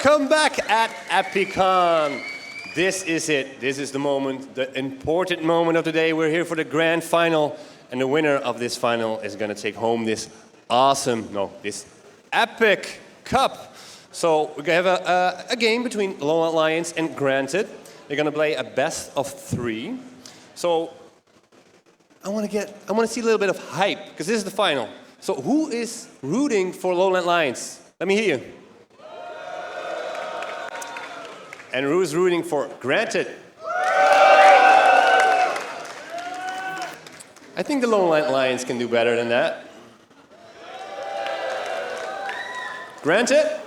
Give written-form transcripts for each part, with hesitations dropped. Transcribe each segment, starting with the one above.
Welcome back at EpiCon. This is it. This is the moment, the important moment of the day. We're here for the grand final, and the winner of this final is going to take home this this epic cup. So we're going to have a game between Lowland Lions and Granted. They're going to play a best of 3. So I want to see a little bit of hype because this is the final. So who is rooting for Lowland Lions? Let me hear you. And who is rooting for Granted? I think the Lowland Lions can do better than that. Granted?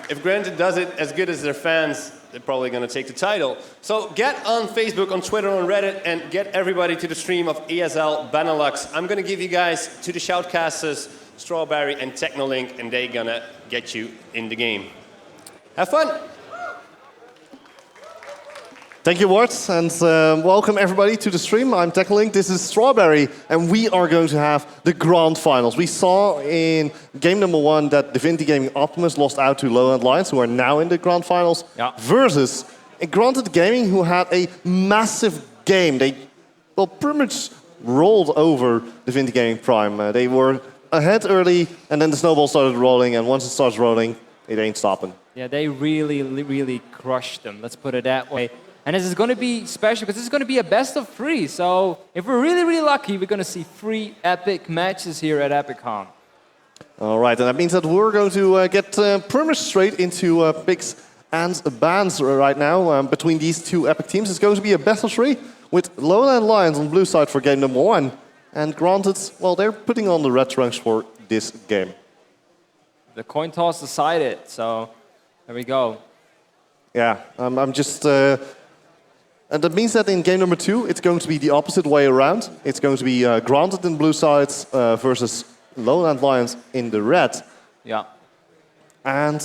If Granted does it as good as their fans, they're probably going to take the title. So get on Facebook, on Twitter, on Reddit, and get everybody to the stream of ESL Benelux. I'm going to give you guys to the shoutcasters, Strawberry and Technolink, and they're going to get you in the game. Have fun! Thank you, Wart, and welcome everybody to the stream. I'm Technolink, this is Strawberry, and we are going to have the grand finals. We saw in game number 1 that Divinity Gaming Optimus lost out to Lowland Lions, who are now in the grand finals, versus Granted Gaming, who had a massive game. They pretty much rolled over Divinity Gaming Prime. They were ahead early, and then the snowball started rolling, and once it starts rolling, it ain't stopping. Yeah, they really crushed them, let's put it that way. And this is going to be special because this is going to be a best of 3. So if we're really lucky, we're going to see 3 epic matches here at EpiCon. All right, and that means that we're going to get pretty much straight into picks and bans right now between these 2 epic teams. It's going to be a best of 3 with Lowland Lions on blue side for game number 1. And Granted, well, they're putting on the red trunks for this game. The coin toss decided, so there we go. Yeah, I'm just... and that means that in game number 2, it's going to be the opposite way around. It's going to be Granted in blue sides versus Lowland Lions in the red. Yeah. And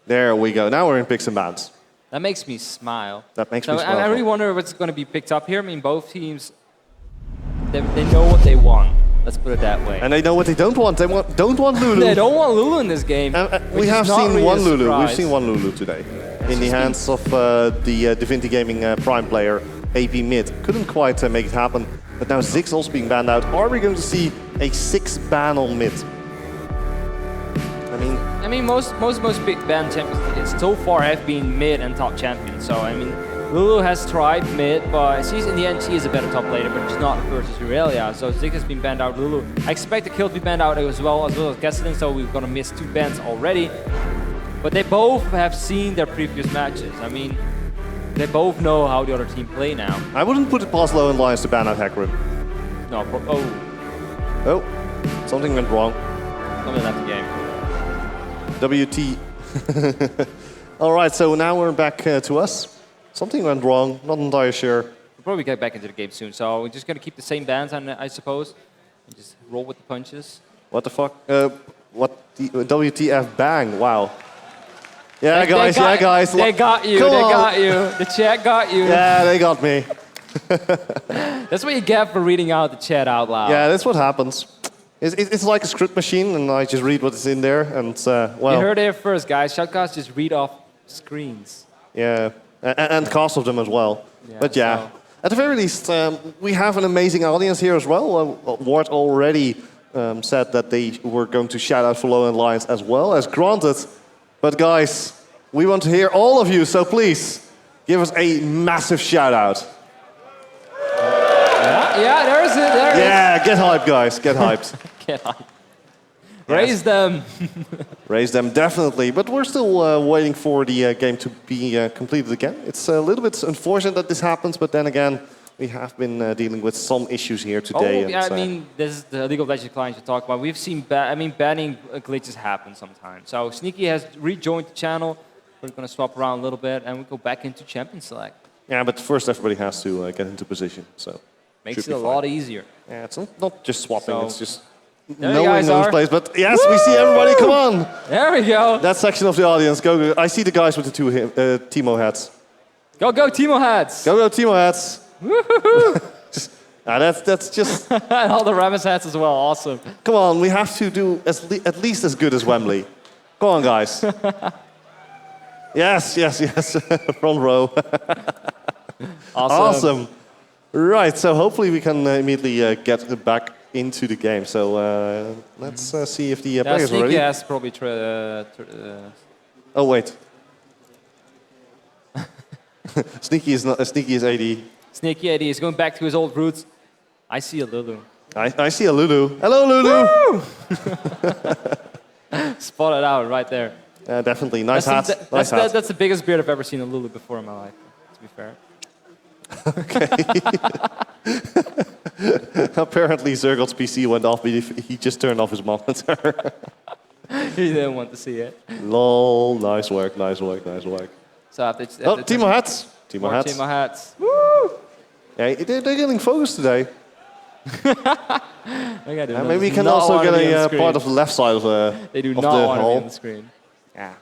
there we go. Now we're in picks and bans. That makes me smile. That makes me smile. I really wonder what's going to be picked up here. I mean, both teams, they know what they want. Let's put it that way. And they know what they don't want. They don't want Lulu. They don't want Lulu in this game. We have seen one Lulu. We've seen one Lulu today. In the hands of the Divinity Gaming Prime player, AP Mid. Couldn't quite make it happen. But now Ziggs also being banned out. Are we going to see a 6 ban on Mid? I mean, most big ban champions so far have been mid and top champions. So I mean, Lulu has tried mid, but in the end she is a better top laner, but she's not versus Aurelia. So Ziggs has been banned out. Lulu, I expect the kill to be banned out as well as Gesseling. So we're gonna miss 2 bans already. But they both have seen their previous matches. I mean, they both know how the other team play now. I wouldn't put it past Lowland Lions to ban out Hecarim. No, Oh, something went wrong. Something left the game. WT. All right, so now we're back to us. Something went wrong, not entirely sure. We'll probably get back into the game soon, so we're just going to keep the same bans, I suppose. And just roll with the punches. What the fuck? WTF bang, wow. Yeah, guys. They got you, got you. The chat got you. Yeah, they got me. That's what you get for reading out the chat out loud. Yeah, that's what happens. It's like a script machine, and I just read what's in there, and well... You heard it here first, guys. Shoutcasts just read off screens. Yeah, and cast of them as well. Yeah, but yeah, so. At the very least, we have an amazing audience here as well. Ward already said that they were going to shout out for Lowland Lions as well as Granted. But guys, we want to hear all of you, so please, give us a massive shout out. Yeah, there's it. There yeah, get hyped, guys. Get hyped. Get hyped. Raise them. Raise them, definitely. But we're still waiting for the game to be completed again. It's a little bit unfortunate that this happens, but then again, we have been dealing with some issues here today. Oh, yeah, I mean, this is the League of Legends client you talk about. We've seen, banning glitches happen sometimes. So Sneaky has rejoined the channel. We're going to swap around a little bit, and we go back into Champion Select. Yeah, but first everybody has to get into position, so... Makes it a lot easier. Yeah, it's not just swapping, it's just there knowing those plays. But yes, we see everybody, come on! There we go. That section of the audience, go. I see the guys with the 2 Teemo hats. Go Teemo hats! Go Teemo hats! Woohoo! That's just... And all the Rammus hats as well. Awesome. Come on, we have to do at least as good as Wembley. Go on, guys. Yes. Front row. Awesome. Right, so hopefully we can immediately get back into the game. So let's see if the players are ready. Yes, probably. Oh, wait. Sneaky is AD. Sneaky AD is going back to his old roots. I see a Lulu. I see a Lulu. Hello, Lulu! Spotted out right there. Definitely. Nice hat. That's the biggest beard I've ever seen a Lulu before in my life, to be fair. Okay. Apparently Zergot's PC went off, but he just turned off his monitor. He didn't want to see it. Lol, nice work. So after Timo Hats. Timo Hats. Woo! Yeah, they're getting focused today. Maybe we can also get a part of the left side of the They do of not the want to be hall. on the screen. Yeah.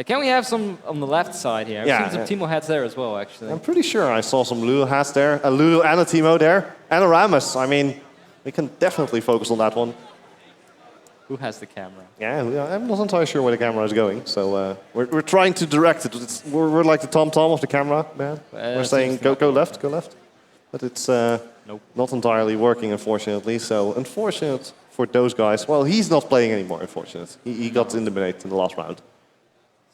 Can we have some on the left side here? I've seen some Timo hats there as well, actually. I'm pretty sure I saw some Lulu hats there. A Lulu and a Timo there. And a Rammus. I mean, we can definitely focus on that one. Who has the camera? Yeah, I'm not entirely sure where the camera is going. So we're trying to direct it. We're like the tom-tom of the camera, man. We're saying go left. But it's not entirely working, unfortunately. So unfortunate for those guys. Well, he's not playing anymore, unfortunately. He got eliminated in the last round.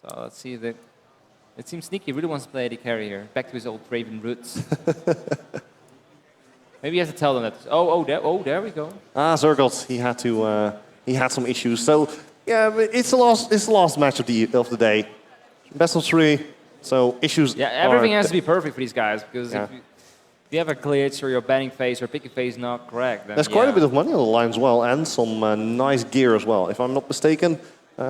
So let's see. It seems Sneaky really wants to play AD carry here. Back to his old Raven roots. Maybe he has to tell them that. There we go. Zergot, he had some issues. So yeah, it's the last match of the day. Best of 3. So issues. Yeah, everything has to be perfect for these guys because if you have a glitch or your banning phase or picking phase not correct, then there's quite a bit of money on the line as well, and some nice gear as well. If I'm not mistaken, there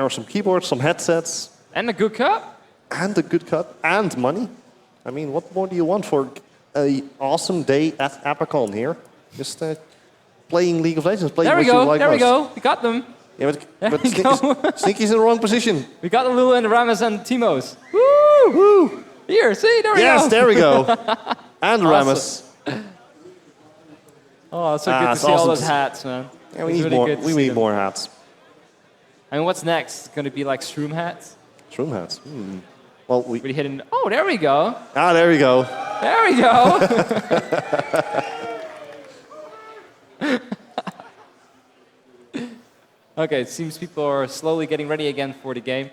are some keyboards, some headsets, and a good cut, and money. I mean, what more do you want for an awesome day at EpiCon here? Just playing League of Legends, playing what you like most. There we go. We got them. Yeah, but Sneaky's in the wrong position. We got the Lulu and the Rammus and Timos. Woo! Woo! Here, see, there we go. Yes, there we go. And Rammus. Oh, it's so good to see all those hats, man. Yeah, we need more. We need more hats. I mean, what's next? Going to be like shroom hats? Shroom hats. Well, we hit in. Oh, there we go. There we go. There we go. Okay, it seems people are slowly getting ready again for the game.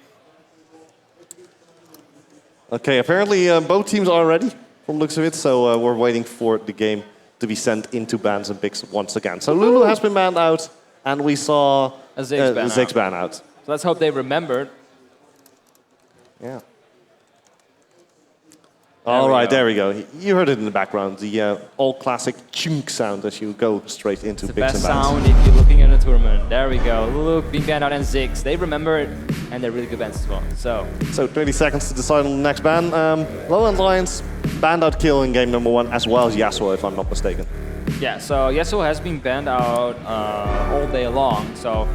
Okay, apparently both teams are ready from the looks of it, so we're waiting for the game to be sent into bans and picks once again. So Lulu has been banned out, and we saw a Ziggs ban out. So let's hope they remembered. Yeah. All right, there we go. You heard it in the background, the old classic chunk sound as you go straight into picks and bans. The best sound if you're looking at a tournament. There we go. Lulu being banned out and Ziggs. They remember it, and they're really good bans as well. So 20 seconds to decide on the next ban. Lowland Lions banned out Kill in game number 1, as well as Yasuo, if I'm not mistaken. Yeah, so Yasuo has been banned out all day long, so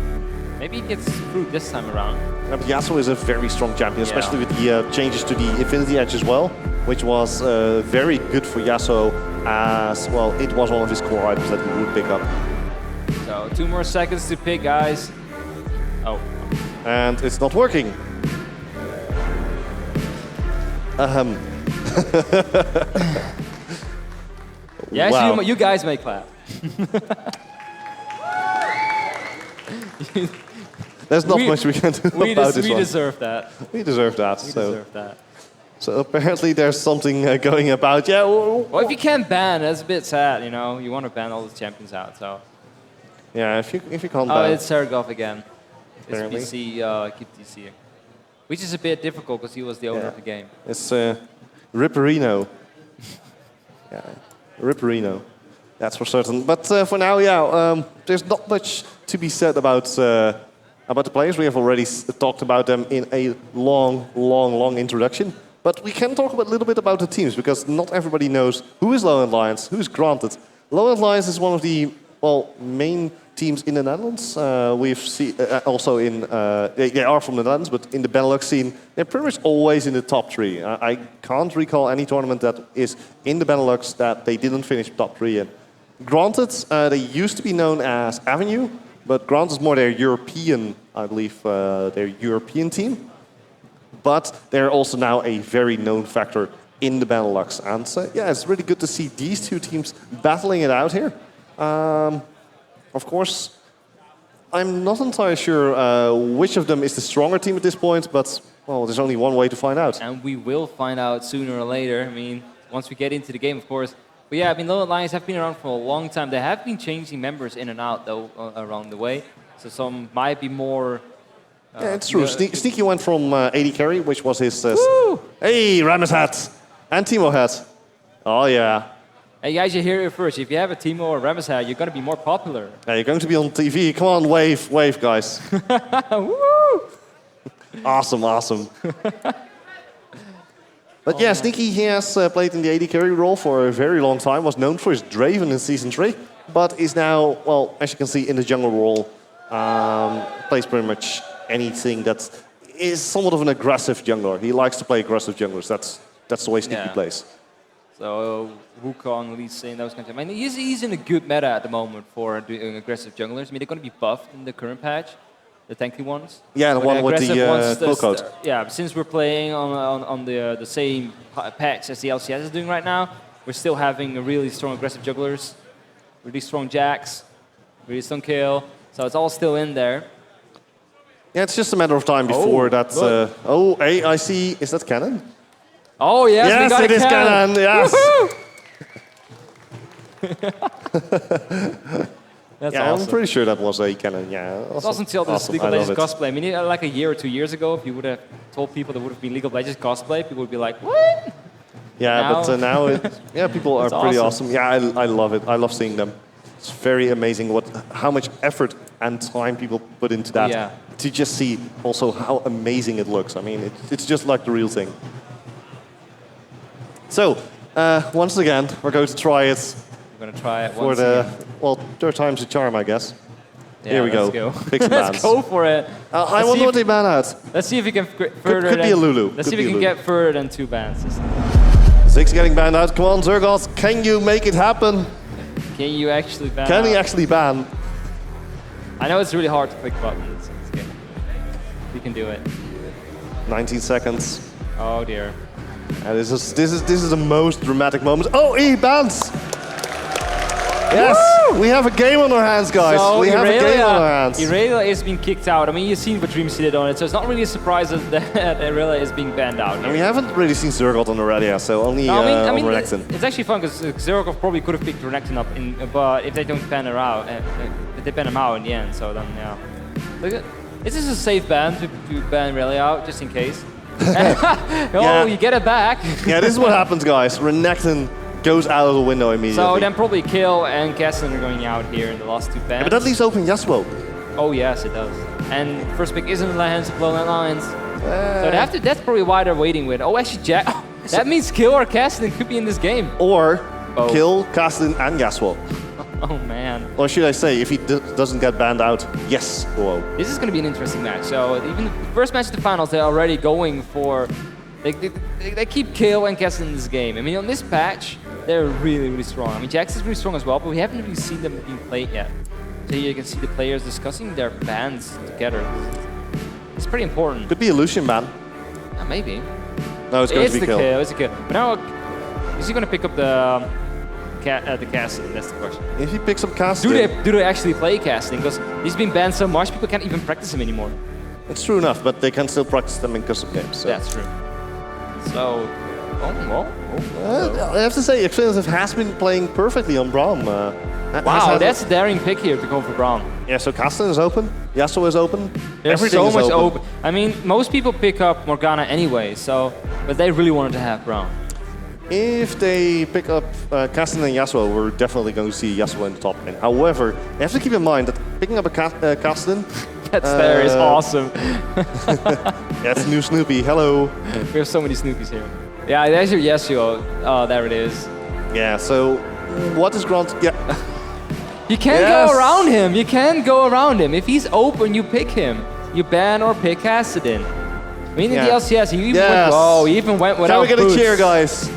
maybe it gets through this time around. Yeah, but Yasuo is a very strong champion, especially with the changes to the Infinity Edge as well, which was very good for Yasuo, as well it was one of his core items that he would pick up. So 2 more seconds to pick, guys. Oh. And it's not working. Yes, wow. you guys may clap. There's not much we can do about this one. We deserve that. We deserve that. We deserve that. So apparently there's something going about. Yeah. Well, if you can't ban, that's a bit sad. You know, you want to ban all the champions out. So. Yeah, if you can't ban. Oh, it's Sergov again. Apparently. It's BC, keep DC. Which is a bit difficult because he was the owner of the game. It's Ripperino. Yeah, Ripperino. That's for certain. But for now, yeah, there's not much to be said about the players. We have already talked about them in a long introduction. But we can talk a little bit about the teams, because not everybody knows who is Lowland Lions, who is Granted. Lowland Lions is one of the main teams in the Netherlands. We've seen also in they are from the Netherlands, but in the Benelux scene, they're pretty much always in the top 3. I can't recall any tournament that is in the Benelux that they didn't finish top 3 in. Granted, they used to be known as Avenue, but granted, more their European, I believe, their European team. But they're also now a very known factor in the Benelux. And yeah, it's really good to see these two teams battling it out here. Of course, I'm not entirely sure which of them is the stronger team at this point, but well, there's only one way to find out. And we will find out sooner or later. I mean, once we get into the game, of course. But yeah, I mean, Little Lions have been around for a long time. They have been changing members in and out, though, around the way. So some might be more... yeah, it's true. Sneaky went from AD carry, which was his... hey, Rammus hat! And Timo hat. Oh, yeah. Hey, guys, you hear it first. If you have a Timo or Rammus hat, you're going to be more popular. Yeah, you're going to be on TV. Come on, wave, guys. Woo! Awesome, awesome. But yeah, Sneaky, he has played in the AD carry role for a very long time, was known for his Draven in Season 3, but is now, well, as you can see, in the jungle role, plays pretty much anything that is somewhat of an aggressive jungler. He likes to play aggressive junglers. That's the way Sneaky plays. So Wukong, Lee Sin, those kinds of... I mean, he's in a good meta at the moment for doing aggressive junglers. I mean, they're going to be buffed in the current patch. The tanky ones? Yeah, the one with the skill code. Yeah, since we're playing on the same patch as the LCS is doing right now, we're still having a really strong aggressive jugglers, really strong jacks, really strong kill. So it's all still in there. Yeah, it's just a matter of time before that's... oh, hey, I see... Is that cannon? Oh, yes, yes, we got it is cannon, yes. That's yeah, awesome. I'm pretty sure that was a cannon, yeah. It wasn't until this League of Legends cosplay. I mean, like a year or 2 years ago, if you would have told people that would have been League of Legends cosplay, people would be like, what? Yeah, now, but now, people are pretty awesome. Yeah, I love it. I love seeing them. It's very amazing how much effort and time people put into that. Yeah. To just see also how amazing it looks. I mean, it's just like the real thing. So, once again, we're going to try it. We're going to try it for well, third time's a charm, I guess. Yeah, here we go. Pick some bans. Let's go for it. I wonder what they ban out. Let's see if we can further. Could be a Lulu. Let's see if we can get further than 2 bans. Zig's getting banned out. Come on, Zergos, can you make it happen? Can you actually ban? Can he actually ban? I know it's really hard to click buttons. We can do it. 19 seconds. Oh dear. And this is the most dramatic moment. Oh, he bans! Yes, woo! We have a game on our hands, guys. So we have a game on our hands. Irelia is being kicked out. I mean, you've seen what Dreams did on it, so it's not really a surprise that Irelia is being banned out. And we haven't really seen Zergot on Aurelia, so only on Renekton. It's actually fun because Zergot probably could have picked Renekton up, but if they don't ban her out, they ban him out in the end. So then, yeah. Look at, this is a safe ban to ban Irelia out, just in case. You get it back. Yeah, this is what happens, guys. Renekton goes out of the window immediately. So then probably Kill and Kessin are going out here in the last 2 bans. Yeah, but that leaves open Yasuo. Oh yes, it does. And first pick isn't in the hands of Lowland Lions. So they have to, that's probably why they're waiting with. Oh, actually, Jack. Oh, that means Kill or Kessin could be in this game. Or Kill, Kastlin, and Yasuo. Oh man. Or should I say, if he doesn't get banned out, yes. Whoa. This is going to be an interesting match. So even the first match of the finals, they're already going for. They keep Kill and Kessin in this game. I mean, on this patch, they're really, really strong. I mean, Jax is really strong as well, but we haven't really seen them being played yet. So here you can see the players discussing their bans together. It's pretty important. Could be a Lucian ban. Maybe. No, it's going to be Kill. It's a Kill. But now, is he going to pick up the casting? That's the question. If he picks up casting, do they actually play casting? Because he's been banned so much, people can't even practice him anymore. It's true enough, but they can still practice them in custom games. So. That's true. So, I have to say, Expensive has been playing perfectly on Braum. Wow, that's a daring pick here to go for Braum. Yeah, so Kastlin is open, Yasuo is open, everything so is much open. I mean, most people pick up Morgana anyway, but they really wanted to have Braum. If they pick up Kastlin and Yasuo, we're definitely going to see Yasuo in the top lane. However, you have to keep in mind that picking up a Kastlin... There is awesome. That's new Snoopy, hello. We have so many Snoopies here. Yeah, there's your Yasuo. Oh, there it is. Yeah, so what is Grant? Yeah. You can't go around him. You can't go around him. If he's open, you pick him. You ban or pick Kassadin. I mean, in the LCS, he even went, whoa, he even went without Can we get boots. a cheer, guys?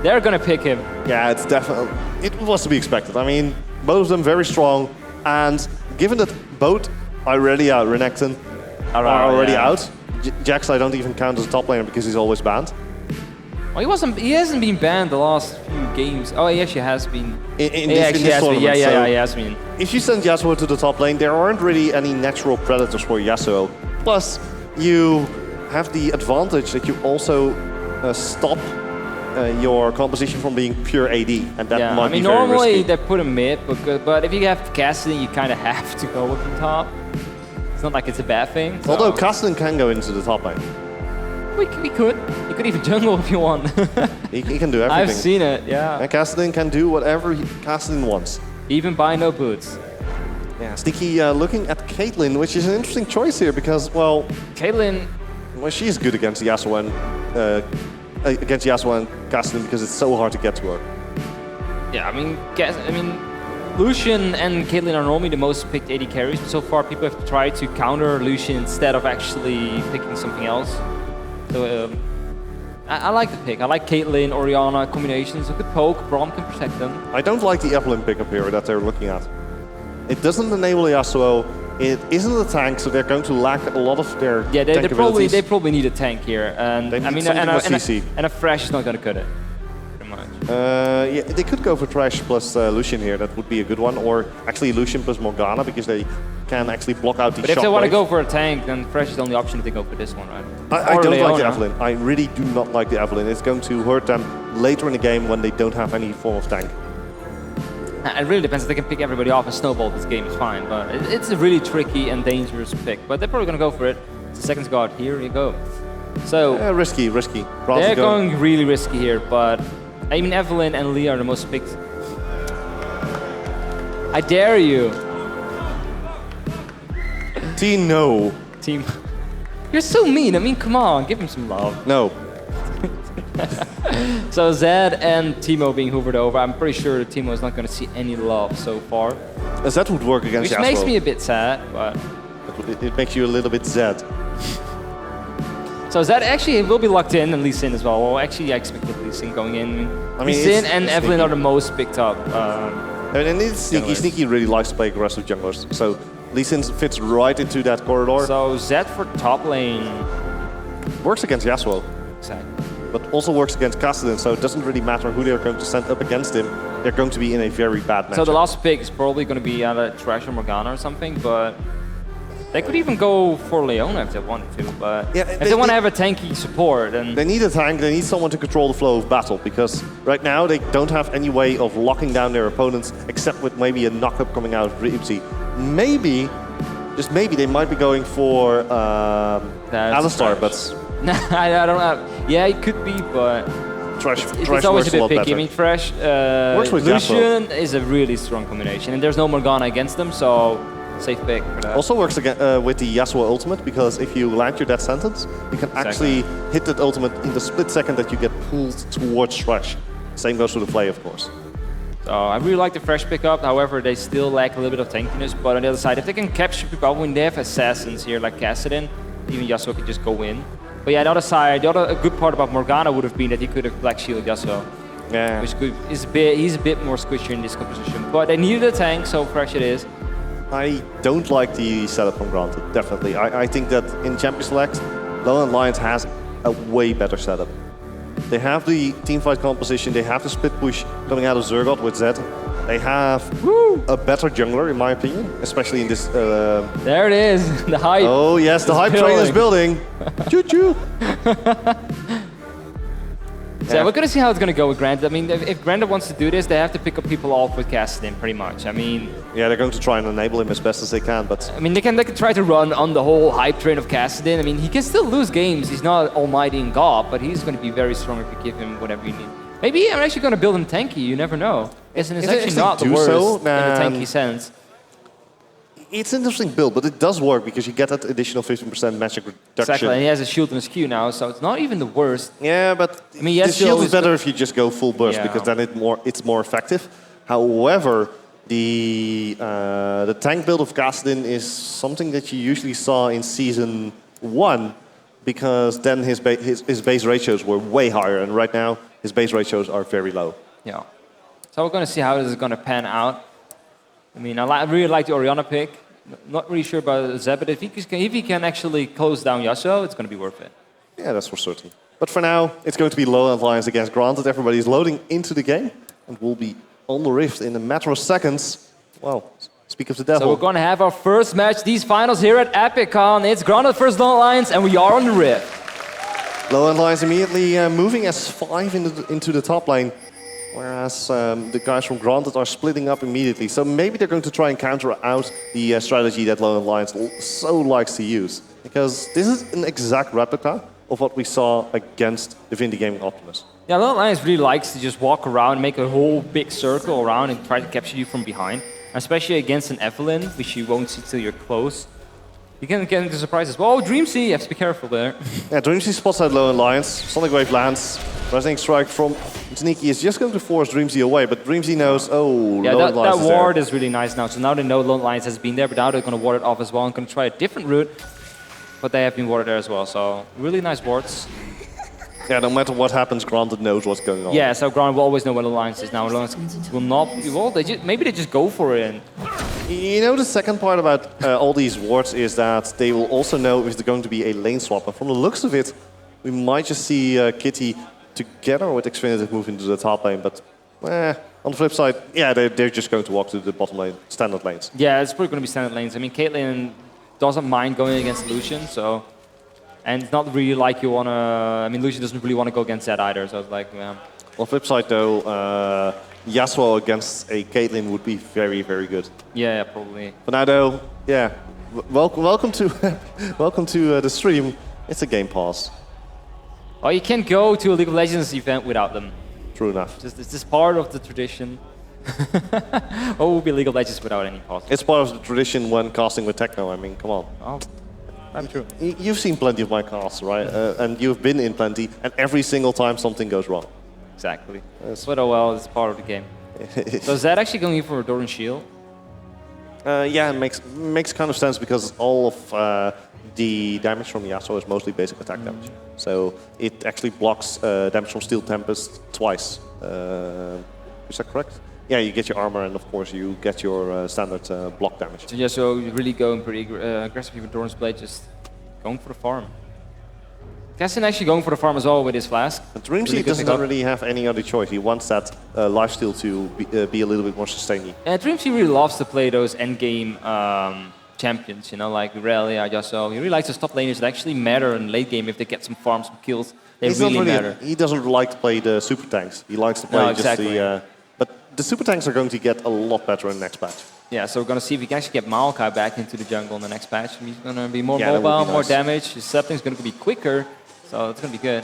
They're gonna pick him. Yeah, it's definitely, it was to be expected. I mean, both of them very strong, and given that both are already out, Renekton are already out. Jax I don't even count as a top laner because he's always banned. Well, he hasn't been banned the last few games. Oh, he actually has been. In this tournament. Yeah, he has been. If you send Yasuo to the top lane, there aren't really any natural predators for Yasuo. Plus, you have the advantage that you also stop your composition from being pure AD, and that might be very normally risky. they put him mid, but if you have Kassadin, you kind of have to go with him top. It's not like it's a bad thing. So. Although Kassadin can go into the top lane. We could. You could even jungle if you want. he can do everything. I've seen it, yeah. And Kassadin can do whatever Kassadin wants. Even buy no boots. Yeah, Sneaky looking at Caitlyn, which is an interesting choice here because, well, Caitlyn, well, she's good against Yasuo and Kassadin because it's so hard to get to her. yeah, I mean, Lucian and Caitlyn are normally the most picked AD carries, but so far people have tried to counter Lucian instead of actually picking something else. So I like the pick. I like Caitlyn, Orianna combinations. A good poke, Braum can protect them. I don't like the Evelyn pickup here that they're looking at. It doesn't enable Yasuo. It isn't a tank, so they're going to lack a lot of their tank abilities. they probably need a tank here, and They need I mean, CC. and a Thresh is not going to cut it. Pretty much. Yeah, they could go for Thresh plus Lucian here. That would be a good one, or actually Lucian plus Morgana because they can actually block out the But if they want to shockwave. go for a tank, then Thresh is the only option if they go for this one, right? I Or don't like the Leona. Evelyn. I really do not like the Evelyn. It's going to hurt them later in the game when they don't have any form of tank. It really depends. If they can pick everybody off and snowball this game, is fine. But it's a really tricky and dangerous pick. But they're probably going to go for it. It's the second guard. Here you go. So Yeah, risky. they're going really risky here. But I mean, Evelyn and Lee are the most picked. I dare you, No. team. You're so mean. I mean, come on, give him some love. No. So Zed and Teemo being hoovered over. I'm pretty sure Teemo is not going to see any love so far, That would work against which Yasuo. makes me a bit sad. But It makes you a little bit Zed. so Zed actually will be locked in, and Lee Sin as well. Well, actually, I expected Lee Sin going in. I mean, Lee Sin it's and sneaky. Evelyn are the most picked up. And it's sneaky. Junglers. Sneaky really likes to play aggressive junglers. So Lee Sin fits right into that corridor. So Zed for top lane. Works against Yasuo, Exactly. but also works against Kassadin. So it doesn't really matter who they're going to send up against him. They're going to be in a very bad matchup. So the last pick is probably going to be either Thresh or Morgana or something, but they could even go for Leona if they wanted to. But Yeah, if they want to have a tanky support, then They need a tank, they need someone to control the flow of battle, because right now they don't have any way of locking down their opponents except with maybe a knock-up coming out of Ripsy. Maybe, just maybe, they might be going for Alistar, but I don't know. Yeah, it could be, but Thresh it's always works a bit lot picky. better. I mean, Thresh, Works with Lucian is a really strong combination, and there's no Morgana against them, so safe pick for that. Also works again, with the Yasuo ultimate, because if you land your death sentence, you can actually hit that ultimate in the split second that you get pulled towards Thresh. Same goes for the play, of course. So I really like the Thresh pickup. However, they still lack a little bit of tankiness. But on the other side, if they can capture people when they have assassins here like Kassadin, even Yasuo could just go in. But yeah, the other side, a good part about Morgana would have been that he could have Black Shield Yasuo. Yeah. Which he's a bit more squishy in this composition. But they needed a tank, so Thresh it is. I don't like the setup from Granted, definitely. I think that in Champion Select, Lowland Lions has a way better setup. They have the teamfight composition, they have the split push coming out of Zergoth with Zed. They have a better jungler, in my opinion, especially in this... There it is, the hype. Oh yes, the hype train is building. Choo-choo! So yeah, we're gonna see how it's gonna go with Granted. I mean, if Granted wants to do this, they have to pick up people off with Kassadin, pretty much. I mean, Yeah, they're going to try and enable him as best as they can, but... they can try to run on the whole hype train of Kassadin. I mean, he can still lose games. He's not almighty in God, but he's going to be very strong if you give him whatever you need. Maybe I'm actually going to build him tanky. You never know. It's actually not the worst in the tanky sense. It's an interesting build, but it does work because you get that additional 15% magic reduction. Exactly, and he has a shield and a skew now, so it's not even the worst. Yeah, but I mean, yes, the shield you is better if you just go full burst, Yeah. because then it's more effective. However, the tank build of Gaston is something that you usually saw in Season 1, because then his base ratios were way higher, and right now his base ratios are very low. Yeah. So we're going to see how this is going to pan out. I mean, I really like the Orianna pick. Not really sure about Zeb, but if he can actually close down Yasuo, it's going to be worth it. Yeah, that's for certain. But for now, it's going to be Low Alliance against Granted. Everybody's loading into the game, and we'll be on the Rift in a matter of seconds. Well, speak of the devil. So we're going to have our first match, these finals here at EpiCon. It's Granted versus Low Alliance, and we are on the Rift. Low Alliance immediately moving as 5 into the top lane, whereas the guys from Granted are splitting up immediately. So maybe they're going to try and counter out the strategy that Low Alliance so likes to use. Because this is an exact replica of what we saw against the Vindy Gaming Optimus. Yeah, Low Alliance really likes to just walk around, make a whole big circle around and try to capture you from behind. Especially against an Evelyn, which you won't see till you're close. You can get into surprises. Oh, Dreamsea, you have to be careful there. Yeah, Dreamsea spots out Low Alliance. Sonic Wave lands. Resonating Strike from Sneaky is just going to force Dreamsea away, but Dreamsea knows, oh, yeah, Low Alliance that is ward there. is really nice now. So now they know Low Alliance has been there, but now they're going to ward it off as well and going to try a different route. But they have been warded there as well, so really nice wards. Yeah, no matter what happens, Granted knows what's going on. Yeah, so Granted will always know where the Alliance is now. Alliance will not. Well, maybe they just go for it. You know, the second part about all these wards is that they will also know if there's going to be a lane swap. And from the looks of it, we might just see Kitty together with Xfinity move into the top lane. But on the flip side, yeah, they're just going to walk to the bottom lane, standard lanes. Yeah, it's probably going to be standard lanes. I mean, Caitlyn doesn't mind going against Lucian, so. And it's not really like you want to. I mean, Lucian doesn't really want to go against that either, so it's like, yeah. On the flip side, though, Yasuo against a Caitlyn would be very, very good. Yeah, probably. But now, though, yeah, welcome to welcome to the stream. It's a game pass. Oh, you can't go to a League of Legends event without them. True enough. It's just part of the tradition. What would be League of Legends without any pass? It's part of the tradition when casting with Techno. I mean, come on. Oh, I'm true. You've seen plenty of my casts, right? And you've been in plenty, and every single time something goes wrong. Exactly. Yes. But oh well, it's part of the game. So is that actually going for a Doran Shield? Yeah, it makes kind of sense because all of the damage from Yasuo is mostly basic attack damage. So it actually blocks damage from Steel Tempest twice. Is that correct? Yeah, you get your armor and of course you get your standard block damage. So yeah, so you're really going pretty aggressively with Doran's Blade, just going for the farm. Cassin actually going for the farm as well with his flask. But Dreamsea doesn't really have any other choice. He wants that lifesteal to be a little bit more sustaining. Yeah, Dreamsea really loves to play those endgame champions, you know, like Irelia, Yasuo. He really likes the top laners that actually matter in late game if they get some farms, some kills. They really matter. He doesn't like to play the super tanks. He likes to play exactly. just the... but the super tanks are going to get a lot better in the next patch. Yeah, so we're going to see if we can actually get Maokai back into the jungle in the next patch. He's going to be more Yeah, mobile, be more nice. damage. His sapling's going to be quicker, so it's going to be good.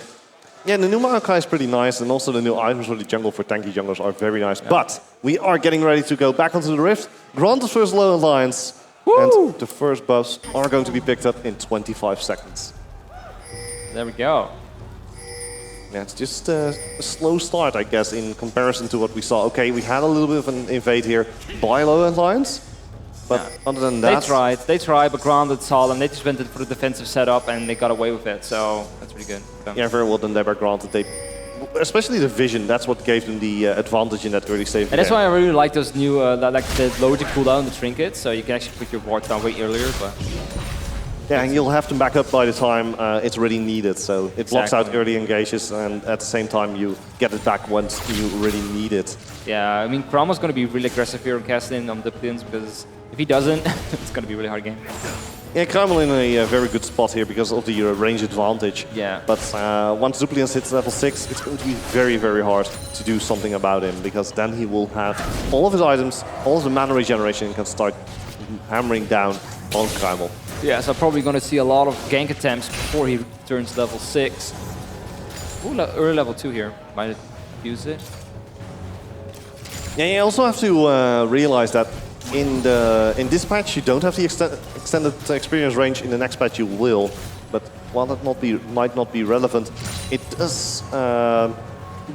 Yeah, the new Maokai is pretty nice, and also the new items for the jungle for tanky junglers are very nice. Yeah. But we are getting ready to go back onto the Rift. Granted first Low Alliance, and the first buffs are going to be picked up in 25 seconds. There we go. Yeah, it's just a slow start, I guess, in comparison to what we saw. Okay, we had a little bit of an invade here by Low Alliance, but other than that... They tried, but Grounded saw them. They just went for the defensive setup and they got away with it, so that's pretty good. So. Yeah, very well done there by Granted. They, especially the vision, that's what gave them the advantage in that early stage. And that's why I really like those new, like the lower the cooldown, the trinkets, so you can actually put your ward down way earlier, but... Yeah, and you'll have them back up by the time it's really needed. So it blocks out early engages, and at the same time you get it back once you really need it. Yeah, I mean, Kramo's going to be really aggressive here on casting on the pins because if he doesn't, it's going to be a really hard game. Yeah, Kramel in a very good spot here because of the range advantage. Yeah. But once Dupliance hits level 6, it's going to be very, very hard to do something about him because then he will have all of his items, all of the mana regeneration, and can start hammering down on Kramel. Yeah, so probably going to see a lot of gank attempts before he turns level 6. Ooh, early level 2 here. Might use it. Yeah, you also have to realize that in this patch you don't have the extended experience range. In the next patch you will, but while that might not be relevant, it does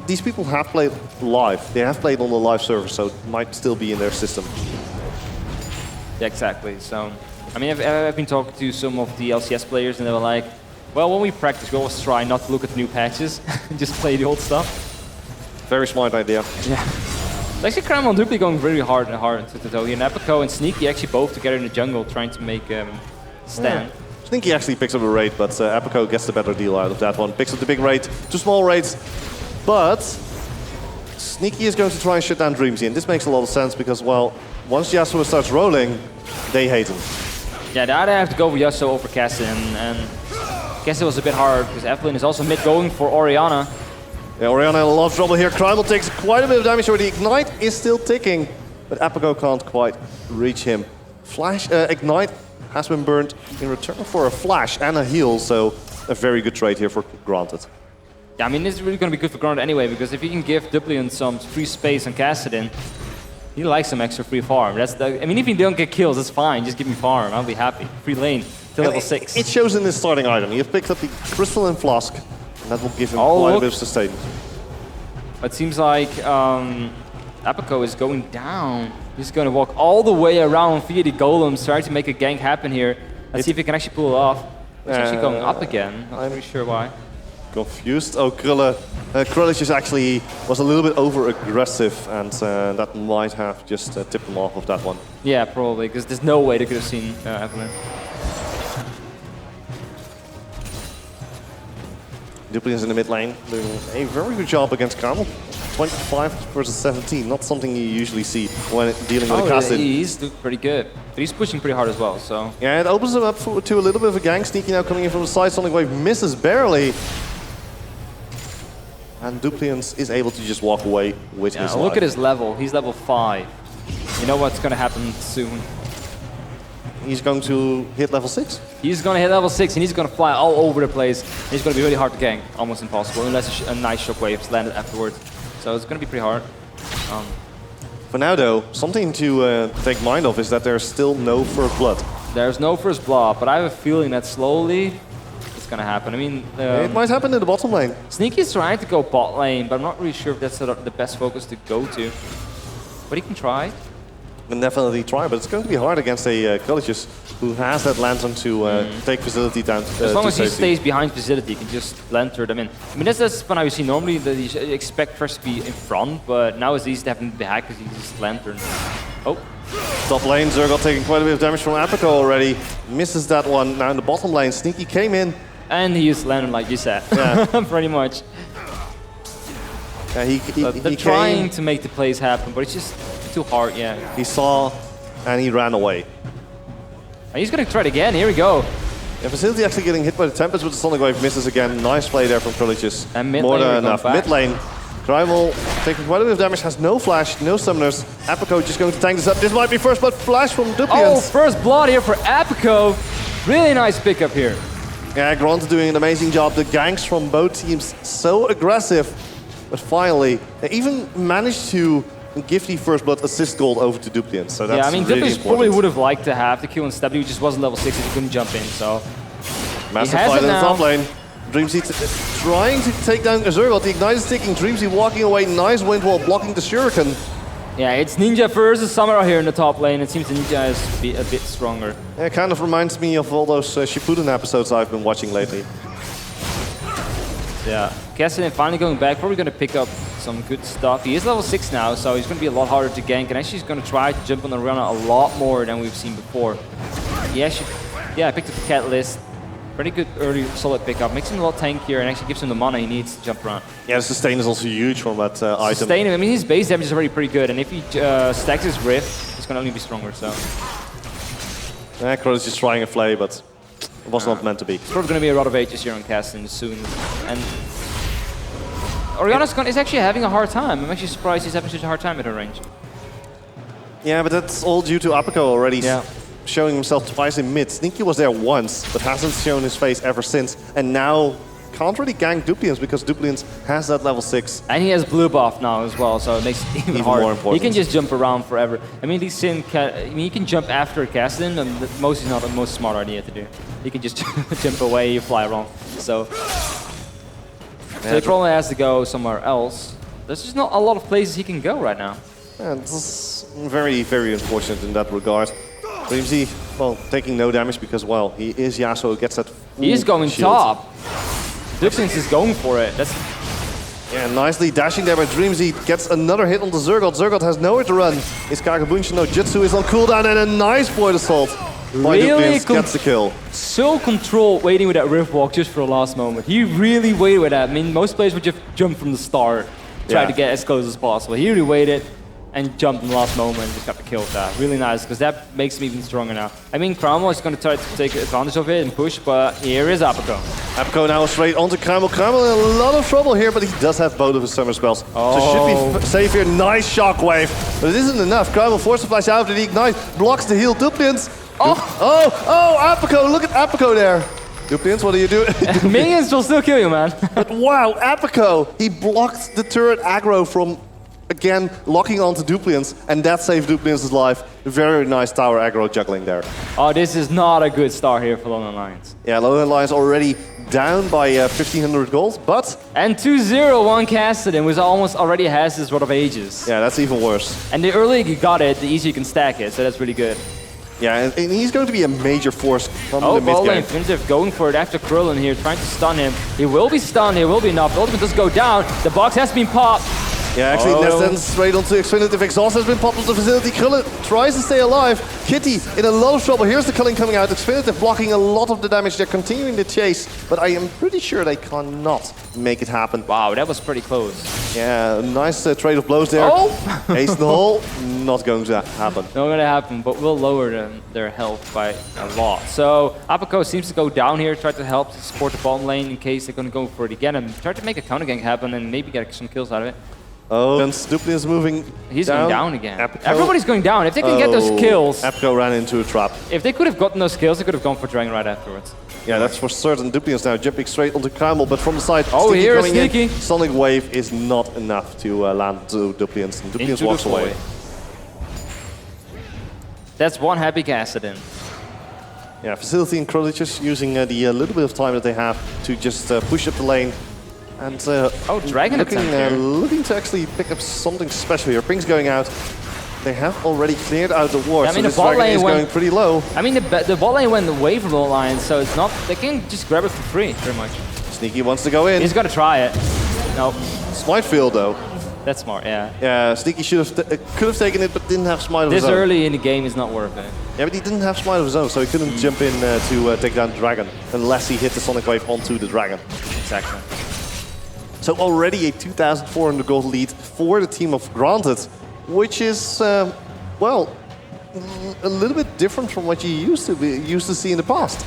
these people have played live. They have played on the live server, so it might still be in their system. Yeah, exactly. So, I mean, I've been talking to some of the LCS players, and they were like, well, when we practice, we always try not to look at the new patches and just play the old stuff. Very smart idea. Yeah. Actually, Cramo and Dupli going very hard into the toe here. And EpiCon and Sneaky actually both together in the jungle trying to make stand. Yeah. Sneaky actually picks up a raid, but EpiCon gets the better deal out of that one. Picks up the big raid, 2 small raids, but Sneaky is going to try and shut down Dreamzy, and this makes a lot of sense because, well, once Yasuo starts rolling, they hate him. Yeah, they either have to go with Yasuo over Cassin, and I guess it was a bit hard because Evelyn is also mid going for Orianna. Yeah, Orianna in a lot of trouble here. Krymel takes quite a bit of damage already. Ignite is still ticking, but EpiCon can't quite reach him. Ignite has been burned in return for a flash and a heal, so a very good trade here for Granted. Yeah, I mean, this is really going to be good for Granted anyway, because if you can give Duplian some free space on Kassadin, he likes some extra free farm. I mean, if you don't get kills, that's fine. Just give me farm. I'll be happy. Free lane till level 6. It shows in his starting item. He has picked up the Crystalline Flask, and that will give him quite a bit of sustain. It seems like EpiCon is going down. He's going to walk all the way around via the golems, trying to make a gank happen here. Let's see if he can actually pull it off. It's actually going up again. Not really sure why. Confused. Oh, Krullish is actually was a little bit over-aggressive, and that might have just tipped him off of that one. Yeah, probably, because there's no way they could have seen Evelyn. Duplian's in the mid lane, doing a very good job against Carmel. 25 versus 17, not something you usually see when dealing with a Kassadin. He's doing pretty good, but he's pushing pretty hard as well, so... Yeah, it opens him up to a little bit of a gank. Sneaky now coming in from the side, Sonic Wave misses barely. And Duplian is able to just walk away with his life. Look at his level, he's level 5. You know what's going to happen soon. He's going to hit level 6? He's going to hit level 6 and he's going to fly all over the place. He's going to be really hard to gank, almost impossible, unless a nice shockwave is landed afterwards. So it's going to be pretty hard. For now though, something to take mind of is that there's still no first blood. There's no first blood, but I have a feeling that slowly it's going to happen. I mean... it might happen in the bottom lane. Sneaky's trying to go bot lane, but I'm not really sure if that's the best focus to go to. But he can try. Can definitely try, but it's going to be hard against a Krullish who has that lantern to take Facility down to as long as he safety. stays behind Facility, he can just lantern them in. I mean, that's what I see normally, that you expect first to be in front, but now it's easy to have him back because he just lantern. Oh. Top lane, Zergal taking quite a bit of damage from EpiCon already. Misses that one. Now in the bottom lane, Sneaky came in. And he used lantern like you said, yeah. pretty much. Yeah, they're trying to make the plays happen, but it's just too hard, yeah. He saw and he ran away. And he's going to try it again, here we go. Yeah, Facility actually getting hit by the Tempest with the Sonic Wave, misses again. Nice play there from Krullish. And mid more lane than enough. Mid lane, Krymel taking quite a bit of damage, has no flash, no summoners. EpiCon just going to tank this up. This might be first blood flash from Duplian. Oh, first blood here for EpiCon. Really nice pickup here. Yeah, Grant doing an amazing job. The ganks from both teams so aggressive. But finally, they even managed to give the first blood assist gold over to Duplian. So that's yeah, I mean, really Duplian probably would have liked to have the kill instead, but he just wasn't level 6 and he couldn't jump in, so... Massive fight in the top lane. Dreamzy trying to take down Azurgot. The Ignite is ticking. Dreamzy walking away. Nice wind wall blocking the Shuriken. Yeah, it's Ninja versus Samurai here in the top lane. It seems the Ninja is a bit stronger. Yeah, it kind of reminds me of all those Shippuden episodes I've been watching lately. Yeah, Kassadin finally going back, probably going to pick up some good stuff. He is level 6 now, so he's going to be a lot harder to gank, and actually he's going to try to jump on the Orianna a lot more than we've seen before. He actually, yeah, picked up the Catalyst. Pretty good early solid pickup, makes him a lot tankier and actually gives him the mana he needs to jump around. Yeah, the sustain is also huge from that item. Sustain, I mean, his base damage is already pretty good, and if he stacks his Rift, it's going to only be stronger, so... Yeah, Crow is just trying a flay, but it was not meant to be. It's probably going to be a lot of Aegis here on Kassadin soon. And Orianna's is actually having a hard time. I'm actually surprised he's having such a hard time at her range. Yeah, but that's all due to EpiCon already yeah. showing himself twice in mid. Sneaky was there once, but hasn't shown his face ever since. And now can't really gank Duplians because Duplians has that level 6. And he has blue buff now as well, so it makes it even harder. More important. He can just jump around forever. I mean, he can jump after Kassadin, and that is not the most smart idea to do. He can just jump away, fly around. So So he probably has to go somewhere else. There's just not a lot of places he can go right now. And this is very, very unfortunate in that regard. Dreamzy, well, taking no damage because, well, he is Yasuo, gets that He is going shield. top. Duxins is going for it. That's Yeah, nicely dashing there by Dreamzy, gets another hit on the Zergoth. Zergoth has nowhere to run. His Kagabunshi no Jutsu is on cooldown, and a nice void assault by really Duplians gets the kill. so controlled, waiting with that rift walk just for the last moment. He really waited with that. I mean, most players would just jump from the start, try Yeah. to get as close as possible. He really waited and jumped in the last moment and just got the kill with that. Really nice, because that makes him even stronger now. I mean, Cromwell is going to try to take advantage of it and push, but here is EpiCon. EpiCon now straight onto Kramel. Kramel in a lot of trouble here, but he does have both of his summer spells. So should be safe here. Nice shockwave, but it isn't enough. Kramel forces to flash out, and he ignites, blocks the heal. Duplians. EpiCon, look at EpiCon there. Duplians, what do you do? Minions will still kill you, man. But wow, EpiCon, he blocked the turret aggro from, again, locking onto Duplians, and that saved Duplians' life. Very nice tower aggro juggling there. Oh, this is not a good start here for Lone Alliance. Yeah, Lone Alliance already down by 1,500 gold, but... And 2-0, one casted him, which almost already has this Rod of Ages. Yeah, that's even worse. And the earlier you got it, the easier you can stack it, so that's really good. Yeah, and he's going to be a major force from the mid ball lane, game. Infinitive going for it after Krillin here, trying to stun him. He will be stunned, he will be enough. The ultimate does go down, the box has been popped. Yeah, actually, then straight onto Xfinitive. Exhaust has been popped onto the facility. Krillin tries to stay alive. Kitty in a lot of trouble. Here's the culling coming out. Xfinitive blocking a lot of the damage. They're continuing the chase, but I am pretty sure they cannot make it happen. Wow, that was pretty close. Yeah, nice trade of blows there. Oh! Ace in the hole, not going to happen. Not gonna happen, but we'll lower their health by a lot. So EpiCon seems to go down here, try to help to support the bottom lane in case they're gonna go for it again and try to make a counter gank happen and maybe get some kills out of it. Oh, and Duplians moving He's down. going down again. EpiCon. Everybody's going down. If they can get those kills, EpiCon ran into a trap. if they could have gotten those kills, they could have gone for Dragon right afterwards. Yeah, that's for certain. Duplians now jumping straight onto Kramel, but from the side, Oh, Sneaky here is coming in. Sneaky. Sonic Wave is not enough to land to Duplians, and Duplians Into walks the away. void. That's one happy casted in. Yeah, Facility and Krully just using the little bit of time that they have to just push up the lane. And Dragon attempt here. looking to actually pick up something special here. Ping's going out. They have already cleared out the ward, Yeah, I mean, so the this bot Dragon lane is went- going pretty low. I mean, the bot lane went away from the Alliance, so it's not. They can just grab it for free, pretty much. Sneaky wants to go in. He's got to try it. Nope. Smite field though. That's smart, yeah. Yeah, Sneaky should have could have taken it, but didn't have Smite of his This own. early in the game is not worth it. Yeah, but he didn't have Smite of his own, so he couldn't jump in to take down the Dragon unless he hit the Sonic Wave onto the Dragon. Exactly. So already a 2,400 gold lead for the team of Granted, which is, well, a little bit different from what you used to see in the past.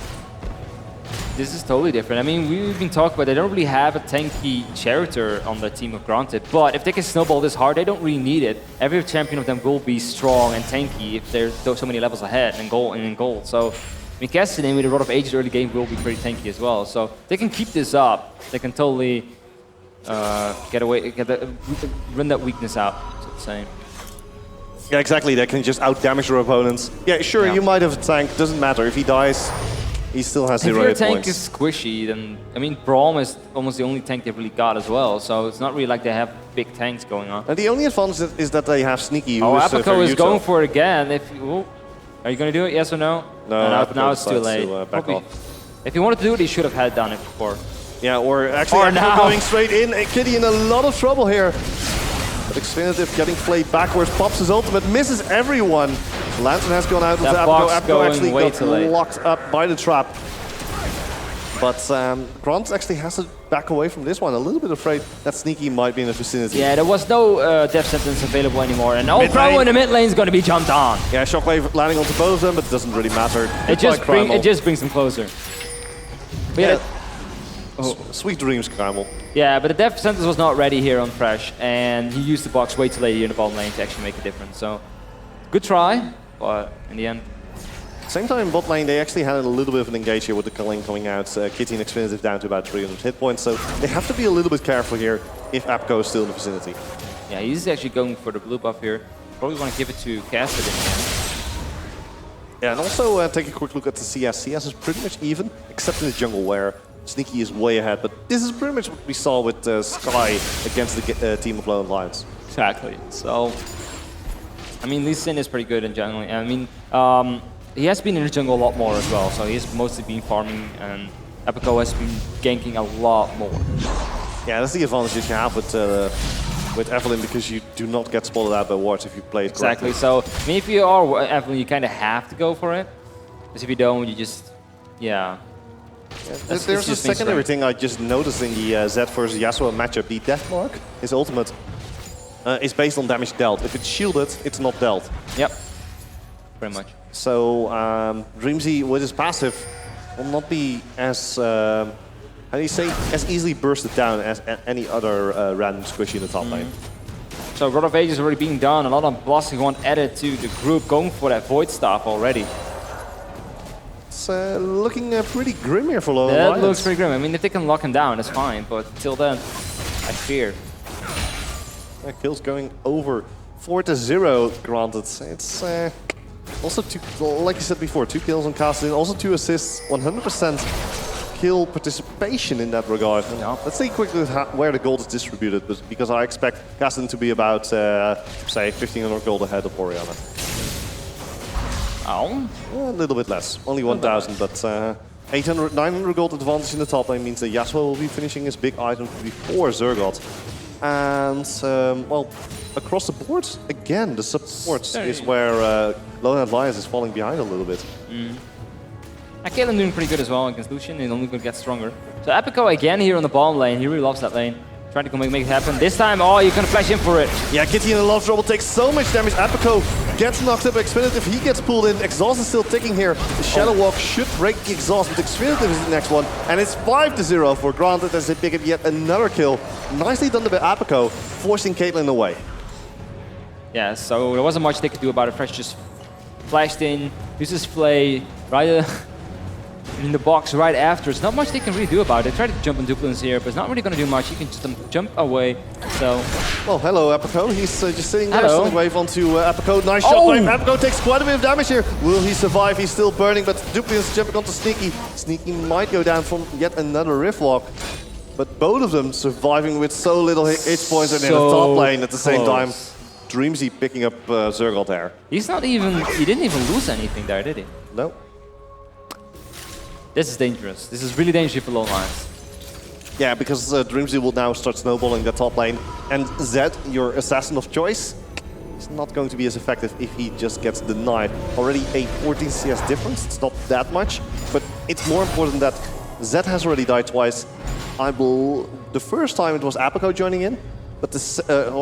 This is totally different. I mean, we've been talking about they don't really have a tanky character on the team of Granted, but if they can snowball this hard, they don't really need it. Every champion of them will be strong and tanky if they're so many levels ahead and in gold. So, I mean, Cassidy with a Rod of Ages early game will be pretty tanky as well. So, they can keep this up. They can totally run that weakness out, so to say. Yeah, exactly. They can just out-damage their opponents. Yeah, sure, Yeah. you might have a tank. Doesn't matter. If he dies, he still has If 0 your hit tank points. is squishy, then, I mean, Braum is almost the only tank they've really got as well, so it's not really like they have big tanks going on. And the only advantage is that they have Sneaky, who Oh, is EpiCon very is useful. going for it again. Are you going to do it, yes or no? No, now it's too decides late. to, back off. If he wanted to do it, he should have had done it before. Yeah, or actually Or EpiCon now. going straight in. Kitty in a lot of trouble here. But Xfinitive getting played backwards, pops his ultimate, misses everyone. Lantern has gone out with That EpiCon. box EpiCon going actually way got too late. locked up by the trap. But Grant actually has to back away from this one. A little bit afraid that Sneaky might be in the vicinity. Yeah, there was no death sentence available anymore, and Mid Crow lane. in the mid lane is going to be jumped on. Yeah, Shockwave landing onto both of them, but it doesn't really matter. It Goodbye, just brings them closer. But Yeah. yeah, Sweet dreams, Kramel. yeah, but the death sentence was not ready here on Fresh, and he used the box way too late here in the bottom lane to actually make a difference. So, good try, but in the end, Same time in bot lane, they actually had a little bit of an engage here with the culling coming out. Kitty and Xfinitive down to about 300 hit points, so they have to be a little bit careful here if EpiCon is still in the vicinity. yeah, he's actually going for the blue buff here. Probably want to give it to Cassidy again. Yeah, and also take a quick look at the CS. CS is pretty much even, except in the jungle where Sneaky is way ahead, but this is pretty much what we saw with Sky against the team of Lone Lions. Exactly. So, I mean, Lee Sin is pretty good in general. I mean, he has been in the jungle a lot more as well, so he's mostly been farming, and EpiCon has been ganking a lot more. Yeah, that's the advantage that you have with Evelyn, because you do not get spotted out by wards if you play it Exactly. correctly. So, I mean, if you are Evelyn, you kind of have to go for it. Because if you don't, you just, yeah. There's a secondary thing I just noticed in the Zed versus Yasuo matchup. The death mark, his ultimate, is based on damage dealt. If it's shielded, it's not dealt. Yep. Pretty much. So Dreamzy with his passive will not be as how do you say, as easily bursted down as any other random squishy in the top lane. So God of Age is already being done. A lot of Blasting One added to the group, going for that Void Staff already. It's looking pretty grim here for Lone That Lions. looks pretty grim. I mean, if they can lock him down, that's fine. But till then, I fear. Kills going over 4-0, granted. It's also, like you said before, 2 kills on Castlin, also 2 assists, 100% kill participation in that regard. Yeah. Let's see quickly where the gold is distributed, because I expect Castlin to be about, say, 1,500 gold ahead of Orianna. Oh. A little bit less, only 1,000, but 800, 900 gold advantage in the top lane means that Yasuo will be finishing his big item before Zergot. And, well, across the board, again, the supports is where Lone Lions is falling behind a little bit. Caitlyn doing pretty good as well against Lucian, and only going to get stronger. So EpiCon again here on the bottom lane, he really loves that lane. Trying to make it happen. This time, oh, you're going to flash in for it. Yeah, Kitty in a lot of trouble, takes so much damage. EpiCon gets knocked up, Xfinitive, he gets pulled in. Exhaust is still ticking here. The Shadow Walk should break the Exhaust, but Xfinitive is the next one. And it's 5-0 for Granted as they pick up yet another kill. Nicely done by EpiCon, forcing Caitlyn away. Yeah, so there wasn't much they could do about it. Fresh just flashed in, uses Flay, right in the box right after. There's not much they can really do about it. They try to jump on Duplins here, but it's not really going to do much. He can just jump away, so... Well, hello, EpiCon. He's just sitting there, Hello. sending wave onto EpiCon. Nice shot by him. EpiCon takes quite a bit of damage here. Will he survive? He's still burning, but Duplins jumping onto Sneaky. Sneaky might go down from yet another Rift Walk. But both of them surviving with so little hit points and in the top lane at the same time. Dreamzy picking up Zergot there. He's not even... He didn't even lose anything there, did he? No. This is dangerous. This is really dangerous for Lone Lions. Yeah, because Dreamzy will now start snowballing the top lane. And Zed, your assassin of choice, is not going to be as effective if he just gets denied. Already a 14 CS difference, it's not that much, but it's more important that Zed has already died twice. The first time it was EpiCon joining in, but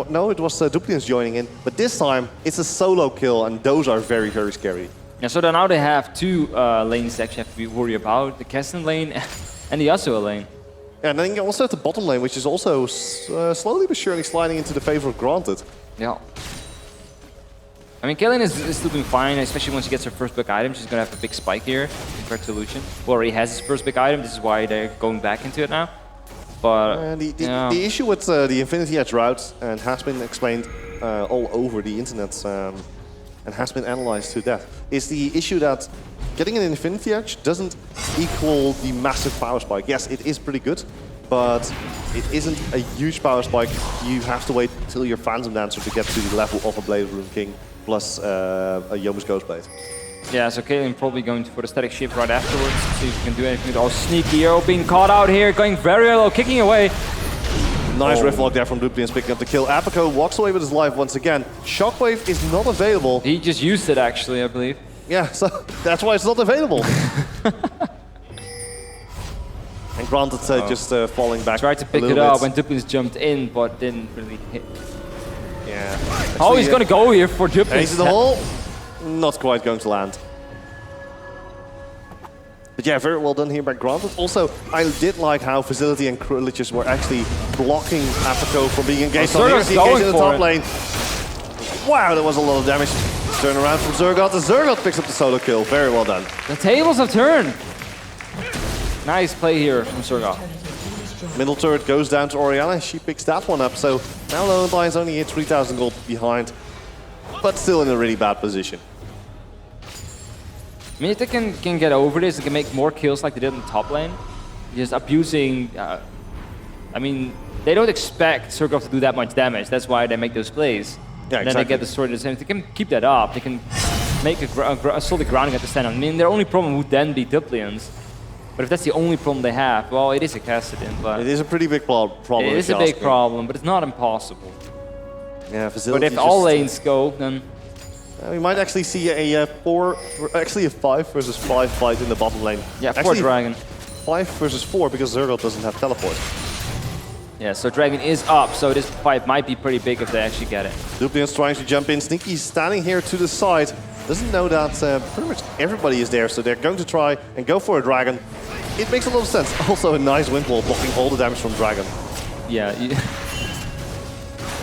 no, it was Duplians joining in. But this time, it's a solo kill, and those are very, very scary. Yeah, so now they have 2 lanes they actually have to be worried about. The Keston lane and the Yasuo lane. And then you also have the bottom lane, which is also slowly but surely sliding into the favor of Granted. Yeah. I mean, Caitlyn is still doing fine, especially once she gets her first big item. She's going to have a big spike here compared to Lucian, who already has his first big item. This is why they're going back into it now. But the issue with the Infinity Edge route, and has been explained all over the internet, and has been analyzed to death, is the issue that getting an Infinity Edge doesn't equal the massive power spike. Yes, it is pretty good, but it isn't a huge power spike. You have to wait till your Phantom Dancer to get to the level of a Blade of Rune King plus a Yomu's Ghostblade. yeah, so Caitlyn probably going for the static shift right afterwards. See if he can do anything. Oh, Sneaky Hero being caught out here, going very low, kicking away. Nice Rift Lock there from Duplians picking up the kill. EpiCon walks away with his life once again. Shockwave is not available. He just used it actually, I believe. Yeah, so that's why it's not available. And Granted just falling back. Tried to pick it up when Duplins jumped in, but didn't really hit. Yeah. Oh, he's going to go here for Duplins. Ace in the hole. Not quite going to land. But yeah, very well done here by Granted. Also, I did like how Facility and Kriliches were actually blocking EpiCon from being engaged. Oh, Here's the engage in the top it. lane. Wow, that was a lot of damage. Turn around from Zergot. The Zergot picks up the solo kill. Very well done. The tables have turned. Nice play here from Zergot. Middle turret goes down to Orianna. She picks that one up. So now Lone Lions only hit 3,000 gold behind, but still in a really bad position. I mean, if they can get over this, they can make more kills like they did in the top lane, just abusing. I mean, they don't expect Zergov to do that much damage. That's why they make those plays. Yeah, and then they get destroyed at the same. If they can keep that up, they can make a solid grounding at the stand. I mean, their only problem would then be Duplians. But if that's the only problem they have, well, it is a Kassadin, but It is a pretty big problem. it is a big problem, but it's not impossible. Yeah, But if all lanes go, then we might actually see a 5 versus 5 fight in the bottom lane. yeah, for Actually, Dragon. 5 versus 4 because Zergov doesn't have teleport. Yeah, so Dragon is up, so this fight might be pretty big if they actually get it. Duplian's trying to jump in. Sneaky's standing here to the side. Doesn't know that pretty much everybody is there, so they're going to try and go for a Dragon. It makes a lot of sense. Also a nice wind wall blocking all the damage from Dragon. Yeah.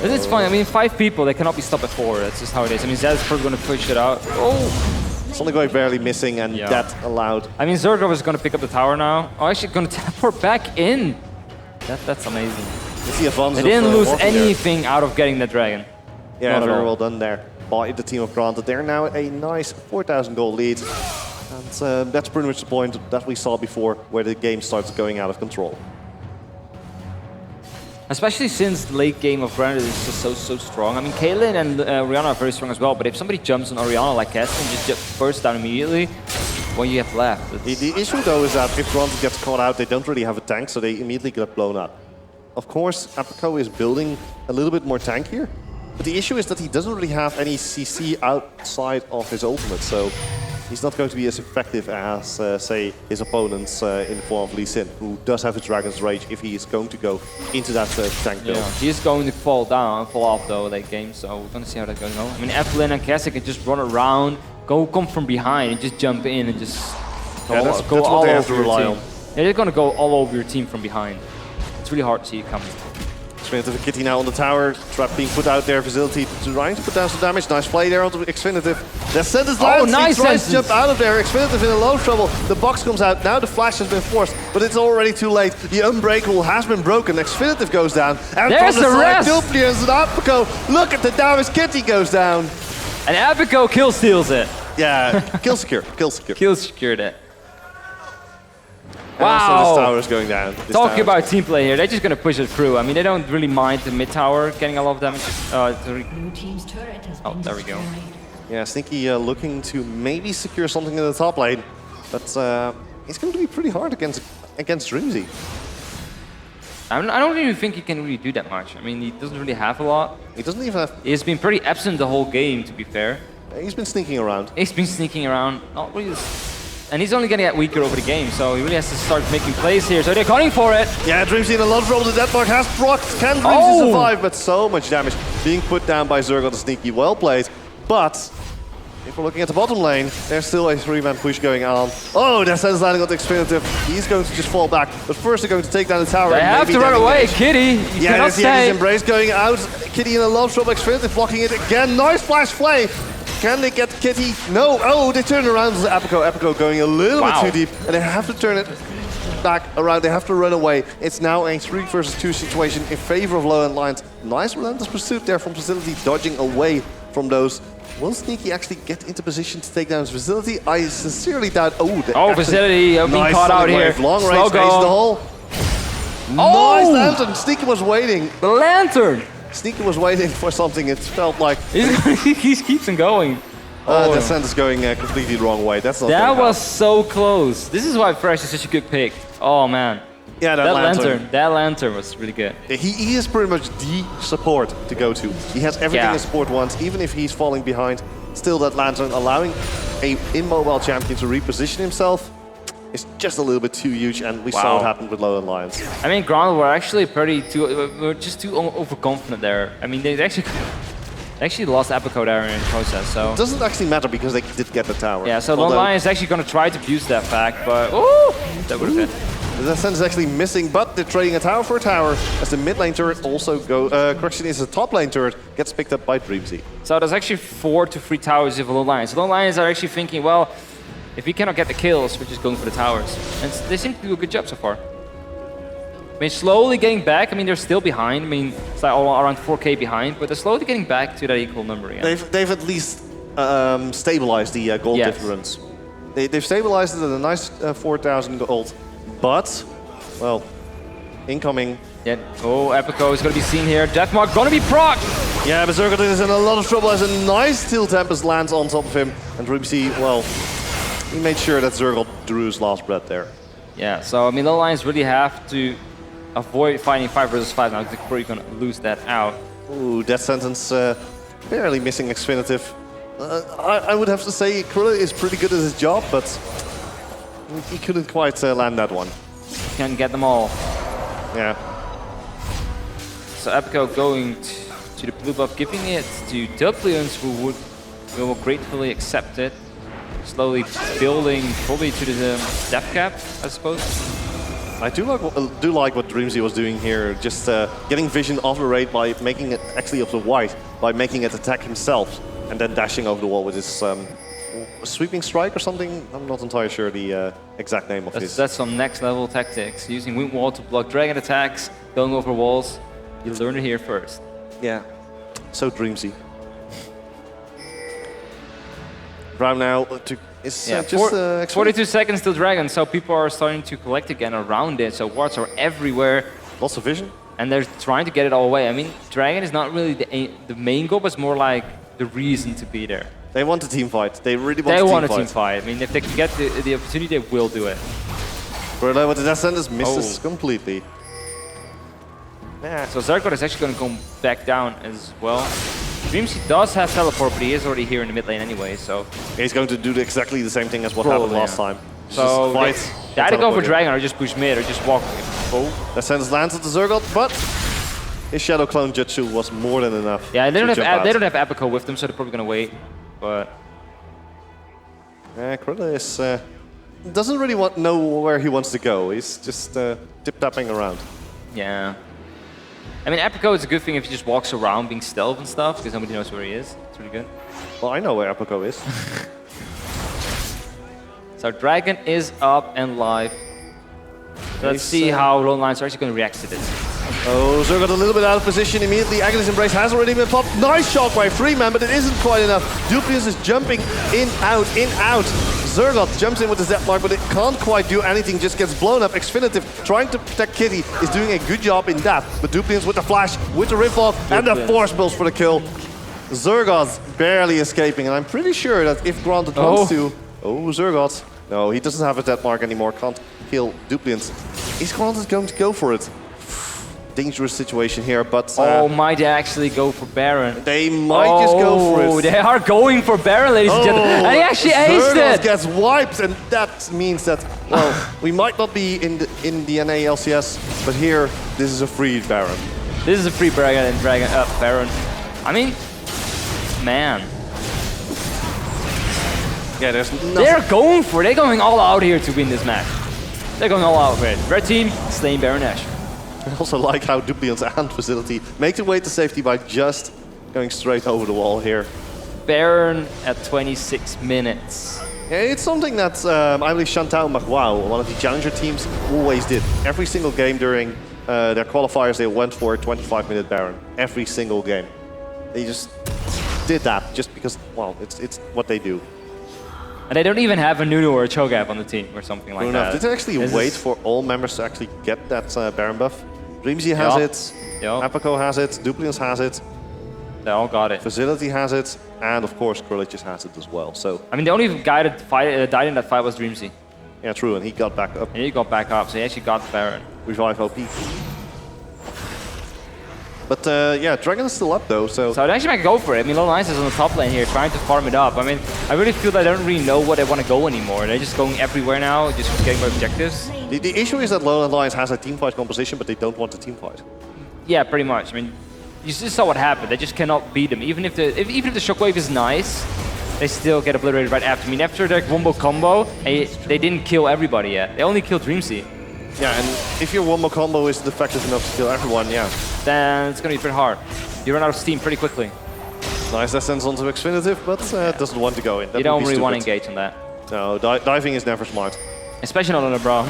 It's fine. I mean, 5 people, they cannot be stopped at 4. That's just how it is. I mean, Zed's probably going to push it out. Oh! Sonic Wave barely missing, and that allowed. I mean, Zergov is going to pick up the tower now. Oh, actually going to teleport back in. That's amazing. It's the advantage They didn't lose Morphin anything out of getting the Dragon. Yeah, Not at very all. well done there by the team of Granted. They're now at a nice 4,000 gold lead. And that's pretty much the point that we saw before, where the game starts going out of control. Especially since the late game of Granted is just so strong. I mean, Caitlyn and Orianna are very strong as well, but if somebody jumps on Orianna like Cass and just bursts down immediately, what you have left? The issue though is that if Granted gets caught out, they don't really have a tank, so they immediately get blown up. Of course, Apico is building a little bit more tank here, but the issue is that he doesn't really have any CC outside of his ultimate, so he's not going to be as effective as, say, his opponents in the form of Lee Sin, who does have a Dragon's Rage if he is going to go into that tank build. Yeah, he's going to fall off though late game, so we're gonna see how that's going to go. I mean, Evelyn and Cassie can just run around, come from behind and just jump in and just go, that's go what all they have over to your rely team. on. Yeah, they're gonna go all over your team from behind. It's really hard to see it coming. Xfinitive Kitty now on the tower, trap being put out there, Facility trying to put down some damage. Nice play there onto Xfinitive. The sentence lands, nice he tries to sentence. jump out of there. Xfinitive in a lot of trouble. The box comes out, now the flash has been forced, but it's already too late. The Unbreakable has been broken. Xfinitive goes down. And There's from the the side, rest. Duplians and Apico, look at the damage. Kitty goes down. And Apico kill steals it. Yeah, kill secure, kill secure. Kill secured it. And also this Wow. tower is going down. This Talking tower. about team play here, they're just gonna push it through. I mean, they don't really mind the mid tower getting a lot of damage. Blue team's turret has been there we go. destroyed. Yeah, Sneaky looking to maybe secure something in the top lane, but it's going to be pretty hard against Dreamzy. I don't really think he can really do that much. I mean, he doesn't really have a lot. He doesn't even have. He's been pretty absent the whole game, to be fair. He's been sneaking around. He's been sneaking around, not really. And he's only gonna get weaker over the game, so he really has to start making plays here. So they're gunning for it. Yeah, Dreamzy in a lot of trouble. The deadlock has procced. Can Dreamzy Oh! survive? But so much damage being put down by Zerg on the Sneaky. Well played. But if we're looking at the bottom lane, there's still a 3-man push going on. Oh, that sends landing on the Xfinitive. He's going to just fall back. But first they're going to take down the tower. They and have maybe to run then away, engage. Kitty. You Yeah, cannot there's the Enemy's stay. Embrace going out. Kitty in a lot of trouble. Xfinitive blocking it again. Nice flash play. Can they get Kitty? No. Oh, they turn around to Apico. Apico going a little Wow. bit too deep. And they have to turn it back around. They have to run away. It's now a 3 versus 2 situation in favor of Low End Lions. Nice relentless pursuit there from Facility, dodging away from those. Will Sneaky actually get into position to take down his Facility? I sincerely doubt. Oh, Facility being nice caught out Sonic here. Wave. Long Slow range, ace go. the hole. Oh! Nice lantern. Sneaky was waiting. The lantern. Sneaky was waiting for something. It felt like He keeps on going. the scent is going completely the wrong way. That's not. That gonna was so close. This is why Fresh is such a good pick. Oh man. Yeah, that lantern. That lantern was really good. He is pretty much the support to go to. He has everything Yeah. a support wants, even if he's falling behind. Still, that lantern allowing a immobile champion to reposition himself is just a little bit too huge, and we saw Wow. what happened with Low End Lions. I mean, Ground were actually were just too overconfident there. I mean, they actually lost Apico there in the process. So It doesn't actually matter because they did get the tower. yeah, so Lone Although, Lion is actually going to try to abuse that fact, but oh, that would have been. the sense is actually missing, but they're trading a tower for a tower as the mid lane turret also correction is the top lane turret gets picked up by Dreamzy. So there's actually 4 to 3 towers of Lone Lions. So Lone Lions are actually thinking, well, if we cannot get the kills, we're just going for the towers. And they seem to do a good job so far. I mean, slowly getting back. I mean, they're still behind. I mean, it's like all around 4K behind, but they're slowly getting back to that equal number again. They've at least stabilized the gold Yes. difference. They've stabilized it at a nice 4,000 gold, but Well, incoming. Yeah. Oh, EpiCon is going to be seen here. Deathmark going to be proc. Yeah, but Zergot is in a lot of trouble as a nice Steel Tempest lands on top of him. And Rimsey, well, he made sure that Zergot drew his last breath there. Yeah, so I mean, the Lions really have to avoid fighting 5 versus 5 now before you're going to lose that out. Ooh, Death Sentence barely missing Xfinitive. I would have to say Krilla is pretty good at his job, but he couldn't quite land that one. Can't get them all. Yeah. So EpiCon going to the blue buff, giving it to Duplians, who will gratefully accept it. Slowly building probably to the death cap, I suppose. I do like what Dreamsy was doing here, just getting vision off the raid by making it actually of the white, by making it attack himself, and then dashing over the wall with his sweeping strike or something. I'm not entirely sure the exact name of this. That's some next level tactics, using wind wall to block dragon attacks, going over walls. You learn it here first. Yeah, so Dreamsy. Brown now is just 42 seconds till dragon, so people are starting to collect again around it. So wards are everywhere. Lots of vision. And they're trying to get it all away. I mean, dragon is not really the main goal, but it's more like the reason to be there. They want a team fight. They really want a a team fight. I mean, if they can get the opportunity, they will do it. Brilla with the Death Sentence misses completely. Yeah. So Zergot is actually going to go back down as well. Dreamsy does have teleport, but he is already here in the mid lane anyway, so... He's going to do exactly the same thing as what happened last time. So they either go for dragon or just push mid or just walk. Oh, that sends lands at the Zergot, but his Shadow Clone Jutsu was more than enough. Yeah, they don't have EpiCon with them, so they're probably gonna wait. But Krilla is doesn't really know where he wants to go. He's just tip-tapping around. Yeah. I mean, EpiCon is a good thing if he just walks around being stealth and stuff, because nobody knows where he is. It's really good. Well, I know where EpiCon is. So Dragon is up and live. So let's see how Lone Lions are actually going to react to this. Oh, Zergot a little bit out of position immediately. Aghanis Embrace has already been popped. Nice shockwave, 3-man, but it isn't quite enough. Duplius is jumping in, out, in, out. Zergot jumps in with the Z-Mark, but it can't quite do anything, just gets blown up. Xfinitive trying to protect Kitty is doing a good job in that. But Duplius with the flash, with the rip-off, and the force bills for the kill. Zergot's barely escaping, and I'm pretty sure that if granted wants to... Oh, Zergot. No, he doesn't have a Z-Mark anymore, can't kill Duplians. Is granted going to go for it? Dangerous situation here, but... might they actually go for Baron? They might just go for it. They are going for Baron, ladies and gentlemen. And he actually aced it! Gets wiped, and that means that, well, we might not be in the NA LCS, but here, this is a free Baron. This is a free Baron. Baron. I mean, man. Yeah, there's nothing. They're going for it. They're going all out here to win this match. They're going all out for it. Red team, slaying Baron Ash. I also like how Duplian's and Facility make the way to safety by just going straight over the wall here. Baron at 26 minutes. Yeah, it's something that I believe Chantal Magwao, one of the challenger teams, always did. Every single game during their qualifiers, they went for a 25-minute Baron. Every single game. They just did that just because, well, it's what they do. And they don't even have a Nunu or a Cho'Gath on the team or something like that. Did they actually wait for all members to actually get that Baron buff? Dreamsy has it, EpiCon has it, Duplians has it. They all got it. Facility has it, and of course Krillage has it as well. So I mean, the only guy that died in that fight was Dreamsy. Yeah, true, and he got back up. And he got back up, so he actually got Baron. Revive OP. But yeah, Dragon is still up though, so... So they actually might go for it. I mean, Lone Lions is on the top lane here, trying to farm it up. I mean, I really feel that they don't really know where they want to go anymore. They're just going everywhere now, just getting more objectives. The issue is that Lone Lions has a teamfight composition, but they don't want a teamfight. Yeah, pretty much. I mean, you just saw what happened. They just cannot beat them. Even if the shockwave is nice, they still get obliterated right after. I mean, after their wombo combo, they didn't kill everybody yet. They only killed Dreamsy. Yeah, and if your wombo combo isn't effective enough to kill everyone, yeah. Then it's going to be pretty hard. You run out of steam pretty quickly. Nice descent onto Xfinitive, but doesn't want to go in. That you don't really want to engage on that. No, diving is never smart. Especially not on a Braum.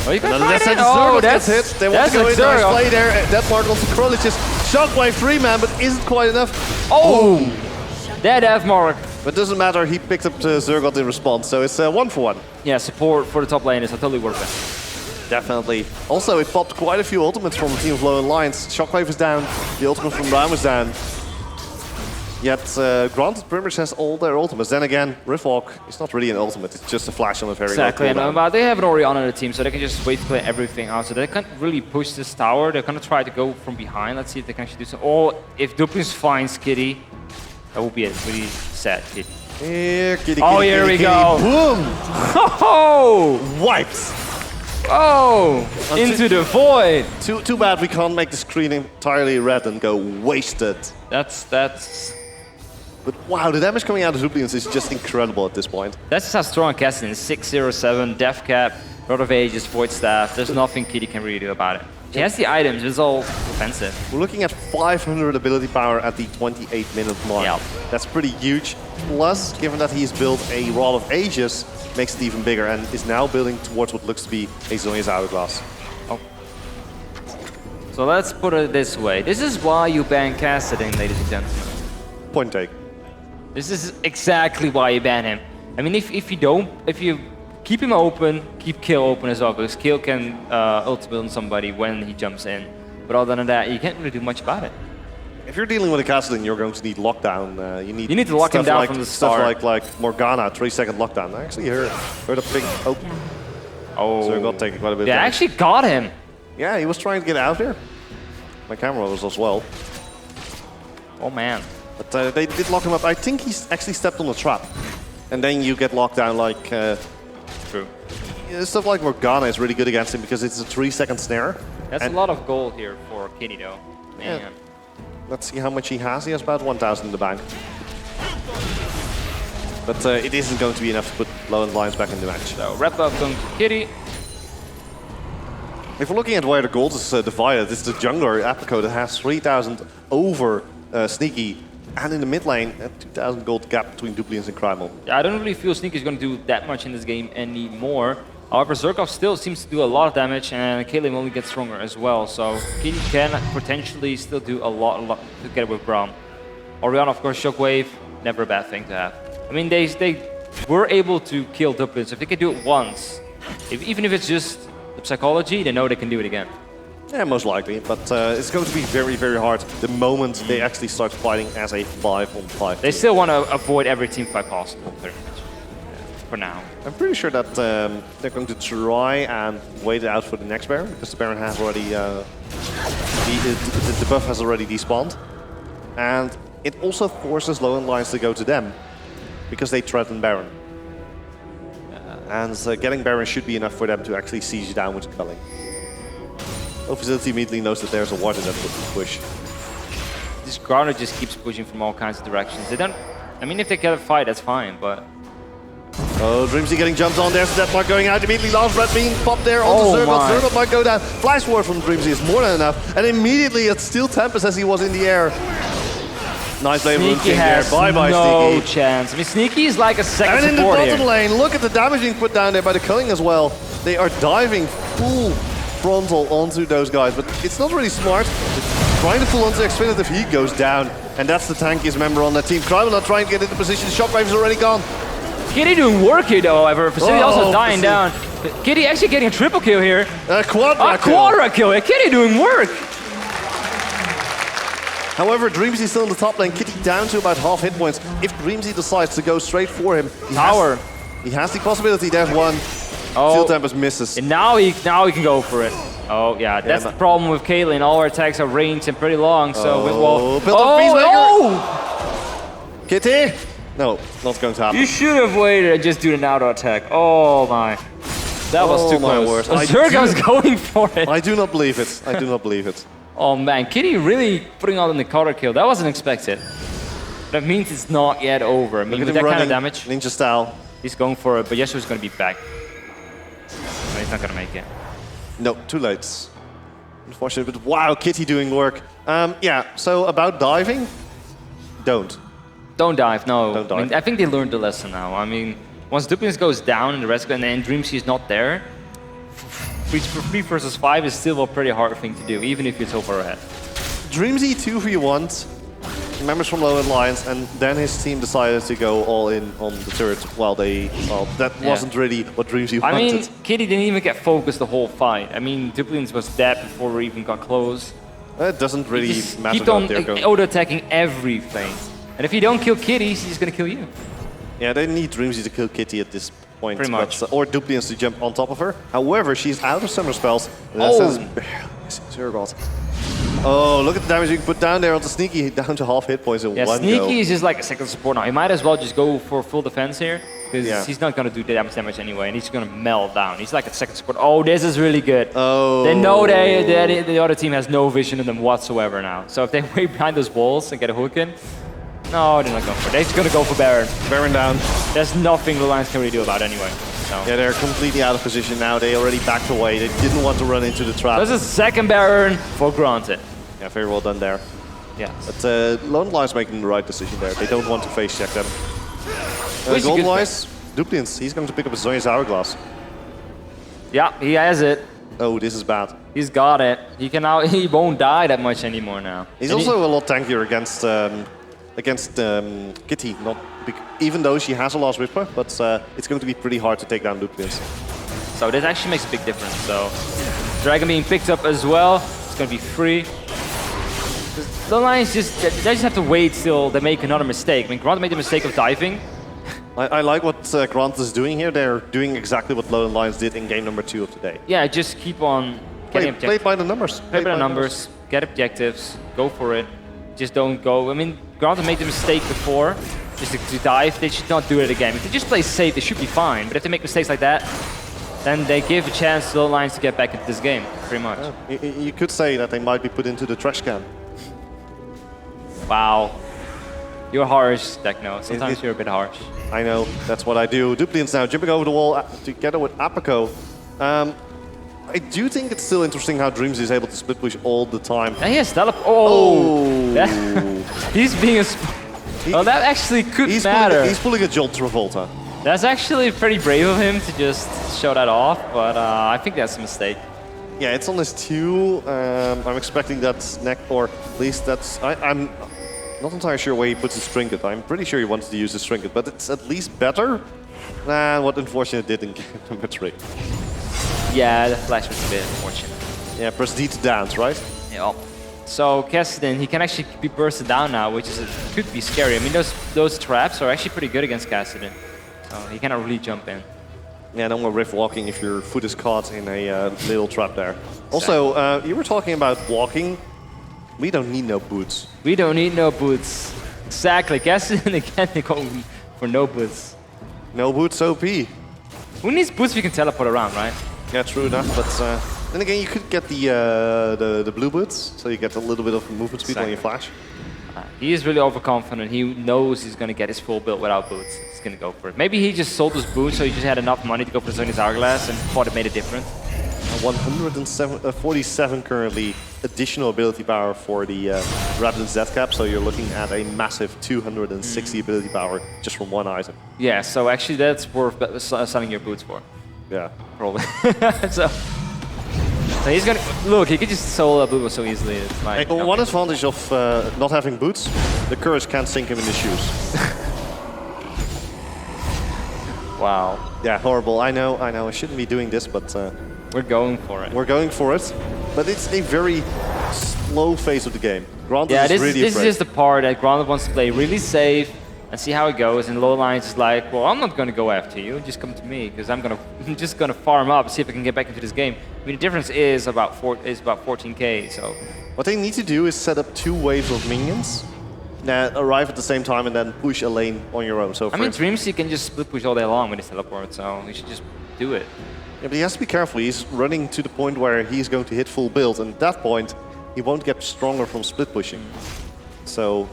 Oh, you can that's it! Oh, that's hit. They want to go in. Nice play there. That mark also Krolich's shockwave 3-man, but isn't quite enough. Oh! That F mark. But doesn't matter, he picked up Zergot in response, so it's 1-for-1. Yeah, support for the top lane is totally worth it. Definitely. Also, it popped quite a few ultimates from the team of Low and Lions. Shockwave is down, the ultimate from Ram is down. Yet, granted, pretty much has all their ultimates. Then again, Riftwalk is not really an ultimate, it's just a flash on a very Exactly, low cooldown. but they have an Orion on the team, so they can just wait to play everything out. So they can't really push this tower. They're gonna try to go from behind. Let's see if they can actually do so. Or if Duplins finds Kitty, that would be a really sad Kitty. Here, Kitty, Oh, Kitty, here Kitty, we Kitty. go. Boom! Oh! Wiped! Oh! Into the void! Too bad we can't make the screen entirely red and go wasted. That's But wow, the damage coming out of Zublians is just incredible at this point. just how strong Cassin is. 607, Death Cap, Rod of Ages, Void Staff. There's nothing Kitty can really do about it. She has the items, it's all offensive. We're looking at 500 ability power at the 28-minute mark. Yeah. That's pretty huge. Plus, given that he's built a Rod of Ages, makes it even bigger and is now building towards what looks to be a Zhonya's Hourglass. Oh. So let's put it this way. This is why you ban Cassidin, ladies and gentlemen. Point take. This is exactly why you ban him. I mean, if you keep him open, keep Kill open as well, because Kill can ultimate on somebody when he jumps in. But other than that, you can't really do much about it. If you're dealing with a Cassidin, you're going to need lockdown. You need to lock him stuff down like, from the stuff start. like Morgana, 3-second lockdown. I actually heard a big... Oh, so I got taken quite a bit of They damage. actually got him. Yeah, he was trying to get out there. My camera was as well. Oh man. But they did lock him up. I think he's actually stepped on the trap. And then you get locked down like... True. Stuff like Morgana is really good against him because it's a 3-second snare. That's And a lot of gold here for Kitty though. Man. Yeah. Let's see how much he has. He has about 1,000 in the bank. But it isn't going to be enough to put Low and Lions back in the match. So wrap up going to Kitty. If we're looking at where the gold is divided, it's the jungler, EpiCon, that has 3,000 over Sneaky. And in the mid lane, a 2,000 gold gap between Duplians and Primal. Yeah, I don't really feel Sneaky is going to do that much in this game anymore. However, Zerkov still seems to do a lot of damage, and Kalim only gets stronger as well. So Kitty can potentially still do a lot together with Braum. Orion, of course, Shockwave, never a bad thing to have. I mean, they were able to kill Duplin, so if they can do it once, even if it's just the psychology, they know they can do it again. Yeah, most likely, but it's going to be very, very hard the moment they actually start fighting as a 5-on-5 They team. still want to avoid every team fight possible, pretty much, for now. I'm pretty sure that they're going to try and wait it out for the next Baron, because the Baron has already, the buff has already despawned. And it also forces Low and Lions to go to them, because they threaten Baron. And getting Baron should be enough for them to actually siege you down with culling. Oh, Facility immediately knows that there's a water that would push. This Garner just keeps pushing from all kinds of directions. They don't... I mean, if they get a fight, that's fine, but... Oh, Dreamsy getting jumped on there, so that mark going out immediately. Last red being popped there onto Zergot. Zergot might go down. Flash Ward from Dreamsy is more than enough. And immediately it's still Tempest as he was in the air. Nice play from Sneaky King there. has Bye-bye, no Sneaky. chance. I mean, Sneaky is like a second And in the support bottom here. lane, look at the damage being put down there by the culling as well. They are diving full frontal onto those guys, but it's not really smart. Trying to pull onto Xfinitive, he goes down. And that's the tankiest member on that team. Crime will not trying to get into position. Shockwave is already gone. Kitty doing work here, though, however. Facility also dying Facility. down. Kitty actually getting a triple kill here. Quadra kill. Quadra kill here. Kitty doing work. However, Dreamsy still in the top lane. Kitty down to about half hit points. If Dreamsy decides to go straight for him, he has the possibility. There's one. Steel Tempest misses. And now he can go for it. Oh, yeah, that's the problem with Caitlyn. All her attacks are ranged and pretty long, so... Kitty! No, not going to happen. You should have waited and just do an auto attack. Oh, my. That was too close. Zergo's going for it. I do not believe it. I do not believe it. Oh, man. Kitty really putting out in the counter kill. That wasn't expected. That means it's not yet over. I mean, with that kind of damage, Ninja style. he's going for it, but Yeshua's going to be back. No, he's not going to make it. No, too late. Unfortunately, but wow, Kitty doing work. Yeah, so about diving, don't. Don't dive, no. Don't dive. I mean, I think they learned the lesson now. I mean, once Duplins goes down and the rest, and then Dreamsy is not there, 3 versus 5 is still a pretty hard thing to do, even if you're so far ahead. Dreamsy 2v1 members from Low Alliance, and then his team decided to go all in on the turret while they... Well, that wasn't really what Dreamzy wanted. I mean, Kitty didn't even get focused the whole fight. I mean, Duplians was dead before we even got close. It doesn't really Just matter keep on that they're going... auto-attacking everything. And if you don't kill Kitty, she's just gonna kill you. Yeah, they need Dreamzy to kill Kitty at this point. Pretty much. But, or Duplians to jump on top of her. However, she's out of summer spells. Oh, look at the damage you can put down there on the Sneaky, down to half hit points in Yeah, one Sneaky go. is just like a second support now. He might as well just go for full defense here, because he's not going to do damage anyway, and he's going to melt down. He's like a second support. Oh, this is really good. Oh. They know the other team has no vision in them whatsoever now. So if they wait behind those walls and get a hook in, no, they're not going for it. They're just going to go for Baron. Baron down. There's nothing the Lions can really do about it anyway. So. Yeah, they're completely out of position now. They already backed away. They didn't want to run into the trap. This is second Baron for granted. Yeah, very well done there. Yeah. But Lone Lion's making the right decision there. They don't want to face check them. Golden Wise, Duplians, he's going to pick up a Zonya's Hourglass. Yeah, he has it. Oh, this is bad. He's got it. He won't die that much anymore now. He's also a lot tankier against Kitty, even though she has a Last Whisper, but it's going to be pretty hard to take down Duplians. So this actually makes a big difference. So Dragon being picked up as well. It's going to be free. The Lions they just have to wait till they make another mistake. I mean, Grant made the mistake of diving. I like what Grant is doing here. They're doing exactly what Lone Lions did in game number 2 of today. Yeah, just keep on getting objectives. Play by the numbers. Play by the numbers, get objectives, go for it. Just don't go. I mean, Grant made the mistake before, just to dive. They should not do it again. If they just play safe, they should be fine. But if they make mistakes like that, then they give a chance to the Lions to get back into this game, pretty much. You could say that they might be put into the trash can. Wow. You're harsh, Techno. Sometimes you're a bit harsh. I know, that's what I do. Duplians now jumping over the wall together with Apico. I do think it's still interesting how Dreamzy is able to split push all the time. And he has teleport. Oh! He's being a... Well, that actually could matter. He's pulling a John Travolta. That's actually pretty brave of him to just show that off, but I think that's a mistake. Yeah, it's on his 2. I'm expecting that neck, or at least that's... I'm not entirely sure where he puts his trinket. I'm pretty sure he wants to use his trinket, but it's at least better than what Unfortunate did in game number 3. Yeah, the flash was a bit unfortunate. Yeah, press D to dance, right? Yeah. So Cassidy, he can actually be bursted down now, which is could be scary. I mean, those traps are actually pretty good against Cassidy. So he cannot really jump in. Yeah, no more riff walking if your foot is caught in a little trap there. Also, you were talking about walking. We don't need no boots. We don't need no boots. Exactly. Cassidy again, they go for no boots. No boots OP. Who needs boots if you can teleport around, right? Yeah, true enough, but then again, you could get the blue boots, so you get a little bit of movement speed when you flash. He is really overconfident. He knows he's going to get his full build without boots. He's going to go for it. Maybe he just sold his boots, so he just had enough money to go for the Zonya's Hourglass and thought it made a difference. 147 currently additional ability power for the Rabidon Z-Cap, so you're looking at a massive 260 ability power just from one item. Yeah, so actually that's worth selling your boots for. Yeah. Probably. so he's gonna look. He could just solo a boot so easily. It's like one advantage of not having boots: the courage can't sink him in the shoes. Wow. Yeah, horrible. I know. I shouldn't be doing this, but we're going for it. We're going for it, but it's a very slow phase of the game. Grant is really afraid. This is just the part that Grant wants to play really safe and see how it goes. And Low Lions is like, well, I'm not going to go after you. Just come to me, because I'm just going to farm up, see if I can get back into this game. I mean, the difference is about 14k. So what they need to do is set up 2 waves of minions that arrive at the same time and then push a lane on your own. So I mean, Dreamzy can just split push all day long with his teleport, so he should just do it. Yeah, but he has to be careful. He's running to the point where he's going to hit full build, and at that point, he won't get stronger from split pushing. So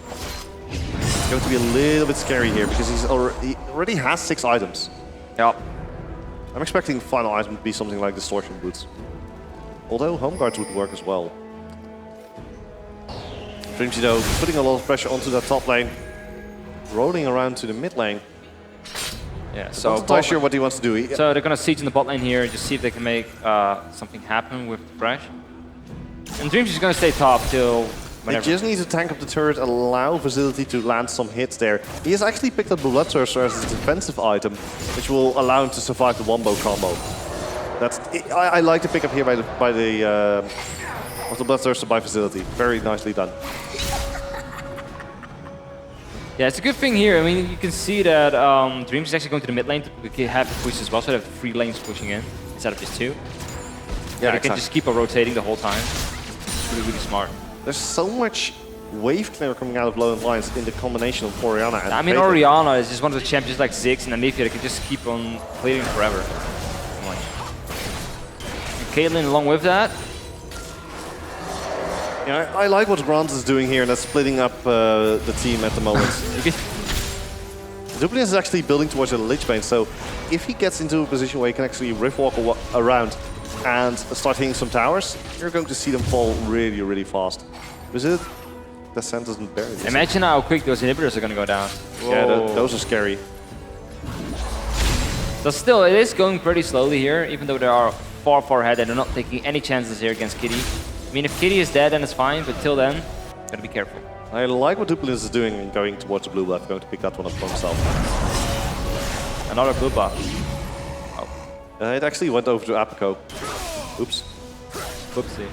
it's going to be a little bit scary here because he already has 6 items. Yep. I'm expecting the final item to be something like Distortion Boots. Although Home Guards would work as well. Dreamzy though, putting a lot of pressure onto that top lane. Rolling around to the mid lane. Yeah, so I'm not sure what he wants to do. So they're going to siege in the bot lane here, just see if they can make something happen with the Thresh. And Dreamzy is going to stay top till They just need to tank up the turret, allow Facility to land some hits there. He has actually picked up the Bloodthirster as a defensive item, which will allow him to survive the wombo combo. I like the pickup here by the Bloodthirster by Facility. Very nicely done. Yeah, it's a good thing here. I mean, you can see that Dreams is actually going to the mid lane to have the push as well, so they have 3 lanes pushing in instead of just 2. Yeah, they can just keep on rotating the whole time. It's really, really smart. There's so much wave clear coming out of low end lines in the combination of Orianna and I mean, Fatal. Orianna is just one of the champions like Ziggs and Anivia that can just keep on clearing forever. Come on. And Caitlyn along with that. Yeah, I like what Grant is doing here, and that's splitting up the team at the moment. Duplian is actually building towards a Lich Bane, so if he gets into a position where he can actually rift walk around and start hitting some towers, you're going to see them fall really, really fast. Is it? The Descent doesn't bury this. Imagine how quick those inhibitors are going to go down. Yeah, those are scary. So still, it is going pretty slowly here, even though they are far, far ahead and they're not taking any chances here against Kitty. I mean, if Kitty is dead, then it's fine, but till then, gotta be careful. I like what Duplian is doing and going towards the blue buff, going to pick that one up for himself. Another blue buff. It actually went over to Apico. Oops. Whoopsie.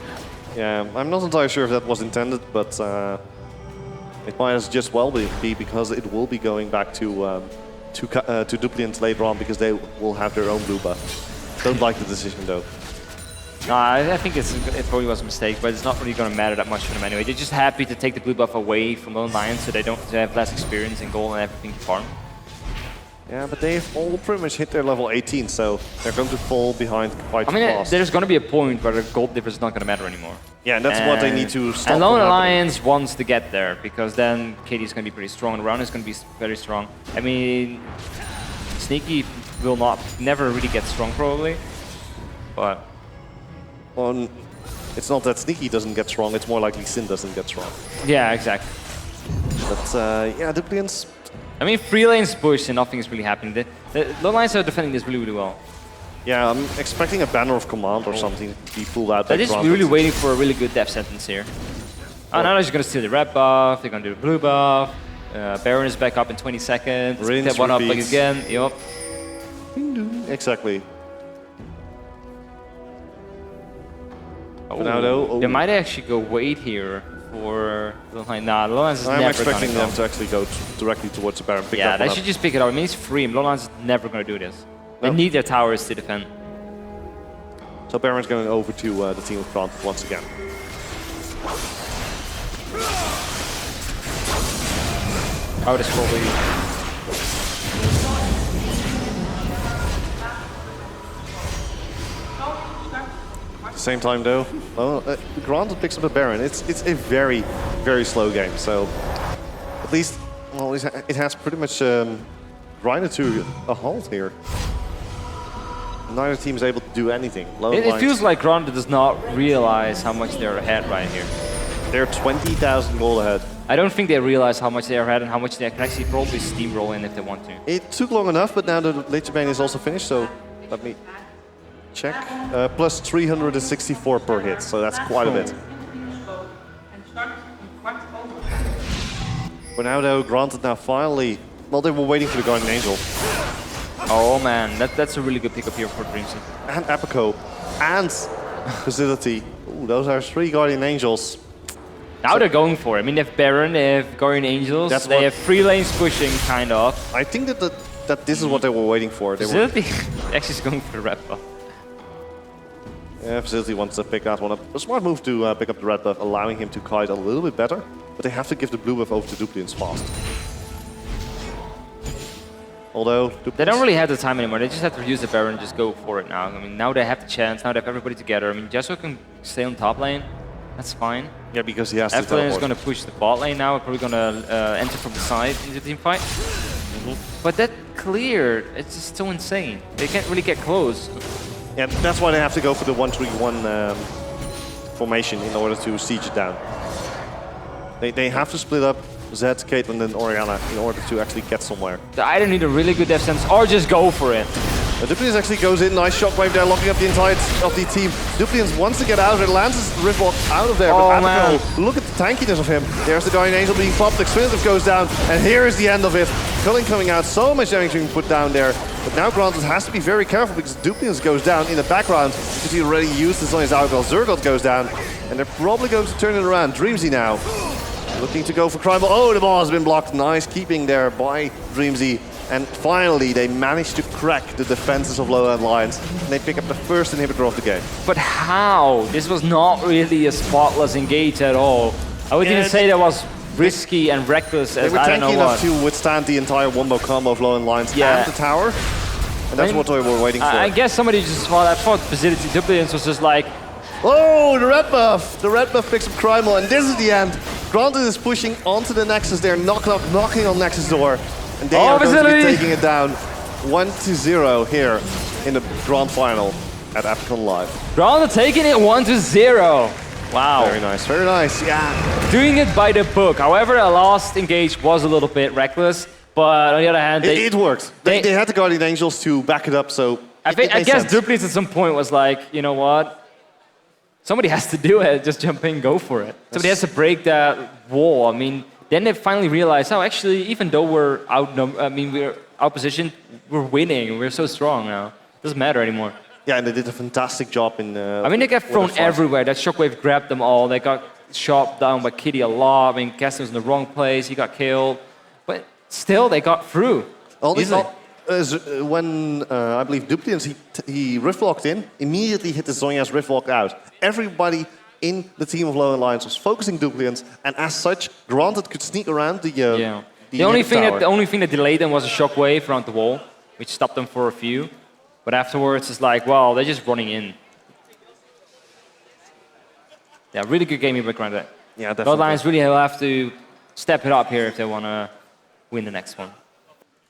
Yeah, I'm not entirely sure if that was intended, but it might as just well be because it will be going back to Duplians later on because they will have their own blue buff. Don't like the decision though. No, I think it probably was a mistake, but it's not really going to matter that much for them anyway. They're just happy to take the blue buff away from Lone Lions so they have less experience in gold and everything to farm. Yeah, but they've all pretty much hit their level 18, so they're going to fall behind quite fast. I mean, there's going to be a point where the gold difference is not going to matter anymore. Yeah, and that's what they need to stop. And Lone Alliance wants to get there, because then KD is going to be pretty strong, and Round is going to be very strong. I mean, Sneaky will never really get strong, probably, but... Well, it's not that Sneaky doesn't get strong, it's more likely Sin doesn't get strong. Yeah, exactly. But, yeah, Duplians... I mean, 3 lanes push and nothing is really happening. The Lone Lions are defending this really, really well. Yeah, I'm expecting a Banner of Command or something to be pulled out. They're just really waiting for a really good death sentence here. Oh, now they're just going to steal the red buff, they're going to do the blue buff. Baron is back up in 20 seconds. Rinse, Step one up repeats. again, yup. Exactly. Oh, now though, they might actually go wait here for Lone Lions. Nah, Lone Lions is I'm never expecting gonna them to actually go directly towards the Baron. Pick Yeah, that they one should up. just pick it up. I mean, it's free. Lone Lions is never going to do this. They No. need their towers to defend. So Baron's going over to the team of front once again. Oh, that's probably... At the same time though, well, Grant picks up a Baron. It's a very, very slow game. So at least, well, it has pretty much grinded to a halt here. Neither team is able to do anything. It feels like Grande does not realize how much they're ahead right here. They're 20,000 gold ahead. I don't think they realize how much they are ahead and how much they can actually probably steamroll in if they want to. It took long enough, but now the Lich Bane is also finished, so let me check. Plus 364 per hit, so that's quite a bit. For now though, granted now finally, well, they were waiting for the Guardian Angel. Oh man, that's a really good pickup here for Dreamsy. And Epico, and Facility. Ooh, those are 3 Guardian Angels. Now they're going for it. I mean, they have Baron, they have Guardian Angels, they have 3 lanes pushing, kind of. I think that this is what they were waiting for. They were, Facility actually is going for the red buff. yeah, Facility wants to pick that one up. A smart move to pick up the red buff, allowing him to kite a little bit better, but they have to give the blue buff over to Duplians fast. Although They don't really have the time anymore. They just have to use the Baron and just go for it now. I mean, now they have the chance. Now they have everybody together. I mean, Yasuo can stay on top lane. That's fine. Yeah, because he has to F lane is going to push the bot lane now. Probably going to enter from the side into the team fight. But that clear, it's just so insane. They can't really get close. Yeah, that's why they have to go for the 1-3-1 formation in order to siege it down. They have to split up Zed, Caitlyn, and Orianna in order to actually get somewhere. They either need a really good death sense or just go for it. Duplians actually goes in, nice shockwave there, locking up the entire of the team. Duplians wants to get out of it, lands his Riftwalk out of there, but Apico, look at the tankiness of him. There's the Guardian Angel being popped, Exfinitive goes down, and here is the end of it. Culling coming out, so much damage being put down there. But now Granted has to be very careful because Duplians goes down in the background because he already used his Sonya's Outlaw. Zergoth goes down, and they're probably going to turn it around. Dreamsy now, looking to go for Crime Ball. Oh, the ball has been blocked. Nice keeping there by Dreamsy. And finally, they managed to crack the defenses of Lowland Lions, and they pick up the first inhibitor of the game. But how? This was not really a spotless engage at all. I would even say that was risky and reckless as I don't know what. They were tanky enough to withstand the entire wombo combo of Lowland Lions and the tower, and that's what they were waiting for. I guess somebody just thought, I thought Facility Duplians was just like, oh, the red buff! The red buff picks up Crimal, and this is the end. Granted is pushing onto the Nexus there, knocking on Nexus door. And they are going to be taking it down 1-0 here in the grand final at EpiCon Live. Granted taking it 1-0. Wow. Very nice, yeah. Doing it by the book. However, the last engage was a little bit reckless, but on the other hand, it worked. They had the Guardian Angels to back it up, so I guess Duplies at some point was like, you know what? Somebody has to do it. Just jump in, go for it. Somebody has to break that wall. I mean, then they finally realized, oh, actually, even though we're we're outpositioned, we're winning. We're so strong now. Doesn't matter anymore. Yeah, and they did a fantastic job in. I mean, they got thrown everywhere. That shockwave grabbed them all. They got shot down by Kitty a lot. I mean, Gaston was in the wrong place. He got killed, but still, they got through. When I believe Duplians, he riftwalked in, immediately hit the Zonya's riftwalk out. Everybody in the team of Lowland Lions was focusing Duplians, and as such, Granted could sneak around the the only thing that delayed them was a shockwave around the wall, which stopped them for a few. But afterwards, it's like, well, they're just running in. Yeah, really good gaming by Granted. Yeah, definitely. Lowland Lions really have to step it up here if they want to win the next one.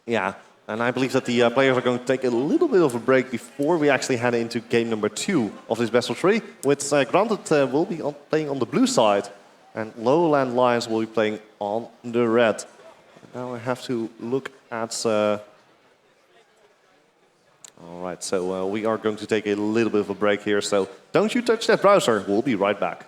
Yeah. And I believe that the players are going to take a little bit of a break before we actually head into game number 2 of this best of 3. With Granted will be playing on the blue side, and Lowland Lions will be playing on the red. Now I have to look at... All right, so we are going to take a little bit of a break here, so don't you touch that browser. We'll be right back.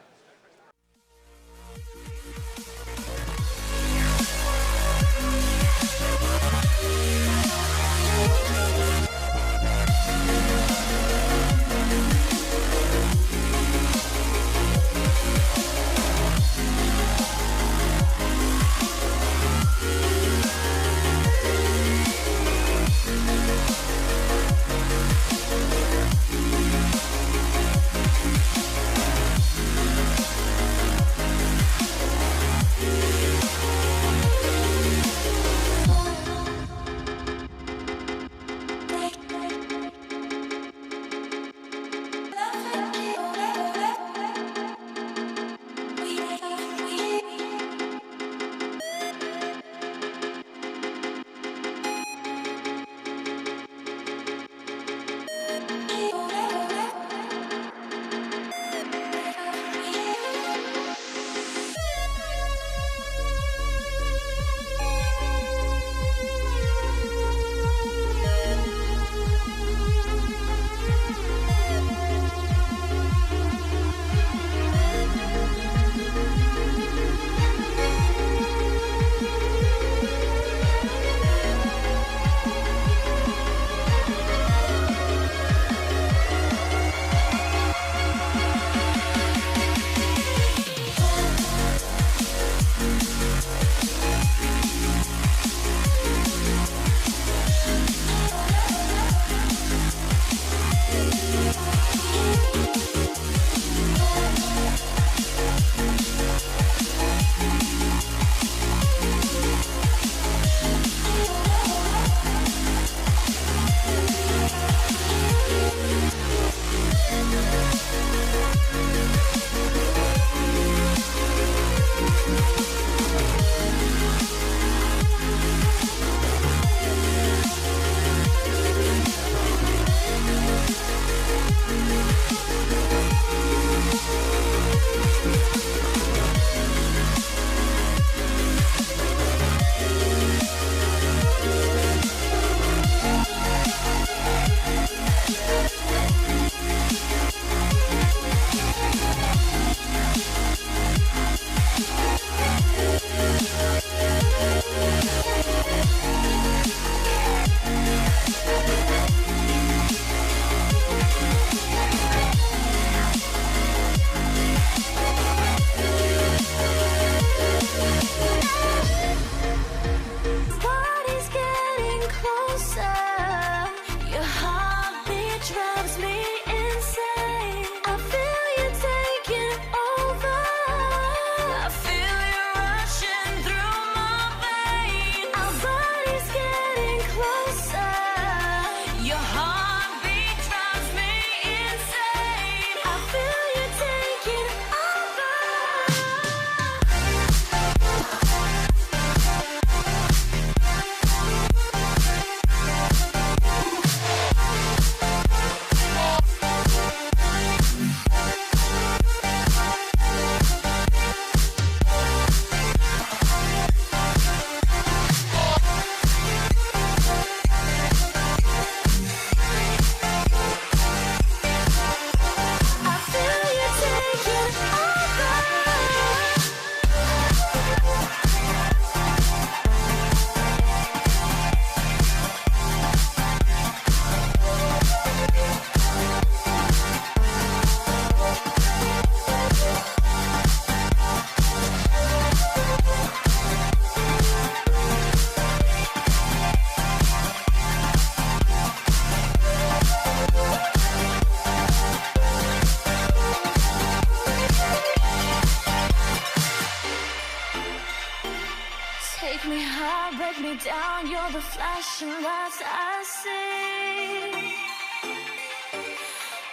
Take me high, break me down, you're the flashing lights I see.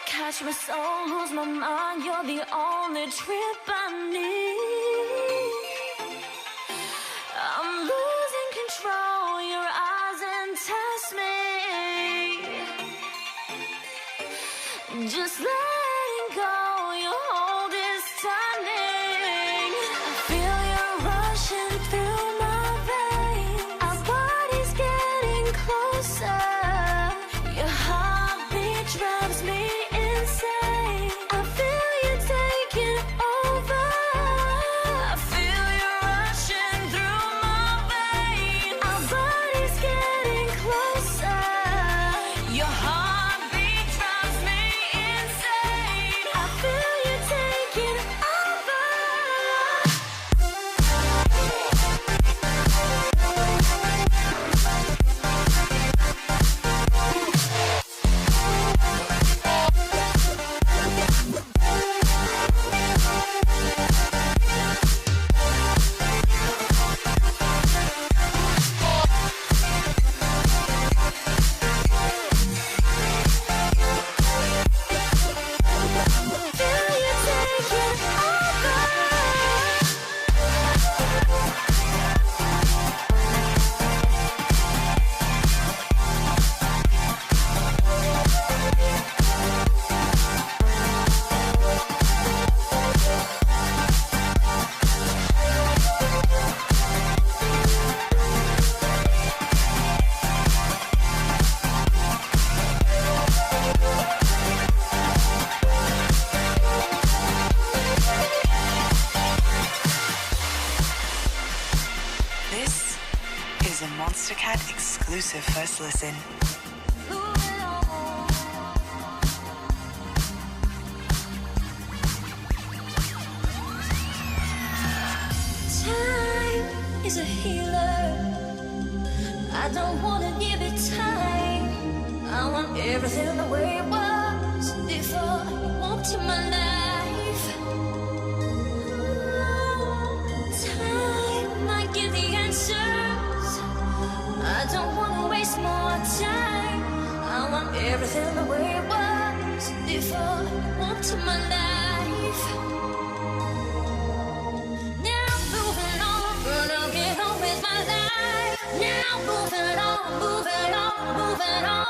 Catch my soul, lose my mind, you're the only trip I need. I'm losing control, your eyes entice me. Just letting go, your hold is tightening. I feel you rushing through my veins. Our bodies getting closer. Your heartbeat drives me insane. I feel you taking over. I feel you rushing through my veins. Our bodies getting closer. Your heartbeat drives me insane. I feel you taking over. Feel you taking over. This is a Monster Cat exclusive first listen. Moving on. Time is a healer. I don't wanna give it time. I want everything the way it was before you walked in my life. Time might give the answers. I don't wanna waste more time. I want everything the way it was before you walked in my life. Now moving on, gonna get on with my life. Now moving on, moving on, moving on.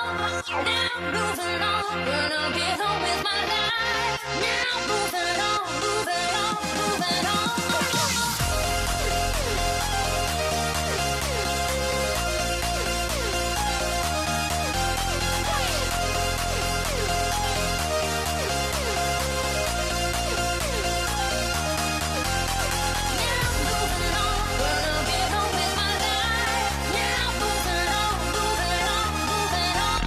Now moving on, gonna get on with my life. Now moving on, moving on, moving on. Now moving on, gonna get on with my life. Now moving on, moving on, moving on.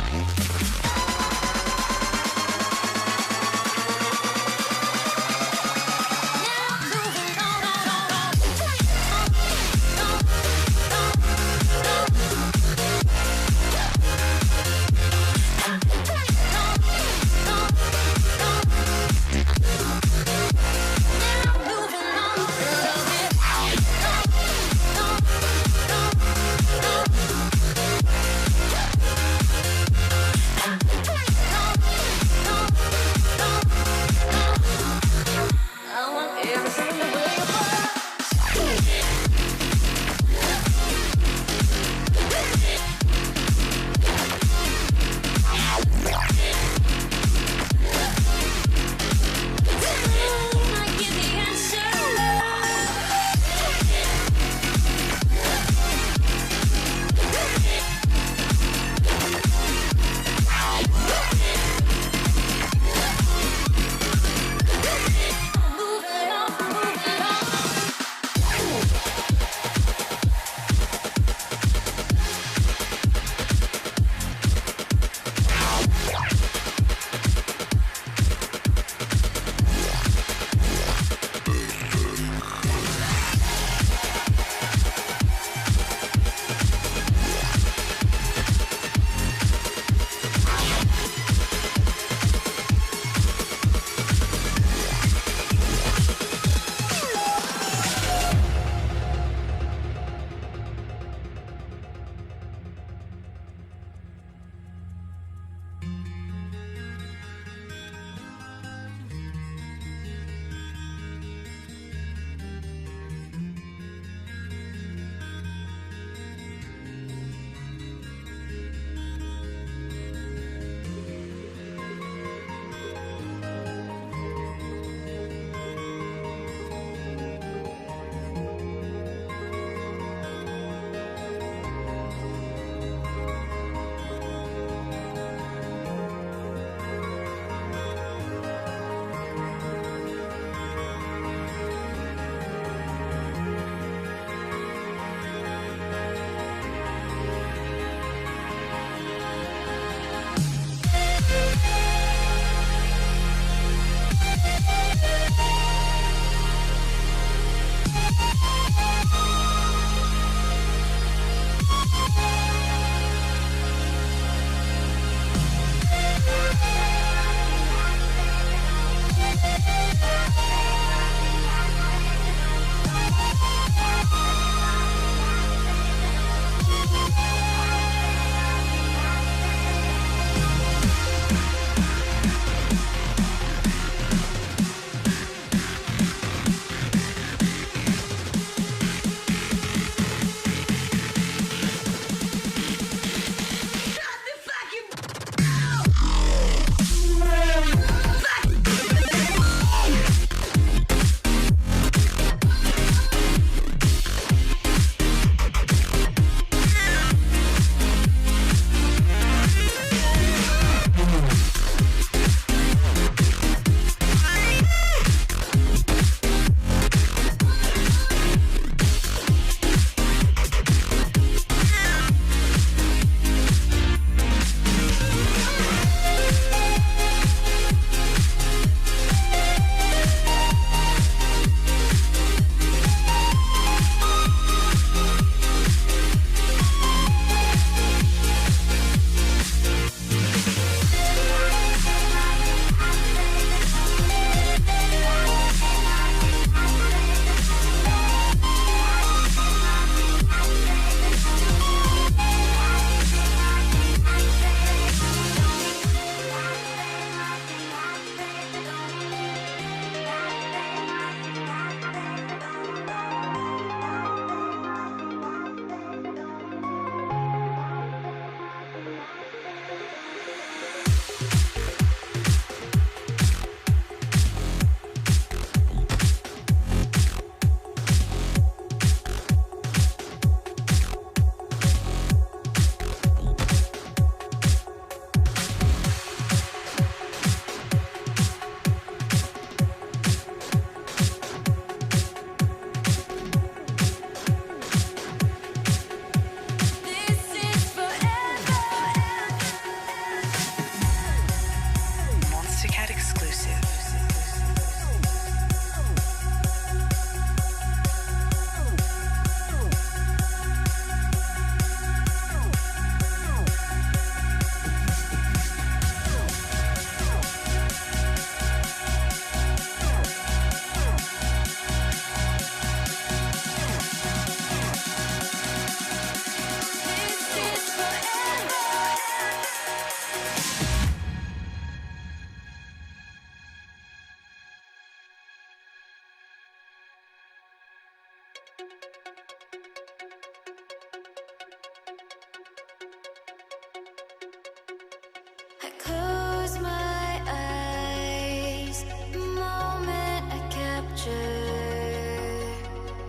I close my eyes, the moment I capture,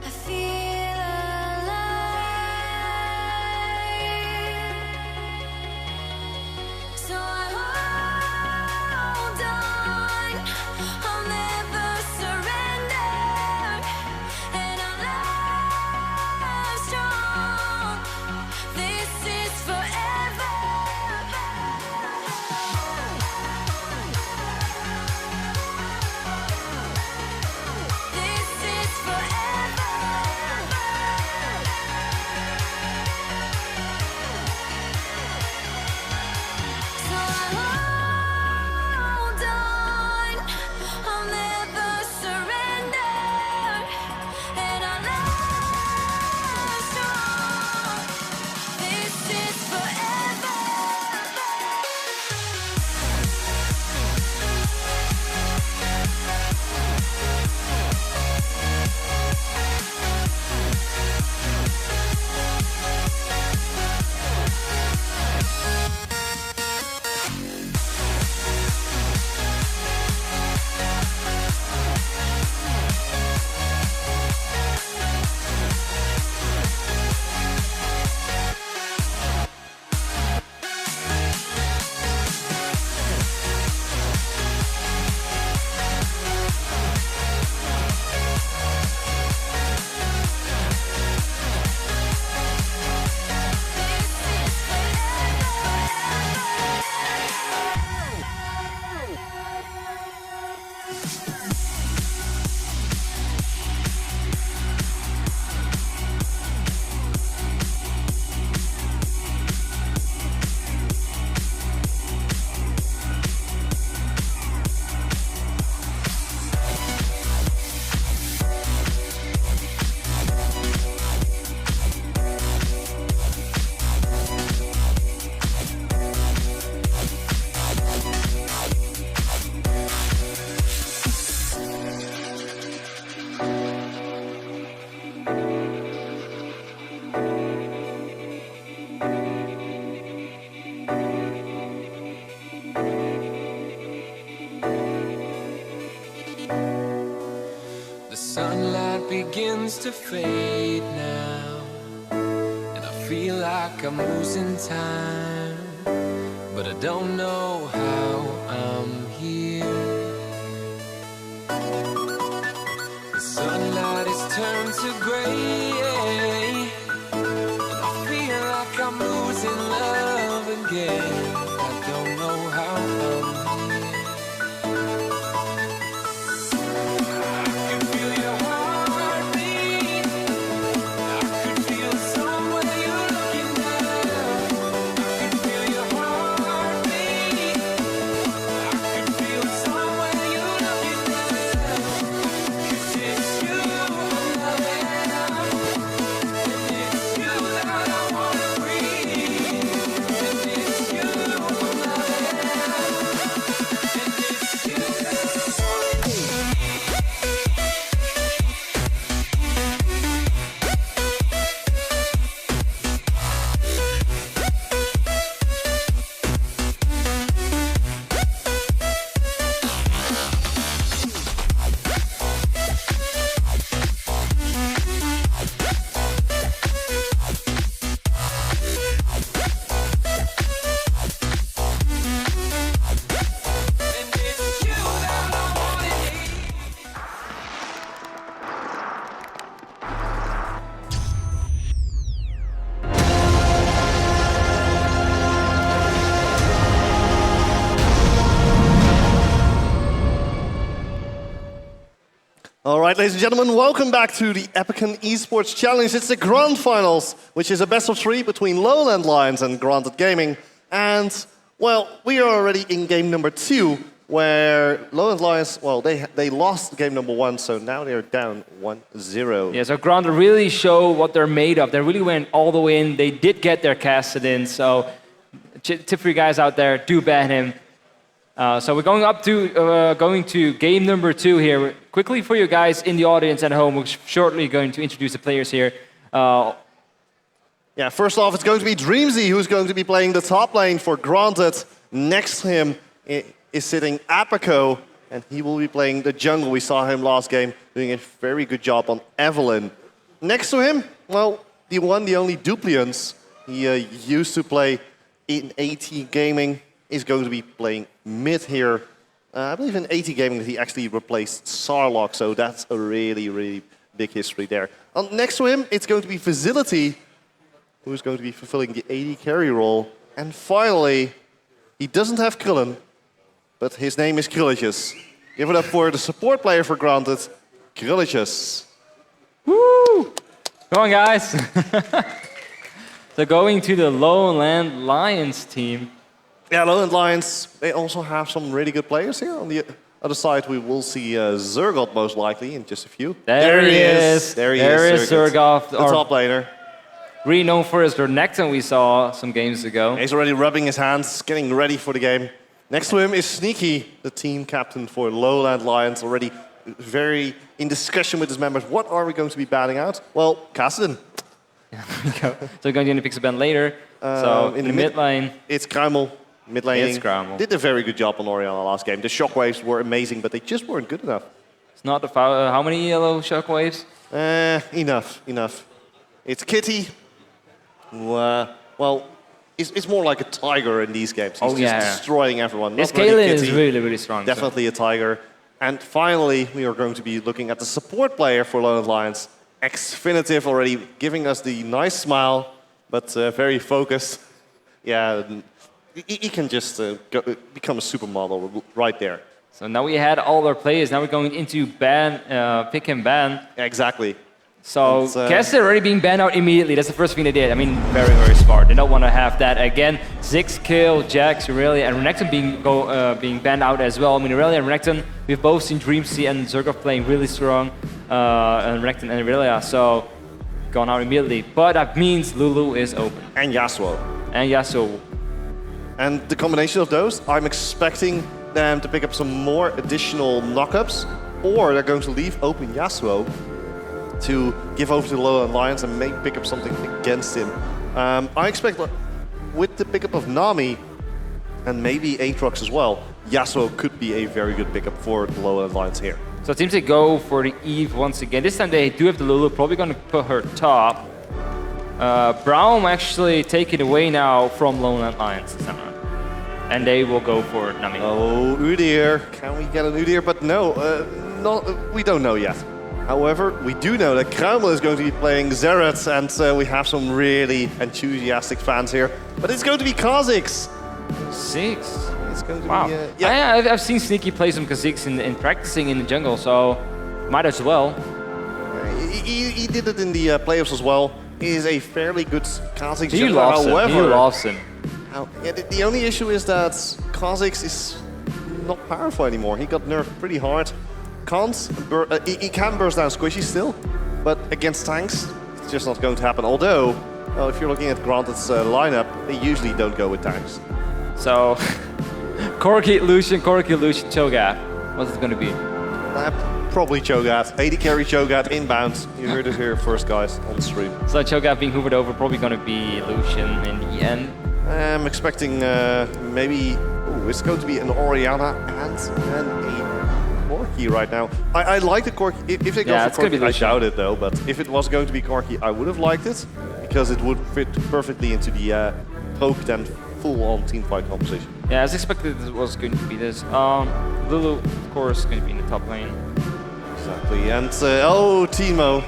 I feel alive. So I hold on, I'll never surrender, and I love strong. This is forever. This is forever. So I hold on, I'll never surrender, and I love strong. This is forever. The sunlight begins to fade now, and I feel like I'm losing time, but I don't know how I'm here. The sunlight has turned to gray, and I feel like I'm losing love again. I don't know how I'm here. All right, ladies and gentlemen, welcome back to the EpiCon eSports Challenge. It's the Grand Finals, which is a best of 3 between Lowland Lions and Granted Gaming. And, well, we are already in game number 2, where Lowland Lions, well, they lost game number 1, so now they're down 1-0. Yeah, so Granted really show what they're made of. They really went all the way in. They did get their casted in, so tip for you guys out there, do ban him. So we're going to game number 2 here. Quickly for you guys in the audience at home, we're shortly going to introduce the players here. Yeah, first off, it's going to be Dreamzy who's going to be playing the top lane for Granted. Next to him is sitting EpiCon, and he will be playing the jungle. We saw him last game doing a very good job on Evelyn. Next to him, well, the one, the only Dupliance. He used to play in AT Gaming. Is going to be playing mid here. I believe in AT Gaming that he actually replaced Sarlocke, so that's a really, really big history there. Next to him, it's going to be Facility, who's going to be fulfilling the AD carry role. And finally, he doesn't have Krillin, but his name is Krillicious. Give it up for the support player for Granted, Krillicious. Woo! Come on, guys. So going to the Lowland Lions team. Yeah, Lowland Lions, they also have some really good players here. On the other side, we will see Zergot most likely in just a few. There he is. There he is, Zergot, the top laner. Really known for his Renekton we saw some games ago. He's already rubbing his hands, getting ready for the game. Next to him is Sneaky, the team captain for Lowland Lions, already very in discussion with his members. What are we going to be batting out? Well, Kassadin. So we're going to the Pixel Band later. So in the mid lane, it's Kruimel. Mid laning. It's Kruimel. Did a very good job on Orianna last game. The shockwaves were amazing, but they just weren't good enough. It's not the how many yellow shockwaves? Enough. It's Kitty. Well, it's more like a tiger in these games. He's just destroying everyone. This Not really Kaylin Kitty, is really, really strong. Definitely a tiger. And finally, we are going to be looking at the support player for Lowland Lions. Xfinitive already giving us the nice smile, but very focused. Yeah, he can just become a supermodel right there. So now we had all our players. Now we're going into pick and ban. Exactly. So Kester already being banned out immediately. That's the first thing they did. I mean, very, very smart. They don't want to have that again. Ziggs kill, Jax, Aurelia, and Renekton being banned out as well. I mean, Aurelia and Renekton, we've both seen Dreamzy and Zergot playing really strong, and Renekton and Aurelia, so gone out immediately. But that means Lulu is open. And Yasuo. And the combination of those, I'm expecting them to pick up some more additional knockups, or they're going to leave open Yasuo to give over to the Lowland Lions and maybe pick up something against him. I expect with the pickup of Nami and maybe Aatrox as well, Yasuo could be a very good pickup for the Lowland Lions here. So it seems they go for the Eve once again. This time they do have the Lulu, probably going to put her top. Braum actually taken away now from Lowland Lions this time around. And they will go for Nami. Oh, Udyr. Can we get an Udyr? But no, we don't know yet. However, we do know that Kruimel is going to be playing Xerath, and we have some really enthusiastic fans here. But it's going to be Kha'Zix. It's going to be... I've seen Sneaky play some Kha'Zix in practicing in the jungle, so might as well. He did it in the playoffs as well. He is a fairly good Kha'Zix He jungler, however... He loves him. The only issue is that Kha'Zix is not powerful anymore. He got nerfed pretty hard. He can burst down squishy still, but against tanks, it's just not going to happen. Although, if you're looking at Granted's lineup, they usually don't go with tanks. So, Corki, Lucian, Cho'Gath. What's it going to be? Probably Cho'Gath. AD carry Cho'Gath inbound. You heard it here first, guys, on the stream. So Cho'Gath being hoovered over, probably going to be Lucian in the end. I'm expecting maybe... Ooh, it's going to be an Orianna and a Corki right now. I like the Corki. If they go for Corki, I doubt it though, but if it was going to be Corki, I would have liked it because it would fit perfectly into the poked and full-on teamfight composition. Yeah, as expected it was going to be this. Lulu, of course, going to be in the top lane. Exactly, and oh, Teemo.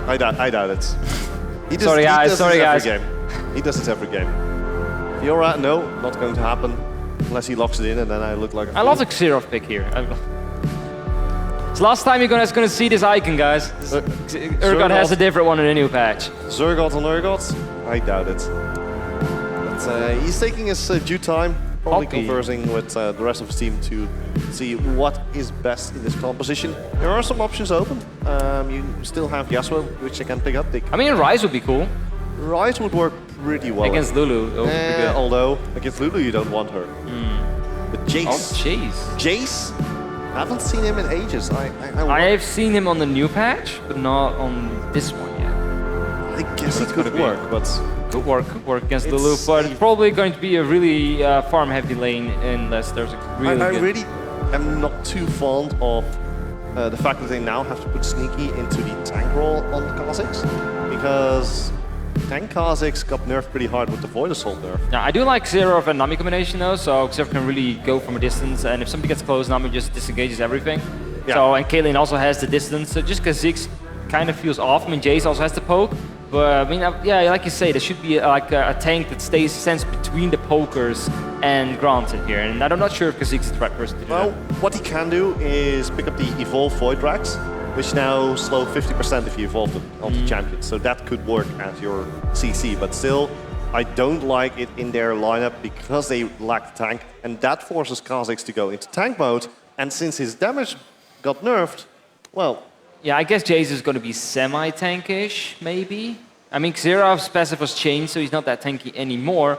I doubt it. Sorry guys. He does it every game. Fiora, no, not going to happen. Unless he locks it in and then I look like a fool. I love the Xerath pick here. It's last time you're gonna see this icon, guys. Urgot has a different one in a new patch. Zergot on Urgot? I doubt it. But he's taking his due time, probably conversing with the rest of his team to see what is best in this composition. There are some options open. You still have Yasuo, which they can pick up. I mean, Ryze would be cool. Ryze would work pretty well. Against Lulu, it was pretty good. Although, against Lulu you don't want her. But Jace. Oh, jeez. Jace? I haven't seen him in ages. I have seen him on the new patch, but not on this one yet. I guess it could work, but... Could work against Lulu, It's- but it's probably going to be a really farm-heavy lane unless there's a really I good... really am not too fond of the fact that they now have to put Sneaky into the tank role on the Kha'Zix, because tank Kha'Zix got nerfed pretty hard with the Void Assault nerf. Yeah, I do like Xerath and Nami combination though, so Xerath can really go from a distance, and if somebody gets close, Nami just disengages everything. Yeah. So, and Caitlyn also has the distance, so just Kha'Zix kind of feels off. I mean, Jace also has the poke, but I mean, yeah, like you say, there should be like a tank that stands between the pokers and Granted here, and I'm not sure if Kha'Zix is the right person to do Well, that. what he can do is pick up the Evolve Void Rags, which now slow 50% if you evolve them onto champions. So that could work as your CC, but still, I don't like it in their lineup because they lack the tank, and that forces Kha'Zix to go into tank mode, and since his damage got nerfed, well... Yeah, I guess Jace is going to be semi-tankish, maybe. I mean, Xerath's passive was changed, so he's not that tanky anymore.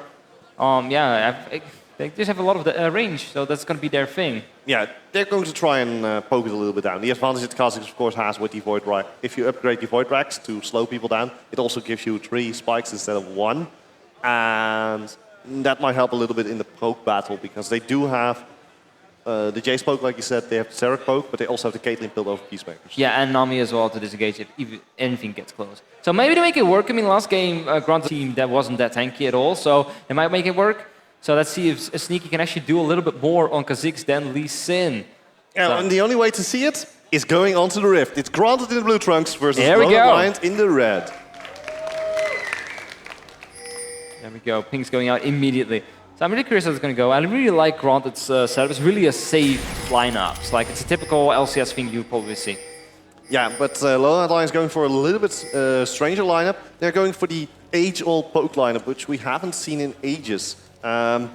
Yeah, they just have a lot of the range, so that's going to be their thing. Yeah, they're going to try and poke it a little bit down. The advantage that Kha'Zix, of course, has with the Void Rag, if you upgrade the Void Rags to slow people down, it also gives you 3 spikes instead of 1. And that might help a little bit in the poke battle, because they do have the Jace poke, like you said, they have the Xerath poke, but they also have the Caitlyn build over Peacemakers. Yeah, and Nami as well to disengage if anything gets close. So maybe to make it work, I mean, last game, Grant's team that wasn't that tanky at all, so they might make it work. So let's see if Sneaky can actually do a little bit more on Kha'Zix than Lee Sin. Yeah, So- and the only way to see it is going onto the Rift. It's Granted in the blue trunks versus There we go. Lions in the red. There we go, Pink's going out immediately. So I'm really curious how it's going to go. I really like Granted's setup. It's really a safe lineup. It's like it's a typical LCS thing you probably see. Yeah, but Lowland Lions going for a little bit stranger lineup. They're going for the age-old poke lineup, which we haven't seen in ages. I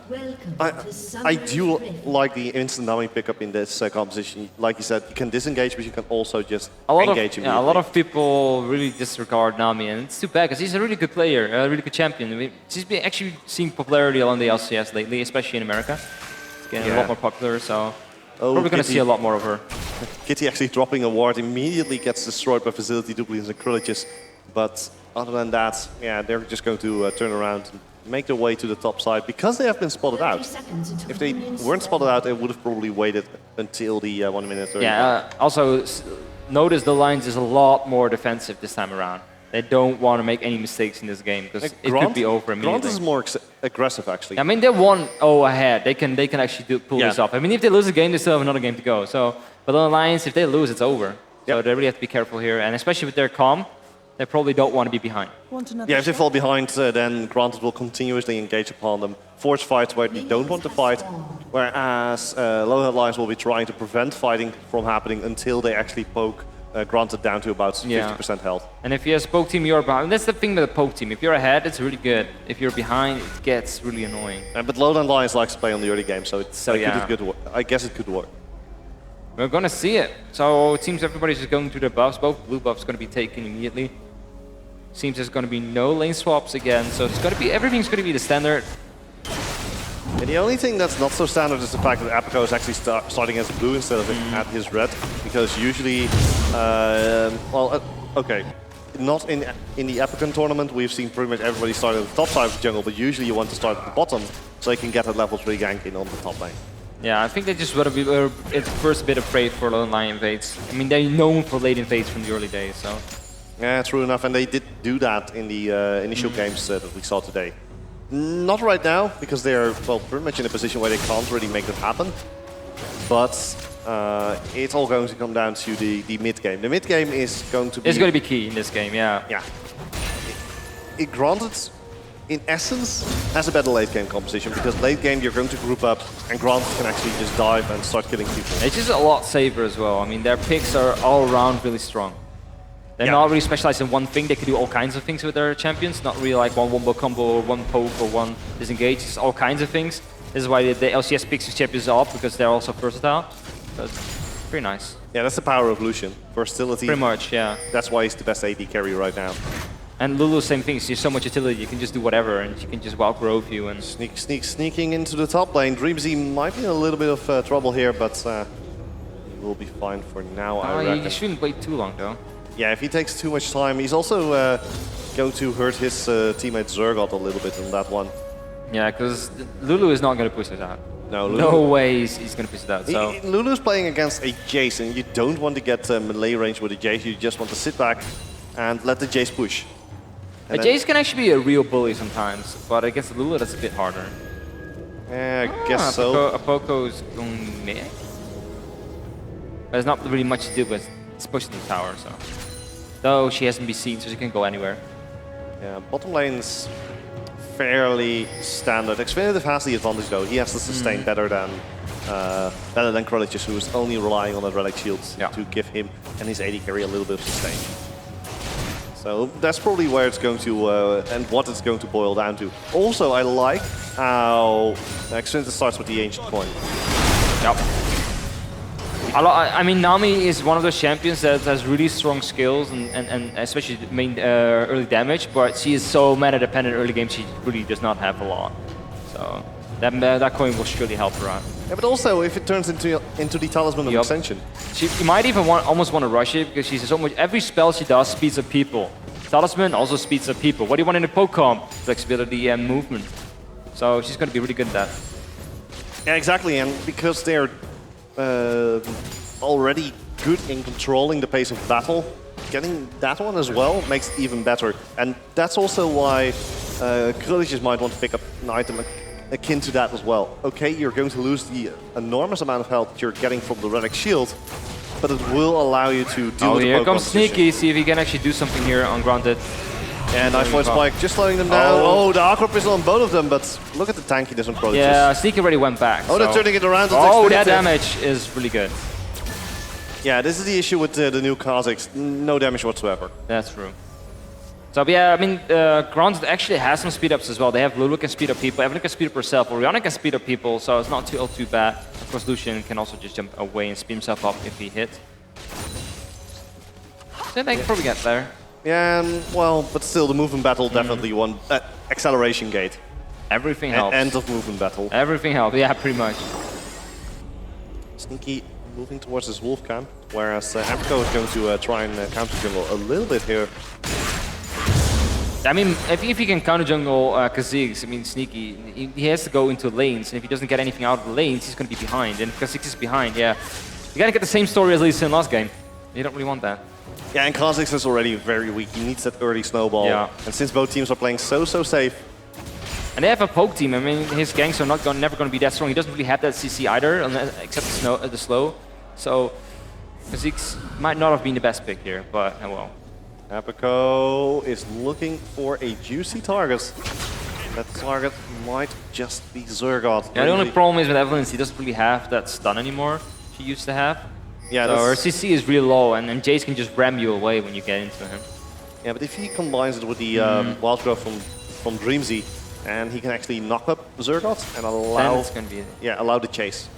do like the instant Nami pickup in this composition. Like you said, you can disengage, but you can also just engage immediately. A lot of people really disregard Nami, and it's too bad because he's a really good player, a really good champion. I mean, he's been actually seeing popularity along the LCS lately, especially in America. It's getting a lot more popular, so probably going to see a lot more of her. Kitty actually dropping a ward immediately gets destroyed by facility duplicates and Kriliches. But other than that, yeah, they're just going to turn around and make their way to the top side because they have been spotted out. If they weren't spotted out, they would have probably waited until the 1 minute 30. Yeah, also notice the Lions is a lot more defensive this time around. They don't want to make any mistakes in this game because it could be over immediately. Grant is more aggressive, actually. I mean, they're 1-0 ahead. They can actually pull this off. I mean, if they lose the game, they still have another game to go. So, but the Lions, if they lose, it's over. So they really have to be careful here, and especially with their calm, they probably don't want to be behind. Yeah, if they fall behind, then Granted will continuously engage upon them, force fights where they don't want to fight, whereas Lowhead Lions will be trying to prevent fighting from happening until they actually poke Granted down to about 50% health. And if you're a poke team, you're behind. That's the thing with the poke team. If you're ahead, it's really good. If you're behind, it gets really annoying. But Lowland Lions likes to play on the early game, so it's yeah. I guess it could work. We're gonna see it. So it seems everybody's just going to the buffs. Both blue buffs going to be taken immediately. Seems there's going to be no lane swaps again, so it's going to be everything's going to be the standard. And the only thing that's not so standard is the fact that EpiCon is actually starting as blue instead of at his red, because usually, okay, not in the EpiCon tournament we've seen pretty much everybody start at the top side of the jungle, but usually you want to start at the bottom so you can get a level 3 gank in on the top lane. Yeah, I think they just were at first a bit afraid for Lone Lion invades. I mean, they're known for late invades from the early days, so. Yeah, true enough, and they did do that in the initial games that we saw today. Not right now, because they're, well, pretty much in a position where they can't really make that happen. But it's all going to come down to the mid game. The mid game is going to be... It's going to be key in this game, yeah. Yeah. It Granted, in essence, has a better late game composition, because late game you're going to group up, and Granted can actually just dive and start killing people. It's just a lot safer as well. I mean, their picks are all around really strong. They're not really specialized in one thing. They can do all kinds of things with their champions. Not really like one wombo combo or one poke or one disengage. It's all kinds of things. This is why the LCS picks his champions up, because they're also versatile. But pretty nice. Yeah, that's the power of Lucian. Versatility. Pretty much, yeah. That's why he's the best AD carry right now. And Lulu, same thing. She's so much utility. You can just do whatever, and she can just outgrowth you. And Sneaking into the top lane. Dreamzy might be in a little bit of trouble here, but he will be fine for now, I reckon. You shouldn't wait too long, though. Yeah, if he takes too much time, he's also going to hurt his teammate Zergot a little bit on that one. Yeah, because Lulu is not going to push it out. No, Lulu, No way he's going to push it out. So Lulu's playing against a Jace, and you don't want to get melee range with a Jace. You just want to sit back and let the Jace push. a Jace can actually be a real bully sometimes, but against Lulu, that's a bit harder. Yeah, I guess so. Apoco's going mid. But there's not really much to do, but it's pushing the tower, so. Though she hasn't been seen, so she can go anywhere. Yeah, bottom lane's fairly standard. Xfinitive has the advantage though. He has to sustain better than Krollichus, who is only relying on the relic shields to give him and his AD carry a little bit of sustain. So that's probably where it's going to and what it's going to boil down to. Also, I like how Xfinitive starts with the ancient coin. Yep. I mean, Nami is one of those champions that has really strong skills and especially main early damage, but she is so mana dependent early game, she really does not have a lot. So that coin will surely help her out. Yeah, but also if it turns into the Talisman of Ascension. She might even almost want to rush it because she's so much. Every spell she does speeds up people. Talisman also speeds up people. What do you want in a poke comp? Flexibility and movement. So she's going to be really good at that. Yeah, exactly, and because they're already good in controlling the pace of battle, getting that one as well makes it even better. And that's also why Krollichus might want to pick up an item akin to that as well. Okay, you're going to lose the enormous amount of health you're getting from the relic shield, but it will allow you to deal with the here Pokemon comes position. Sneaky, see if he can actually do something here on Grounded. Yeah, nice point spike, just slowing them down. Oh, the Aqua is on both of them, but look at the tankiness on Krollichus. Yeah, Sneaky already went back. Oh, they're turning it around. Oh, that damage is really good. Yeah, this is the issue with the new Kha'Zix. No damage whatsoever. That's true. So yeah, I mean, Grounded actually has some speed ups as well. They have Lulu can speed up people, Evelyn can speed up herself, Orianna can speed up people, so it's not too bad. Of course, Lucian can also just jump away and speed himself up if he hit. So they can probably get there. Yeah, well, but still, the movement battle definitely won. Acceleration gate. Everything helps. End of movement battle. Everything helps, yeah, pretty much. Sneaky moving towards his wolf camp, whereas EpiCon is going to try and counter jungle a little bit here. I mean, if he can counter jungle Kha'Zix, I mean, Sneaky, he has to go into lanes, and if he doesn't get anything out of the lanes, he's going to be behind. And if Kha'Zix is behind, yeah, you got to get the same story as Lisa in last game. You don't really want that. Yeah, and Kha'Zix is already very weak. He needs that early snowball. Yeah. And since both teams are playing so safe. And they have a poke team. I mean, his ganks are never going to be that strong. He doesn't really have that CC either, except the slow. So Kha'Zix might not have been the best pick here, but well. EpiCon is looking for a juicy target. That target might just be Zergot. Yeah, the only problem is with Evelyn is he doesn't really have that stun anymore she used to have. Yeah, so her CC is really low, and Jace can just ram you away when you get into him. Yeah, but if he combines it with the wild growth from Dreamzy, and he can actually knock up Zergot and allow the chase.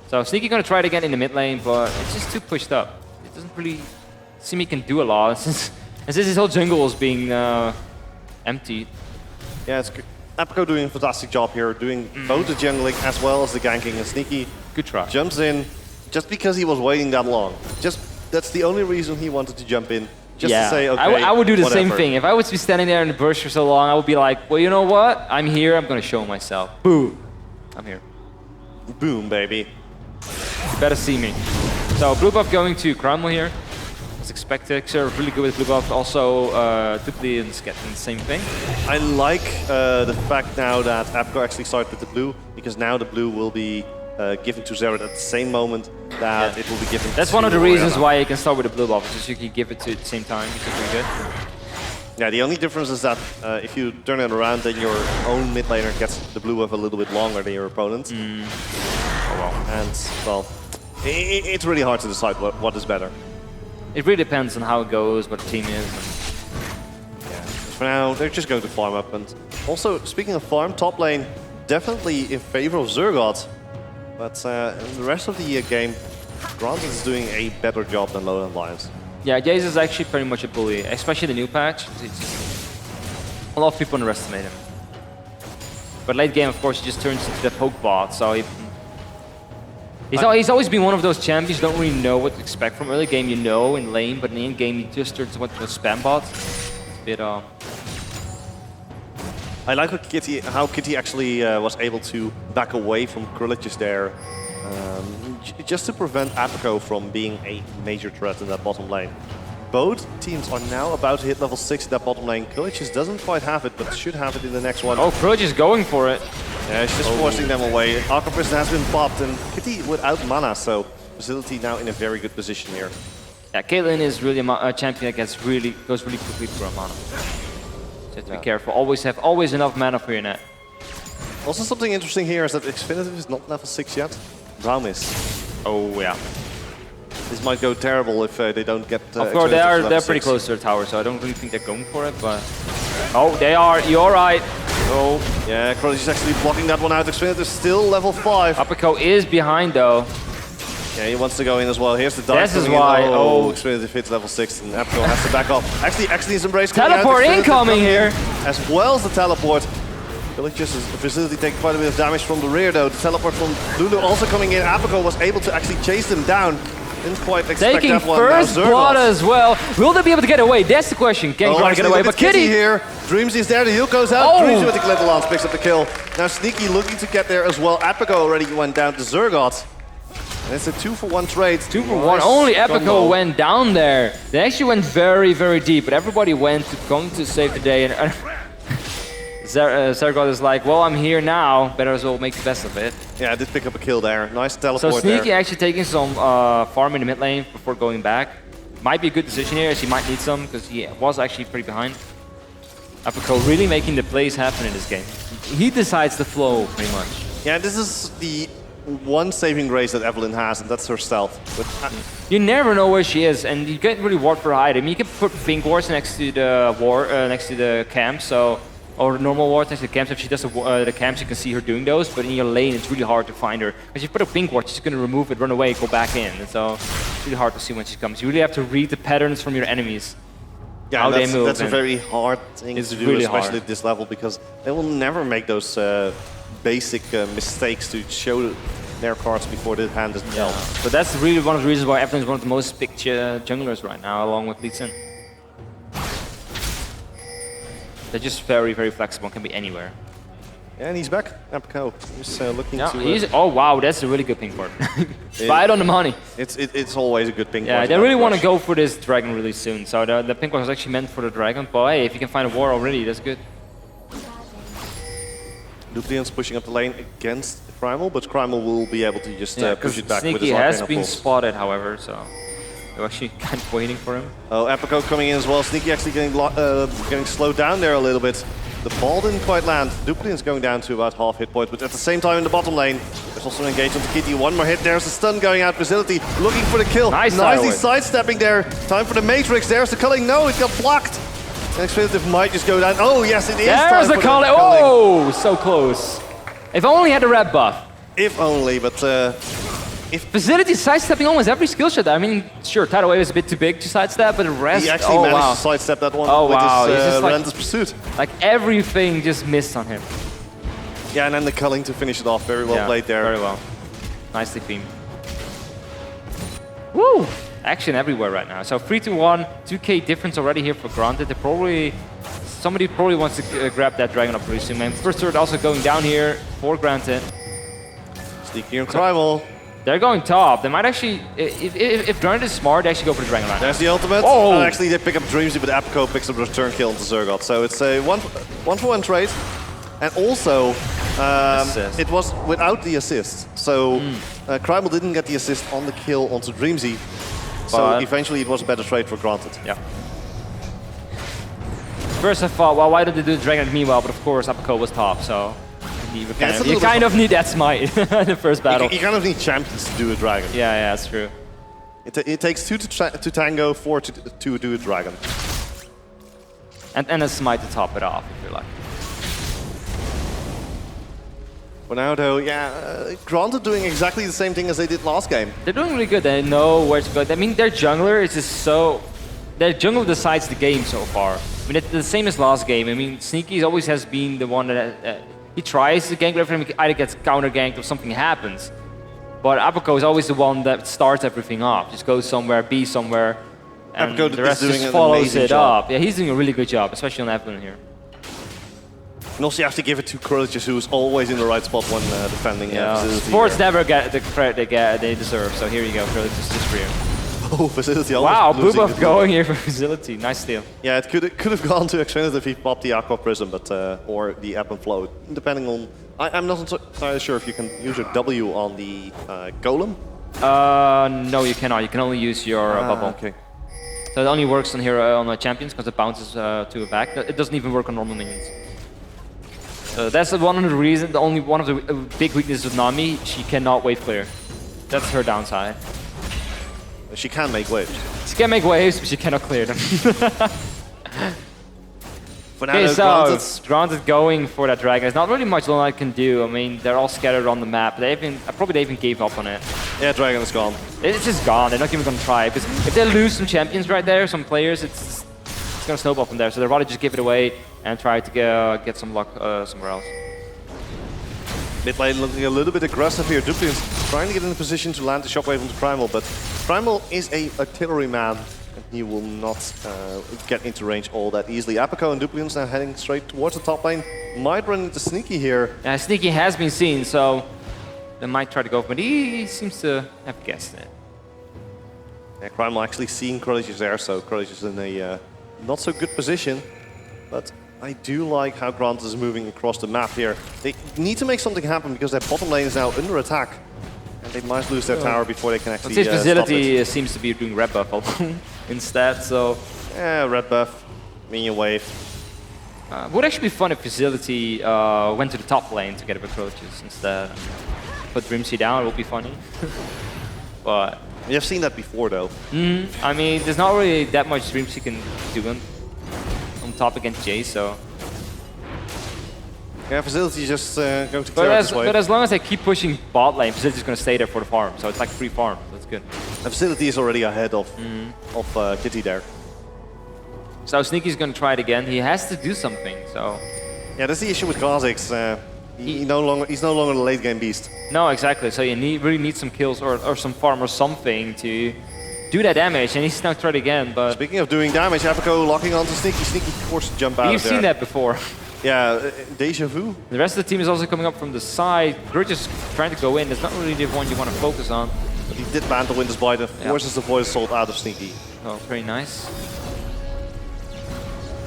So Sneaky gonna try it again in the mid lane, but it's just too pushed up. It doesn't really seem he can do a lot since his whole jungle is being emptied. Yeah, it's EpiCon doing a fantastic job here, doing both the jungling as well as the ganking, and Sneaky good try. Jumps in just because he was waiting that long. That's the only reason he wanted to jump in. Just to say, okay, I would do the whatever. same thing. If I was to be standing there in the bush for so long, I would be like, well, you know what? I'm here. I'm gonna show myself. Boom. I'm here. Boom, baby. You better see me. So blue buff going to Cromwell here. As expected. Xer really good with blue buff. Also, Dupli is getting the same thing. I like the fact now that EpiCon actually started with the blue, because now the blue will be given to Xerath at the same moment that it will be given That's to one of the reasons Orianna. why you can start with the blue buff, because you can give it to at the same time, which is pretty good. Yeah, the only difference is that if you turn it around, then your own mid laner gets the blue buff a little bit longer than your opponent. Oh well. And, well, it's really hard to decide what is better. It really depends on how it goes, what the team is. Yeah. For now, they're just going to farm up. And also, speaking of farm, top lane definitely in favor of Zergot. But in the rest of the game, Grounded is doing a better job than Lowland Lions. Yeah, Jace is actually pretty much a bully, especially the new patch. It's just, a lot of people underestimate him. But late game, of course, he just turns into the poke bot, so he's always been one of those champions you don't really know what to expect from early game. You know in lane, but in the end game, he just turns into a spam bot. It's a bit I like how Kitty actually was able to back away from Krillicious there, just to prevent EpiCon from being a major threat in that bottom lane. Both teams are now about to hit level 6 in that bottom lane. Krillicious doesn't quite have it, but should have it in the next one. Oh, Krillicious is going for it. Yeah, it's just forcing them away. Aqua Prison has been popped, and Kitty without mana, so Facility now in a very good position here. Yeah, Caitlyn is really a champion that goes really quickly through her mana. So you have to be careful. Always enough mana for your net. Also, something interesting here is that Xfinitive is not level 6 yet. Braum is. Oh yeah. This might go terrible if they don't get. Of course, they're pretty close to their tower, so I don't really think they're going for it. But oh, they are. You're right. Oh, yeah, Krillicious is actually blocking that one out. Xfinitive is still level 5. EpiCon is behind though. Yeah, he wants to go in as well. Here's the dive. This is why. Oh, Xfinitive hits level 6, and EpiCon has to back off. Actually, his embrace teleport incoming here, as well as the teleport. Krillicious' Facility take quite a bit of damage from the rear though. The teleport from Lulu also coming in. EpiCon was able to actually chase them down. Didn't quite expect taking that one. first blood as well. Will they be able to get away? That's the question. Can Grant get away? But Kitty here. Dreamzy is there. The heal goes out. Dreamzy with the Glitter Lance picks up the kill. Now Sneaky looking to get there as well. EpiCon already went down to Zergot. And it's a 2-for-1 trade. 2-for-1. Only EpiCon went down there. They actually went very deep, but everybody went going to save the day. And Zergot is like, well, I'm here now. Better as well make the best of it. Yeah, I did pick up a kill there. Nice teleport. So Sneaky there. actually taking some farm in the mid lane before going back. Might be a good decision here, as he might need some, because he was actually pretty behind. EpiCon really making the plays happen in this game. He decides the flow, pretty much. Yeah, this is the one saving grace that Evelyn has, and that's her stealth. You never know where she is, and you can't really ward for her either. I mean, you can put pink wards next to the camp, so or normal wards next to the camps. If she does the camps, you can see her doing those. But in your lane, it's really hard to find her. Because if you put a pink ward, she's going to remove it, run away, go back in. And so it's really hard to see when she comes. You really have to read the patterns from your enemies. Yeah, how they move. That's a very hard thing to do, really especially at this level, because they will never make those basic mistakes to show their cards before the hand is dealt. Yeah. But that's really one of the reasons why Evelyn is one of the most picked junglers right now, along with Lee Sin. They're just very flexible, can be anywhere. Yeah, and he's back. EpiCon is looking to... oh wow, that's a really good pink board. Right on the money. It's always a good pink board. Yeah, they really want to go for this dragon really soon. So the pink board was actually meant for the dragon, but hey, if you can find a war already, that's good. Luplian's pushing up the lane against Primal, but Primal will be able to just push it back with his Sneaky has Arcana been Pulse. spotted, however, so they're actually kind of waiting for him. Oh, EpiCon coming in as well. Sneaky actually getting slowed down there a little bit. The ball didn't quite land. Luplian's going down to about half hit point, but at the same time in the bottom lane, there's also an engage on the Kitty. One more hit. There's a stun going out. Facility looking for the kill. Nicely sidestepping there. Time for the Matrix. There's the culling. No, it got blocked. And Xfinitive might just go down. Oh, yes, it is. There's the culling. Oh, so close. If only had the red buff. If only, but if Facility sidestepping almost every skill shot. I mean, sure, Tidal Wave is a bit too big to sidestep, but the rest. He actually managed to sidestep that one with his Relentless Pursuit. Like everything just missed on him. Yeah, and then the culling to finish it off. Very well played there. Very well. Nicely themed. Woo! Action everywhere right now. So 3-1, 2k difference already here for Granted. Somebody probably wants to grab that dragon up pretty soon. And first turret also going down here for Granted. Sneaky and Primal. They're going top. They might actually, if Granted is smart, they actually go for the dragon line. There's the ultimate. Oh. Actually, they pick up Dreamzy, but EpiCon picks up the return kill into Zergot. So it's a one-for-one trade. And also, it was without the assist. So Primal didn't get the assist on the kill onto Dreamzy. So eventually it was a better trade for Granted. Yeah. First I thought, well, why did they do the dragon meanwhile? But of course, EpiCon was top, so you kind of need that smite in the first battle. You kind of need champions to do a dragon. Yeah, that's true. It takes 2 to tango, 4 to do a dragon. And a smite to top it off, if you're lucky. For now, though, yeah, Granted doing exactly the same thing as they did last game. They're doing really good. They know where to go. I mean, their jungler is just so their jungle decides the game so far. I mean, it's the same as last game. I mean, Sneaky always has been the one that he tries to gank, but every time he either gets counter ganked or something happens. But Apico is always the one that starts everything off. Just goes somewhere, be somewhere, and Apico the rest is doing just an follows amazing it job. up. Yeah, he's doing a really good job, especially on Evelyn here. And also you have to give it to Courageous, who's always in the right spot when defending Facility. Sports never get the credit they deserve, so here you go, Courageous just for you. Oh, Facility Wow, almost losing Boobuff the going here for Facility. Nice steal. Yeah, it could have gone to Xfinity if he popped the Aqua Prism, but or the Ebb and Flow, depending on. I'm not entirely sure if you can use your W on the Golem. No, you cannot. You can only use your bubble. Okay. So it only works on here on the champions because it bounces to a back. It doesn't even work on normal minions. That's one of the reasons. The only one of the big weaknesses of Nami. She cannot wave clear. That's her downside. She can make waves. She can make waves, but she cannot clear them. For now, Okay, though, so Granted going for that dragon. There's not really much Lone Knight can do. I mean, they're all scattered on the map. They even gave up on it. yeah, Dragon is gone. It's just gone. They're not even going to try because if they lose some champions right there, some players, it's going to snowball from there. So they'd rather just give it away and try to get some luck somewhere else. Mid lane looking a little bit aggressive here. Duplian's trying to get in a position to land the shockwave onto Primal, but Primal is a artillery man, and he will not get into range all that easily. Apico and Duplian's now heading straight towards the top lane. Might run into Sneaky here. Sneaky has been seen, so they might try to go, but he seems to have guessed it. Yeah, Primal actually seeing Courageous there, so Courageous is in a not so good position, but I do like how Grant is moving across the map here. They need to make something happen because their bottom lane is now under attack. And they might lose their tower before they can actually His Facility stop it. seems to be doing red buff instead, so... Yeah, red buff, minion wave. Would actually be fun if Facility went to the top lane to get approaches instead. Put Dreamsea down, it would be funny. But... We have seen that before though. I mean, there's not really that much Dreamsea can do on top against Jay, so... Yeah, Facility just going to clear out this wave. But as long as they keep pushing bot lane, Facility's going to stay there for the farm, so it's like free farm, that's good. The Facility is already ahead of Kitty there. So Sneaky's going to try it again. He has to do something, so... Yeah, that's the issue with Kha'Zix. He's no longer the late game beast. No, exactly. So you really need some kills or some farm or something to do that damage, and he's now tried again, but... Speaking of doing damage, Apico locking onto Sneaky. Sneaky forced to jump out We've of there. seen that before. Yeah, deja vu. The rest of the team is also coming up from the side. Grudge is trying to go in. That's not really the one you want to focus on. But he did ban the Winter's Bite and forces the Void Assault out of Sneaky. Oh, very nice.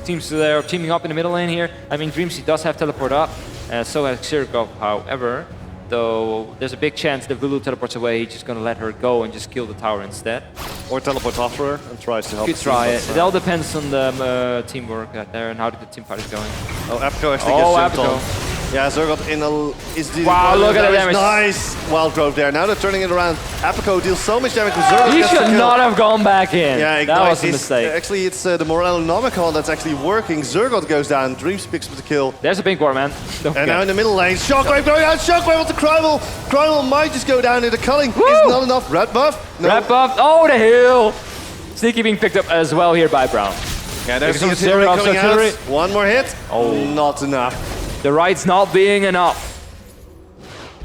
Teams there are teaming up in the middle lane here. I mean, Dreamsea does have teleport up, so has Xerkov, however. Though there's a big chance that Lulu teleports away, he's just going to let her go and just kill the tower instead. Or teleports after her and tries to help. Could try it. It all depends on the teamwork out there and how the team fight is going. Oh, Apico actually gets jumped on. Yeah, Zergot is dealing look at the damage. Nice wild growth there. Now they're turning it around. Apico deals so much damage with Zergot. He should not have gone back in. Yeah, that was a mistake. Actually, it's the Morellonomicon that's actually working. Zergot goes down. Dreams picks up the kill. There's a big war, man. And now in the middle lane, Shockwave going out. Shockwave onto Primal. Primal might just go down into culling. Is not enough. Red buff. No. Red buff. Oh, the hill. Sneaky being picked up as well here by Brown. Yeah, there's some Artillery, coming artillery. out. One more hit. Oh. Not enough. The right's not being enough.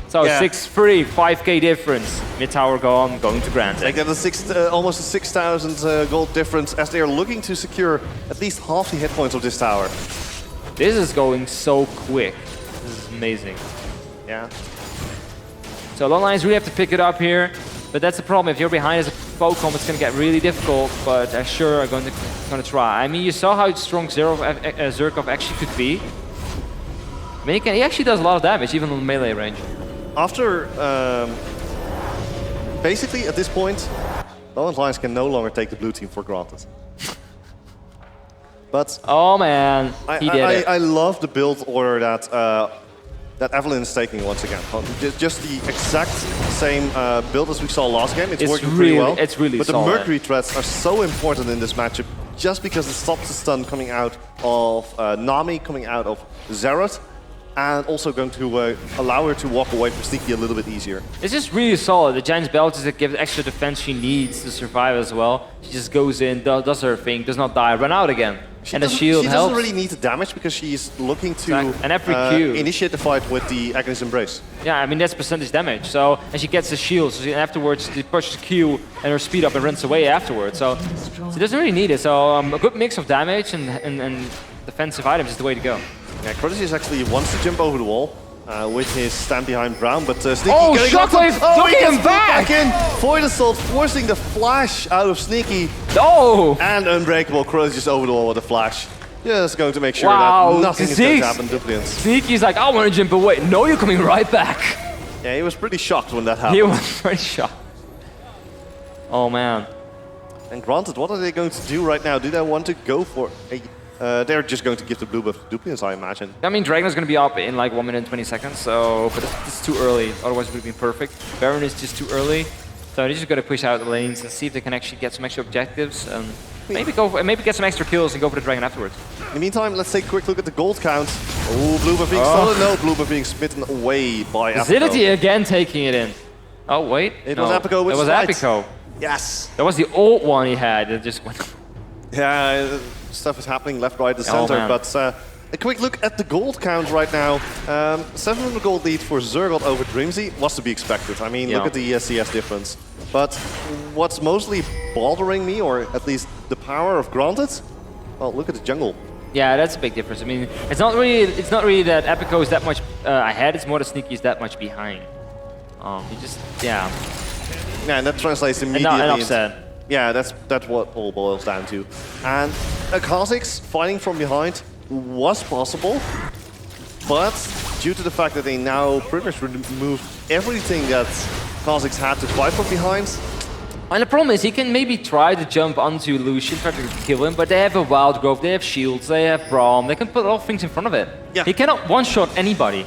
So Yeah. 6-3, 5k difference. Mid tower gone, going to Grand. They get almost a 6,000 gold difference as they are looking to secure at least half the hit points of this tower. This is going so quick. This is amazing. Yeah. So Lone Lions really have to pick it up here. But that's the problem. If you're behind as a Pokemon, it's going to get really difficult. But sure are going to try. I mean, you saw how strong Zerkov actually could be. I mean, he actually does a lot of damage, even on melee range. After, basically at this point, Lone Lions can no longer take the blue team for granted. But oh man, he did it. I love the build order that Evelyn is taking once again. Just the exact same build as we saw last game. It's working pretty well. It's really But solid. the Mercury threats are so important in this matchup just because it stops the stun coming out of Nami, coming out of Xerath. and also going to allow her to walk away from Sneaky a little bit easier. It's just really solid. The Giant's Belt just gives extra defense she needs to survive as well. She just goes in, does her thing, does not die, run out again. And the shield helps. She doesn't really need the damage because she's looking to and every Q. initiate the fight with the Agnes Embrace. Yeah, I mean that's percentage damage. So and she gets the shield. So afterwards she pushes Q and her speed up and runs away afterwards. So she doesn't really need it. So a good mix of damage and defensive items is the way to go. Yeah, Prodigy actually wants to jump over the wall with his stand behind Brown, but Sneaky Shockwave knocking him back in. Void Assault forcing the flash out of Sneaky. Oh! And Unbreakable Prodigy just over the wall with a flash. Just going to make sure wow. that nothing is going to happen to Duplians. Sneaky's like, I want to jump away. No, you're coming right back. Yeah, he was pretty shocked when that happened. He was pretty shocked. Oh man. And granted, what are they going to do right now? Do they want to go for a... they're just going to give the blue buff to Duplians, I imagine. I mean, Dragon is going to be up in like 1 minute and 20 seconds, so... But it's too early, otherwise it would have been perfect. Baron is just too early, so they're just going to push out the lanes and see if they can actually get some extra objectives. And maybe get some extra kills and go for the Dragon afterwards. In the meantime, let's take a quick look at the gold count. Oh, blue buff being stolen. No, blue buff being smitten away by Epico. Zility again taking it in. Oh, wait. It was Epico with It was Epico. Yes. That was the old one he had. It just went... Yeah, stuff is happening left, right, the center. Man. But a quick look at the gold count right now. 700 gold lead for Zergot over Dreamzy was to be expected. I mean, look at the CS difference. But what's mostly bothering me, or at least the power of Granted, well, look at the jungle. Yeah, that's a big difference. I mean, it's not really that Epico is that much ahead. It's more that Sneaky is that much behind. He just, yeah. Yeah, and that translates immediately. And upset. Yeah, that's what all boils down to. And Kha'Zix fighting from behind was possible, but due to the fact that they now pretty much removed everything that Kha'Zix had to fight from behind. And the problem is he can maybe try to jump onto Lucian, try to kill him, but they have a Wild Growth, they have shields, they have Braum, they can put a lot of things in front of it. Yeah. He cannot one-shot anybody.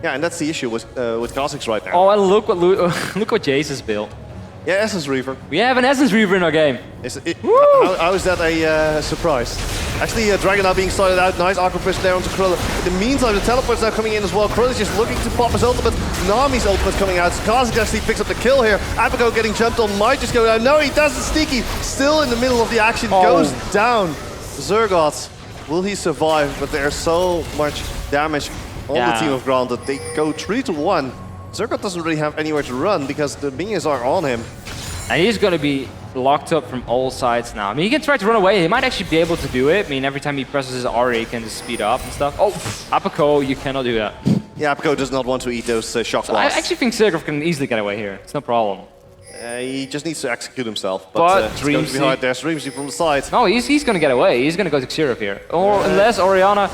Yeah, and that's the issue with Kha'Zix right now. Oh, and look what look what Jace has built. Yeah, Essence Reaver. We have an Essence Reaver in our game. How is that a surprise? Actually, Dragon now being started out. Nice Aqua Push there onto Krulla. In the meantime, the teleport's now coming in as well. Krulla's just looking to pop his ultimate. Nami's ultimate coming out. Kha'Zix actually picks up the kill here. Epico getting jumped on, might just go down. No, he doesn't. Sneaky still in the middle of the action. Goes down. Zergot, will he survive? But there's so much damage on the team of Granted. They go 3-1. Zergot doesn't really have anywhere to run because the minions are on him. And he's going to be locked up from all sides now. I mean, he can try to run away. He might actually be able to do it. I mean, every time he presses his R, he can just speed up and stuff. Oh, Epico, you cannot do that. Yeah, Epico does not want to eat those shock So blasts. I actually think Zergot can easily get away here. It's no problem. He just needs to execute himself. But Dreamzy behind there. Dreamzy from the side. No, he's going to get away. He's going to go to Xerath here. Or unless Orianna...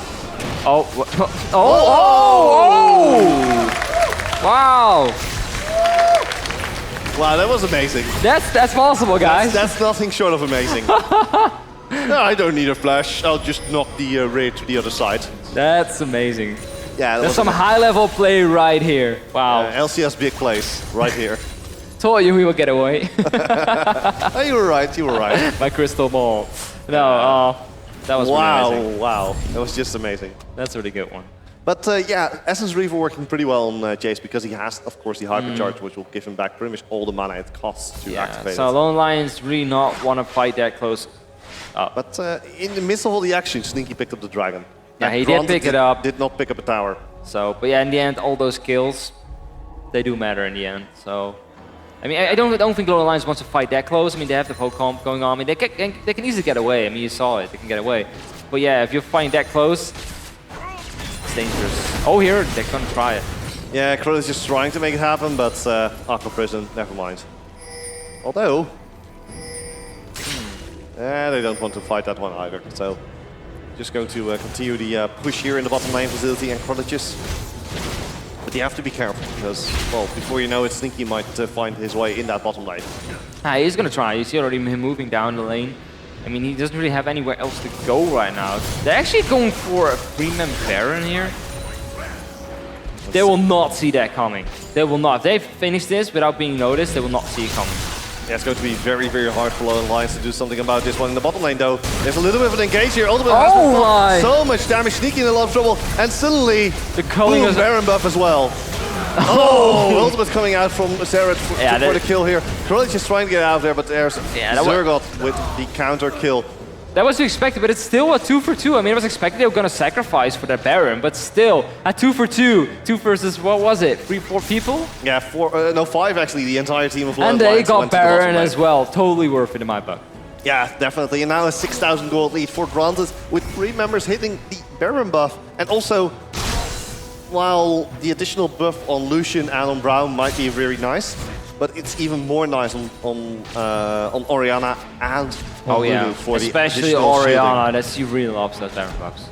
Wow! Wow, that was amazing. That's possible, guys. That's nothing short of amazing. No, I don't need a flash. I'll just knock the raid to the other side. That's amazing. Yeah, there's some high-level play right here. Wow. LCS big plays right here. Told you we would get away. Oh, you were right. You were right. My crystal ball. No, that was really amazing. Wow, that was just amazing. That's a really good one. But yeah, Essence Reaver working pretty well on Jace because he has, of course, the Hypercharge, which will give him back pretty much all the mana it costs to activate so it. Lone Lions really not want to fight that close up. But in the midst of all the action, Sneaky picked up the Dragon. Yeah, he did pick it up. Did not pick up a tower. So, but yeah, in the end, all those kills, they do matter in the end. So, I mean, I don't think Lone Lions wants to fight that close. I mean, they have the poke comp going on. I mean, they can easily get away. I mean, you saw it. They can get away. But yeah, if you're fighting that close, it's dangerous. Oh, here, they're gonna try it. Yeah, Krull is just trying to make it happen, but Aqua Prison, never mind. Although, they don't want to fight that one either. So, just going to continue the push here in the bottom lane facility and Krolliges. But you have to be careful because, well, before you know it, Sneaky might find his way in that bottom lane. He's gonna try. You see already him moving down the lane. I mean, he doesn't really have anywhere else to go right now. They're actually going for a 3-man Baron here. They will not see that coming. They will not. If they finish this without being noticed, they will not see it coming. Yeah, it's going to be very, very hard for Low Lions to do something about this one. In the bottom lane, though, there's a little bit of an engage here. Ultimate has been blocked. So much damage, Sneaky in a lot of trouble, and suddenly, The culling boom, is Baron buff as well. Oh, Ultimate coming out from Zeret for the kill here. Krullich is trying to get out of there, but there's Zergot with the counter kill. That was to be expected, but it's still a 2 for 2. I mean, it was expected they were going to sacrifice for that Baron, but still, a 2 for 2. 2 versus, what was it, 3, 4 people? Yeah, 5 actually, the entire team of Low And they Lions got went to the Baron bottom lane. as well. Totally worth it in my book. Yeah, definitely. And now a 6,000 gold lead for Granted, with 3 members hitting the Baron buff. And also, while the additional buff on Lucian and on Brown might be very nice, but it's even more nice on Orianna and on Lulu for especially the additional Orianna. shielding. She really loves those Baron buffs.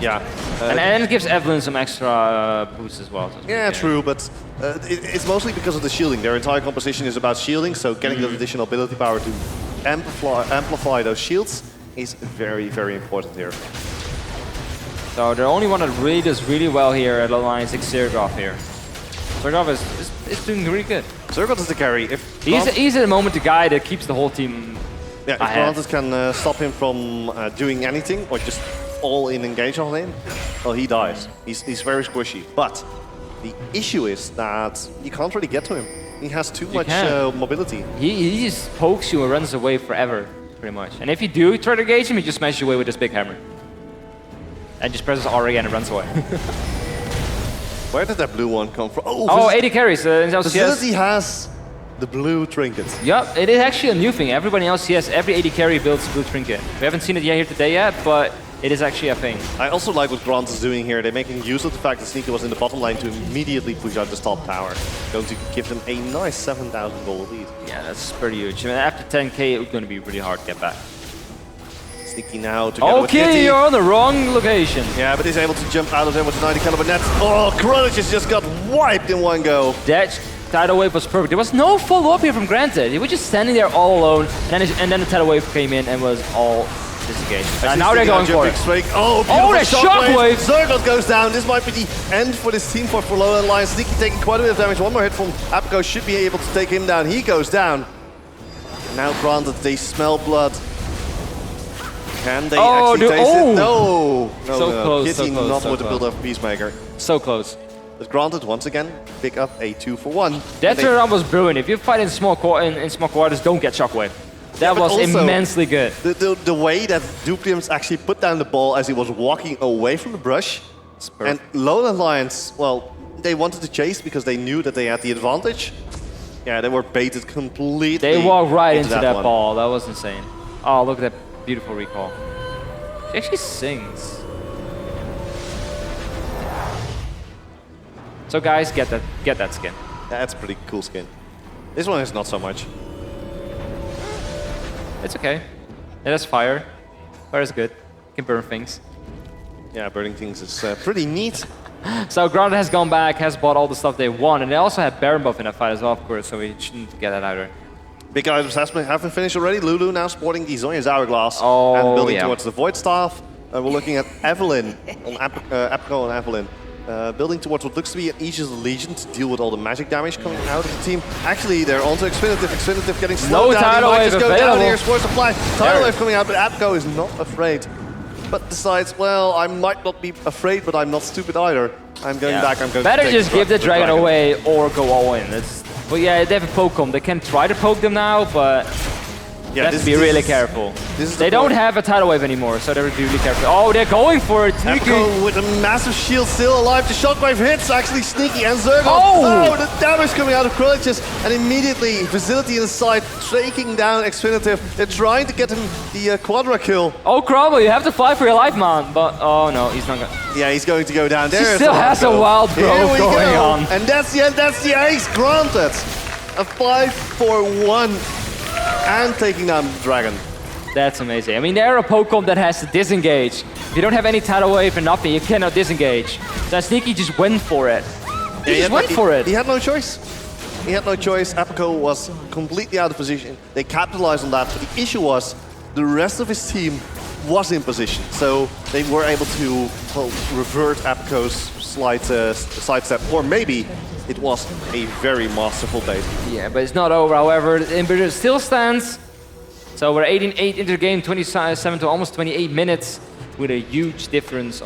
Yeah. And it gives Evelyn some extra boosts as well. Yeah, true, but it's mostly because of the shielding. Their entire composition is about shielding, so getting the additional ability power to amplify those shields is very, very important here. So the only one that really does really well here at Alliance is Zergov here. Zergov is doing really good. Zergot is the carry. If He's at the moment the guy that keeps the whole team if ahead. Granted can stop him from doing anything or just all in engage on him, well, he dies. He's very squishy. But the issue is that you can't really get to him. He has too much mobility. He just pokes you and runs away forever, pretty much. And if you do try to engage him, he just smashes you away with his big hammer. And just presses R again and runs away. Where did that blue one come from? Oh, 80 carries in LCS. Facility has the blue trinket. Yep, it is actually a new thing. Everybody else, yes, every 80 carry builds blue trinket. We haven't seen it yet here today yet, but it is actually a thing. I also like what Grant is doing here. They're making use of the fact that Sneaky was in the bottom lane to immediately push out the top tower. Going to give them a nice 7,000 gold lead. Yeah, that's pretty huge. I mean, after 10k, it's going to be really hard to get back. Sneaky now together with Okay, Kitty. you're on the wrong location. Yeah, but he's able to jump out of there with the 90 caliber net. Oh, Krullich just got wiped in one go. That tidal wave was perfect. There was no follow-up here from Granted. He was just standing there all alone, and then the tidal wave came in and was all disengaged. And now they're going for it. Oh, that shockwave! Zergot goes down. This might be the end for this team for Low Lions. Sneaky taking quite a bit of damage. One more hit from EpiCon should be able to take him down. He goes down. Now Granted, they smell blood. Can they actually taste it? No! So close, Kitty so close, not so with the close. build of Peacemaker. So close. But Granted, once again, pick up a 2-for-1. That turnaround was brilliant. If you fight in small quarters, don't get shockwave. That was also, immensely good. The way that Dupliums actually put down the ball as he was walking away from the brush. And Lowland Lions, well, they wanted to chase because they knew that they had the advantage. Yeah, they were baited completely. They walked right into that one. ball. That was insane. Oh, look at that beautiful recall. She actually sings. So guys, get that skin. That's a pretty cool skin. This one is not so much. It's okay. It has fire. Fire is good. Can burn things. Yeah, burning things is pretty neat. So Grounded has gone back, has bought all the stuff they want, and they also have Baron buff in that fight as well, of course, so we shouldn't get that either. Big items have been finished already. Lulu now sporting the Zonya's Hourglass Oh, and building yeah. towards the Void Staff. We're looking at Evelyn, on EpiCon and Evelyn. Building towards what looks to be an Aegis Legion to deal with all the magic damage coming out of the team. Actually, they're onto Xfinitive. Xfinitive getting slowed down. tidal He might wave just go down available. here. Sport supply. Tidal wave coming out, but EpiCon is not afraid. But decides, well, I might not be afraid, but I'm not stupid either. I'm going back. I'm going Better to take just give the dragon dragon away or go all in. But yeah, they have a poke them. They can try to poke them now, but they have to be really careful. They don't have a tidal wave anymore, so they're really careful. Oh, they're going for it. Sneaky. EpiCon with a massive shield still alive. The shockwave hits actually Sneaky and Zergon. Oh! The damage coming out of Krullich, and immediately Facility in the side taking down Xfinitive. They're trying to get him the quadra kill. Oh, Crumble, you have to fight for your life, man. But oh no, he's not gonna. Yeah, he's going to go down there. He still has a wild Here bro we going go. on. And that's the end. That's the ace. Granted. A 5-for-1 and taking down the dragon. That's amazing. I mean, they're a Pokemon that has to disengage. If you don't have any tidal wave or nothing, you cannot disengage. So Sneaky just went for it. He just went for it. He had no choice. He had no choice. EpiCon was completely out of position. They capitalized on that, but the issue was the rest of his team was in position. So they were able to revert EpiCon's sidestep, or maybe it was a very masterful bait. Yeah, but it's not over. However, the inhibitor still stands. So we're 18-8 into the game, 27 to almost 28 minutes, with a huge difference